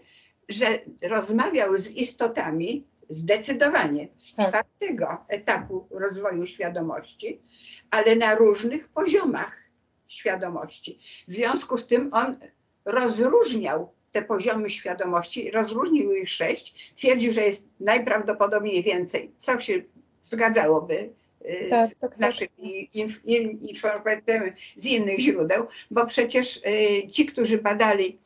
że rozmawiał z istotami zdecydowanie z czwartego etapu rozwoju świadomości, ale na różnych poziomach świadomości. W związku z tym on rozróżniał te poziomy świadomości, rozróżnił ich 6, twierdził, że jest najprawdopodobniej więcej, co się zgadzałoby z naszymi informacjami z innych źródeł, bo przecież ci, którzy badali,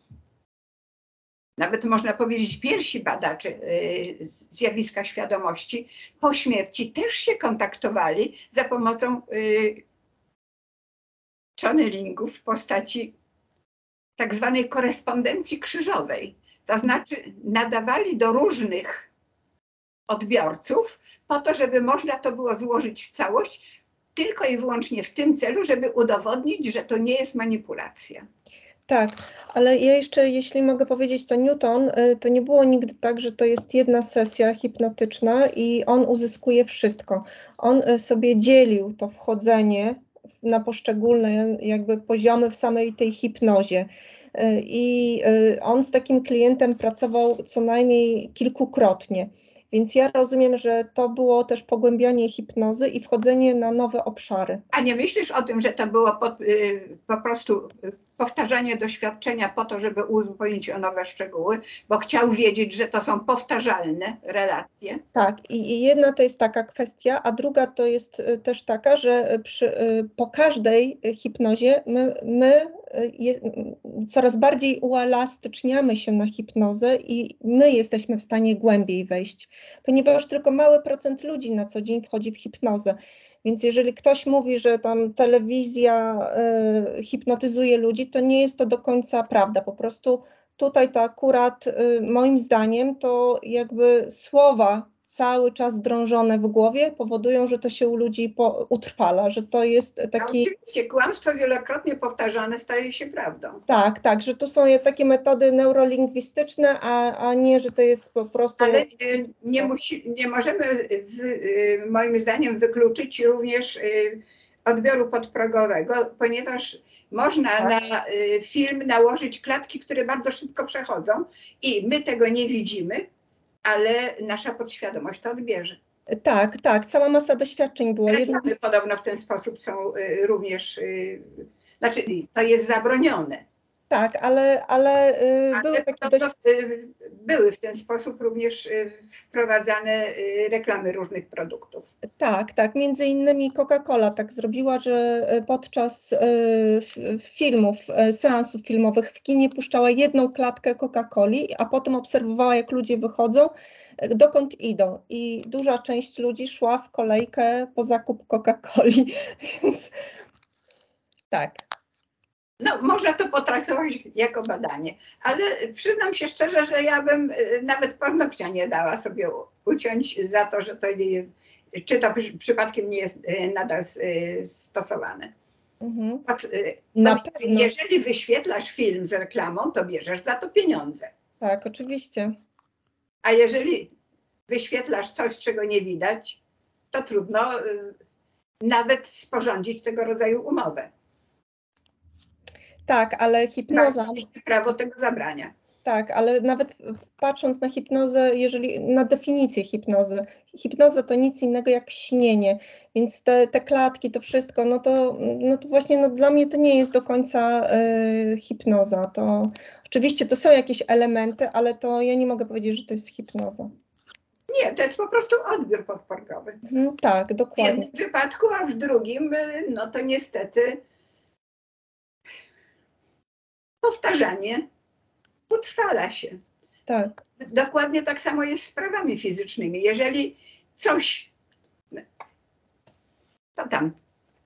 nawet można powiedzieć pierwsi badacze zjawiska świadomości, po śmierci też się kontaktowali za pomocą channelingu w postaci tak zwanej korespondencji krzyżowej. To znaczy nadawali do różnych odbiorców po to, żeby można to było złożyć w całość, tylko i wyłącznie w tym celu, żeby udowodnić, że to nie jest manipulacja. Tak, ale ja jeszcze, jeśli mogę powiedzieć, to Newton, to nie było nigdy tak, że to jest jedna sesja hipnotyczna i on uzyskuje wszystko. On sobie dzielił to wchodzenie na poszczególne jakby poziomy w samej tej hipnozie. I on z takim klientem pracował co najmniej kilkukrotnie. Więc ja rozumiem, że to było też pogłębianie hipnozy i wchodzenie na nowe obszary. A nie myślisz o tym, że to było po prostu powtarzanie doświadczenia po to, żeby uzupełnić o nowe szczegóły, bo chciał wiedzieć, że to są powtarzalne relacje? Tak, i jedna to jest taka kwestia, a druga to jest też taka, że po każdej hipnozie my coraz bardziej uelastyczniamy się na hipnozę i my jesteśmy w stanie głębiej wejść, ponieważ tylko mały procent ludzi na co dzień wchodzi w hipnozę. Więc jeżeli ktoś mówi, że tam telewizja hipnotyzuje ludzi, to nie jest to do końca prawda. Po prostu tutaj to akurat moim zdaniem to jakby słowa cały czas drążone w głowie powodują, że to się u ludzi utrwala, że to jest taki... Oczywiście, kłamstwo wielokrotnie powtarzane staje się prawdą. Tak, tak, że to są takie metody neurolingwistyczne, a nie, że to jest po prostu... Ale nie możemy moim zdaniem wykluczyć również odbioru podprogowego, ponieważ można na film nałożyć klatki, które bardzo szybko przechodzą i my tego nie widzimy, ale nasza podświadomość to odbierze. Tak, tak, cała masa doświadczeń była. Reklamy podobno w ten sposób są również, znaczy to jest zabronione. Tak, ale były takie były w ten sposób również wprowadzane reklamy różnych produktów. Tak, tak. Między innymi Coca-Cola tak zrobiła, że podczas filmów, seansów filmowych w kinie puszczała jedną klatkę Coca-Coli, a potem obserwowała, jak ludzie wychodzą, dokąd idą. I duża część ludzi szła w kolejkę po zakup Coca-Coli, więc tak. No, można to potraktować jako badanie, ale przyznam się szczerze, że ja bym nawet paznokcia nie dała sobie uciąć za to, że to nie jest, czy to przypadkiem nie jest nadal stosowane. Mhm. Na pewno. Jeżeli wyświetlasz film z reklamą, to bierzesz za to pieniądze. Tak, oczywiście. A jeżeli wyświetlasz coś, czego nie widać, to trudno nawet sporządzić tego rodzaju umowę. Tak, ale hipnoza... Prawo tego zabrania. Tak, ale nawet patrząc na hipnozę, jeżeli na definicję hipnozy, hipnoza to nic innego jak śnienie, więc te klatki, to wszystko, no to właśnie no dla mnie to nie jest do końca hipnoza. To oczywiście to są jakieś elementy, ale to ja nie mogę powiedzieć, że to jest hipnoza. Nie, to jest po prostu odbiór podporkowy. Tak, dokładnie. W jednym wypadku, a w drugim, no to niestety powtarzanie utrwala się. Tak. Dokładnie tak samo jest z sprawami fizycznymi. Jeżeli coś, to tam,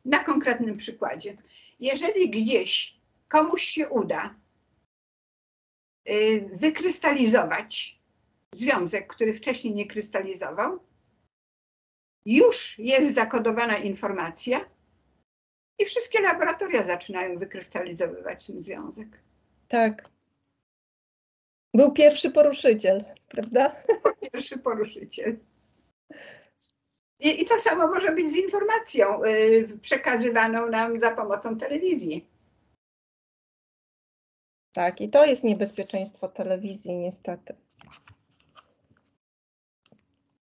na konkretnym przykładzie, jeżeli gdzieś komuś się uda wykrystalizować związek, który wcześniej nie krystalizował, już jest zakodowana informacja i wszystkie laboratoria zaczynają wykrystalizowywać ten związek. Tak. Był pierwszy poruszyciel, prawda? Pierwszy poruszyciel. I to samo może być z informacją przekazywaną nam za pomocą telewizji. Tak, i to jest niebezpieczeństwo telewizji, niestety.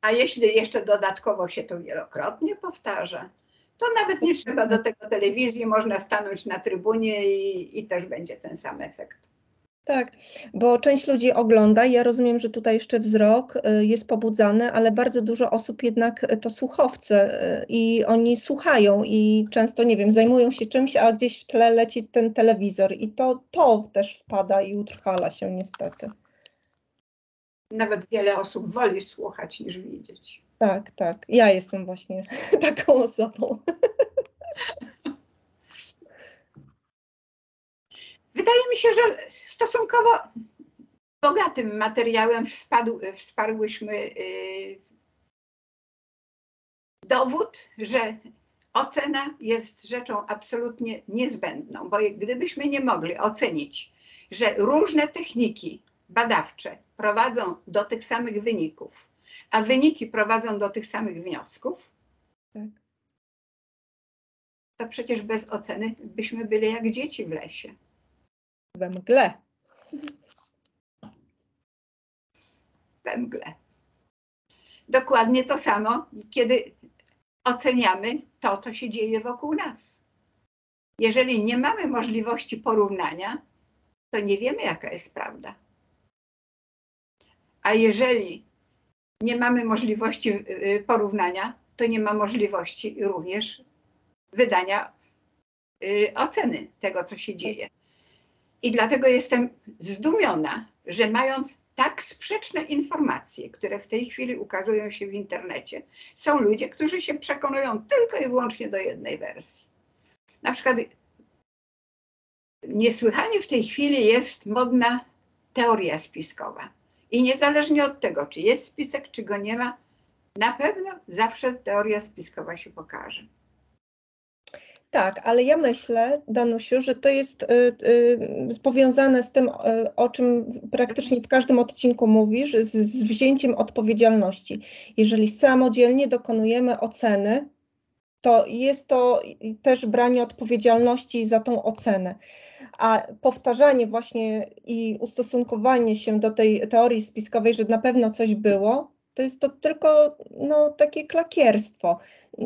A jeśli jeszcze dodatkowo się to wielokrotnie powtarza, to nawet nie trzeba do tego telewizji, można stanąć na trybunie i też będzie ten sam efekt. Tak, bo część ludzi ogląda, ja rozumiem, że tutaj jeszcze wzrok jest pobudzany, ale bardzo dużo osób jednak to słuchowce i oni słuchają i często, nie wiem, zajmują się czymś, a gdzieś w tle leci ten telewizor i to też wpada i utrwala się niestety. Nawet wiele osób woli słuchać niż widzieć. Tak, tak, ja jestem właśnie taką osobą. Wydaje mi się, że stosunkowo bogatym materiałem wsparłyśmy dowód, że ocena jest rzeczą absolutnie niezbędną, bo gdybyśmy nie mogli ocenić, że różne techniki badawcze prowadzą do tych samych wyników, a wyniki prowadzą do tych samych wniosków, Tak. to przecież bez oceny byśmy byli jak dzieci w lesie. We mgle. We mgle. Dokładnie to samo, kiedy oceniamy to, co się dzieje wokół nas. Jeżeli nie mamy możliwości porównania, to nie wiemy, jaka jest prawda. A jeżeli nie mamy możliwości porównania, to nie ma możliwości również wydania oceny tego, co się dzieje. I dlatego jestem zdumiona, że mając tak sprzeczne informacje, które w tej chwili ukazują się w internecie, są ludzie, którzy się przekonują tylko i wyłącznie do jednej wersji. Na przykład niesłychanie w tej chwili jest modna teoria spiskowa. I niezależnie od tego, czy jest spisek, czy go nie ma, na pewno zawsze teoria spiskowa się pokaże. Tak, ale ja myślę, Danusiu, że to jest powiązane z tym, o czym praktycznie w każdym odcinku mówisz, z wzięciem odpowiedzialności. Jeżeli samodzielnie dokonujemy oceny, to jest to też branie odpowiedzialności za tą ocenę. A powtarzanie właśnie i ustosunkowanie się do tej teorii spiskowej, że na pewno coś było, To jest to tylko no, takie klakierstwo.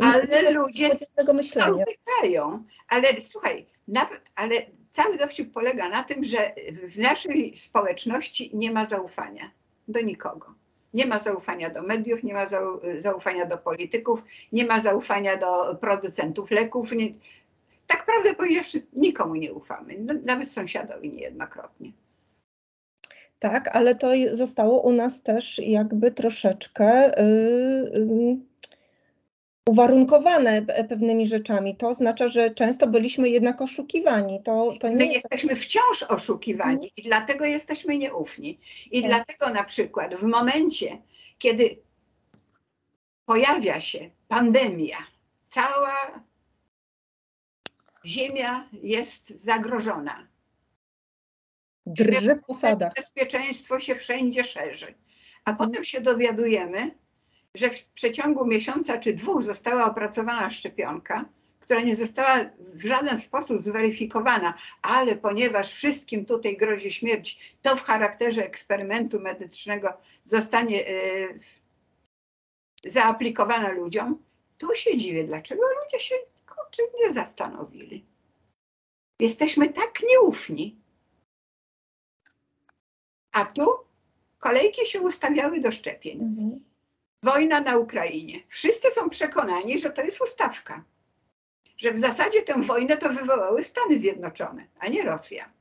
Ale ludzie tego myślenia. utykają. Ale słuchaj, ale cały dowcip polega na tym, że w naszej społeczności nie ma zaufania do nikogo. Nie ma zaufania do mediów, nie ma zaufania do polityków, nie ma zaufania do producentów leków. Tak prawdę powiedziawszy, nikomu nie ufamy, nawet sąsiadowi niejednokrotnie. Tak, ale to zostało u nas też jakby troszeczkę uwarunkowane pewnymi rzeczami. To oznacza, że często byliśmy jednak oszukiwani. To nie My jest... jesteśmy wciąż oszukiwani i dlatego jesteśmy nieufni. I dlatego na przykład w momencie, kiedy pojawia się pandemia, cała ziemia jest zagrożona. Drży w posadach. Bezpieczeństwo się wszędzie szerzy. A potem się dowiadujemy, że w przeciągu miesiąca czy 2 została opracowana szczepionka, która nie została w żaden sposób zweryfikowana, ale ponieważ wszystkim tutaj grozi śmierć, to w charakterze eksperymentu medycznego zostanie zaaplikowana ludziom, tu się dziwię, dlaczego ludzie się nie zastanowili. Jesteśmy tak nieufni. A tu kolejki się ustawiały do szczepień. Wojna na Ukrainie. Wszyscy są przekonani, że to jest ustawka. Że w zasadzie tę wojnę to wywołały Stany Zjednoczone, a nie Rosja.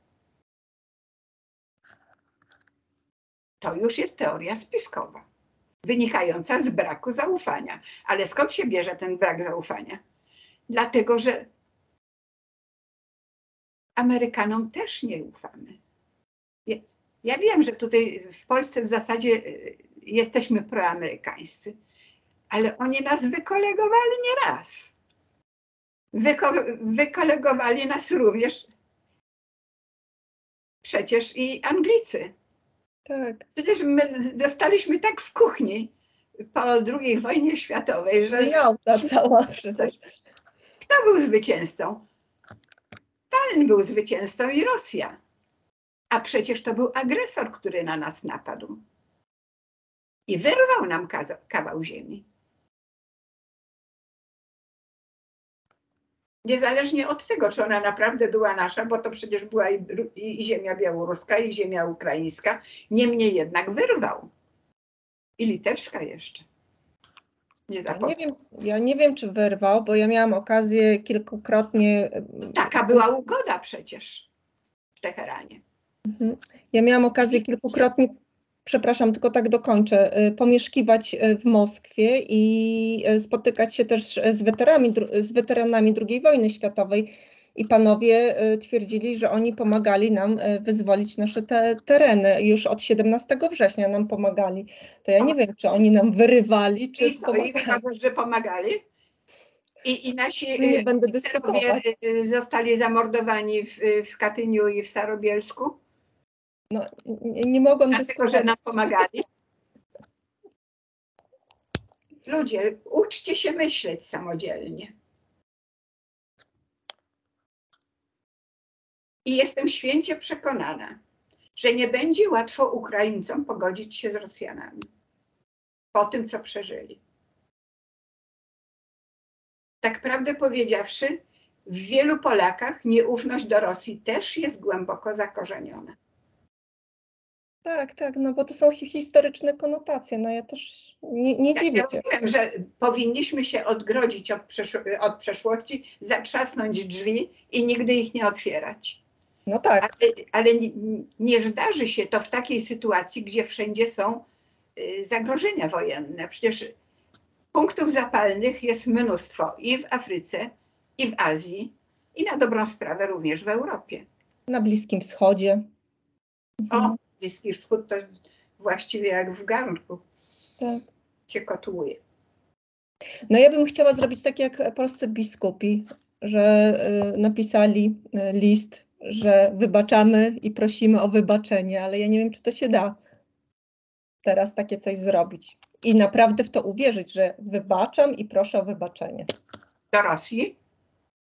To już jest teoria spiskowa, wynikająca z braku zaufania. Ale skąd się bierze ten brak zaufania? Dlatego, że Amerykanom też nie ufamy. Ja wiem, że tutaj w Polsce w zasadzie jesteśmy proamerykańscy, ale oni nas wykolegowali nieraz. Wykolegowali nas również przecież i Anglicy. Tak. Przecież my zostaliśmy tak w kuchni po II wojnie światowej, że... Jałta cała przecież. Kto był zwycięzcą? Stalin był zwycięzcą i Rosja. A przecież to był agresor, który na nas napadł. I wyrwał nam kawał ziemi. Niezależnie od tego, czy ona naprawdę była nasza, bo to przecież była i ziemia białoruska, i ziemia ukraińska. Niemniej jednak wyrwał. I litewska jeszcze. Ja nie wiem, czy wyrwał, bo ja miałam okazję kilkukrotnie... Taka była ugoda przecież w Teheranie. Ja miałam okazję kilkukrotnie, przepraszam, tylko tak dokończę, pomieszkiwać w Moskwie i spotykać się też z weteranami II wojny światowej. I panowie twierdzili, że oni pomagali nam wyzwolić nasze tereny. Już od 17 września nam pomagali. To ja nie wiem, czy oni nam wyrywali, czy pomagali. I chyba, że pomagali. I nasi nie będę dyskutować. Zostali zamordowani w Katyniu i w Starobielsku. No, nie mogłam dyskutować. Że nam pomagali. Ludzie, uczcie się myśleć samodzielnie. I jestem święcie przekonana, że nie będzie łatwo Ukraińcom pogodzić się z Rosjanami po tym, co przeżyli. Tak prawdę powiedziawszy, w wielu Polakach nieufność do Rosji też jest głęboko zakorzeniona. Tak, no bo to są historyczne konotacje. No ja też nie dziwię się. Ja rozumiem, że powinniśmy się odgrodzić od przeszłości, zatrzasnąć drzwi i nigdy ich nie otwierać. No tak. Ale nie zdarzy się to w takiej sytuacji, gdzie wszędzie są zagrożenia wojenne. Przecież punktów zapalnych jest mnóstwo i w Afryce, i w Azji, i na dobrą sprawę również w Europie. Na Bliskim Wschodzie. O, Bliski Wschód to właściwie jak w garnku. Tak. Się kotłuje. No ja bym chciała zrobić tak jak polscy biskupi, że napisali list, że wybaczamy i prosimy o wybaczenie, ale ja nie wiem, czy to się da teraz takie coś zrobić. I naprawdę w to uwierzyć, że wybaczam i proszę o wybaczenie. Do Rosji?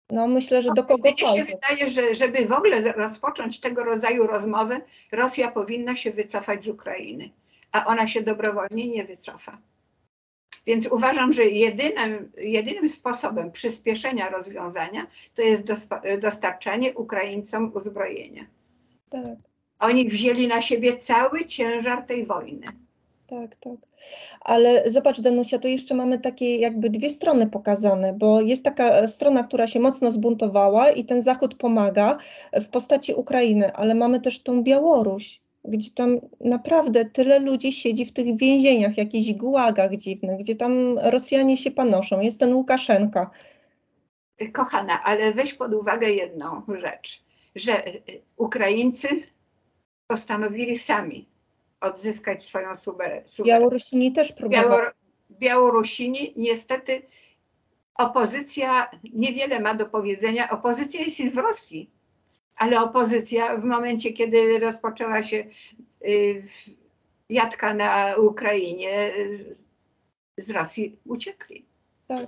No myślę, że do kogokolwiek. Mnie się wydaje, że żeby w ogóle rozpocząć tego rodzaju rozmowy, Rosja powinna się wycofać z Ukrainy. a ona się dobrowolnie nie wycofa. Więc uważam, że jedynym sposobem przyspieszenia rozwiązania to jest dostarczanie Ukraińcom uzbrojenia. Tak. Oni wzięli na siebie cały ciężar tej wojny. Tak, tak. Ale zobacz, Danusia, to jeszcze mamy takie jakby dwie strony pokazane, bo jest taka strona, która się mocno zbuntowała i ten Zachód pomaga w postaci Ukrainy, ale mamy też tą Białoruś, gdzie tam naprawdę tyle ludzi siedzi w tych więzieniach, jakichś gułagach dziwnych, gdzie tam Rosjanie się panoszą. Jest ten Łukaszenka. Kochana, ale weź pod uwagę jedną rzecz, że Ukraińcy postanowili sami odzyskać swoją suwerenność. Białorusini też próbowali. Białorusini niestety opozycja niewiele ma do powiedzenia. Opozycja jest w Rosji, ale opozycja w momencie, kiedy rozpoczęła się jadka na Ukrainie, z Rosji uciekli. Tak,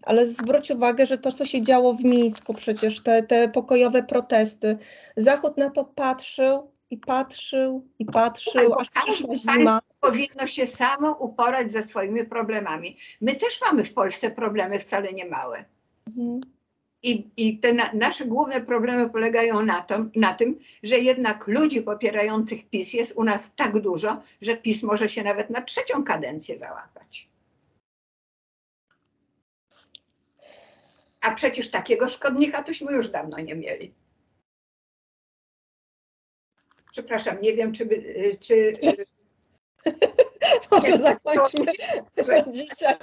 ale zwróć uwagę, że to, co się działo w Mińsku, przecież te pokojowe protesty, Zachód na to patrzył i patrzył i patrzył, aż przyszła zima. Powinno się samo uporać ze swoimi problemami. My też mamy w Polsce problemy wcale nie małe. Mhm. I te nasze główne problemy polegają na tym, że jednak ludzi popierających PiS jest u nas tak dużo, że PiS może się nawet na 3. kadencję załapać. A przecież takiego szkodnika tośmy już dawno nie mieli. Przepraszam, nie wiem, czy Może zakończmy dzisiaj.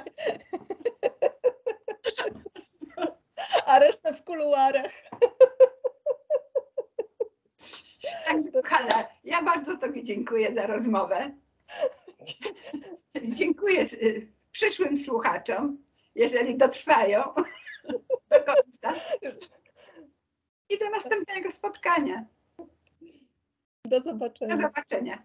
A resztę w kuluarach. Także, kochana, ja bardzo Tobie dziękuję za rozmowę. Dziękuję przyszłym słuchaczom, jeżeli dotrwają do końca. I do następnego spotkania. Do zobaczenia. Do zobaczenia.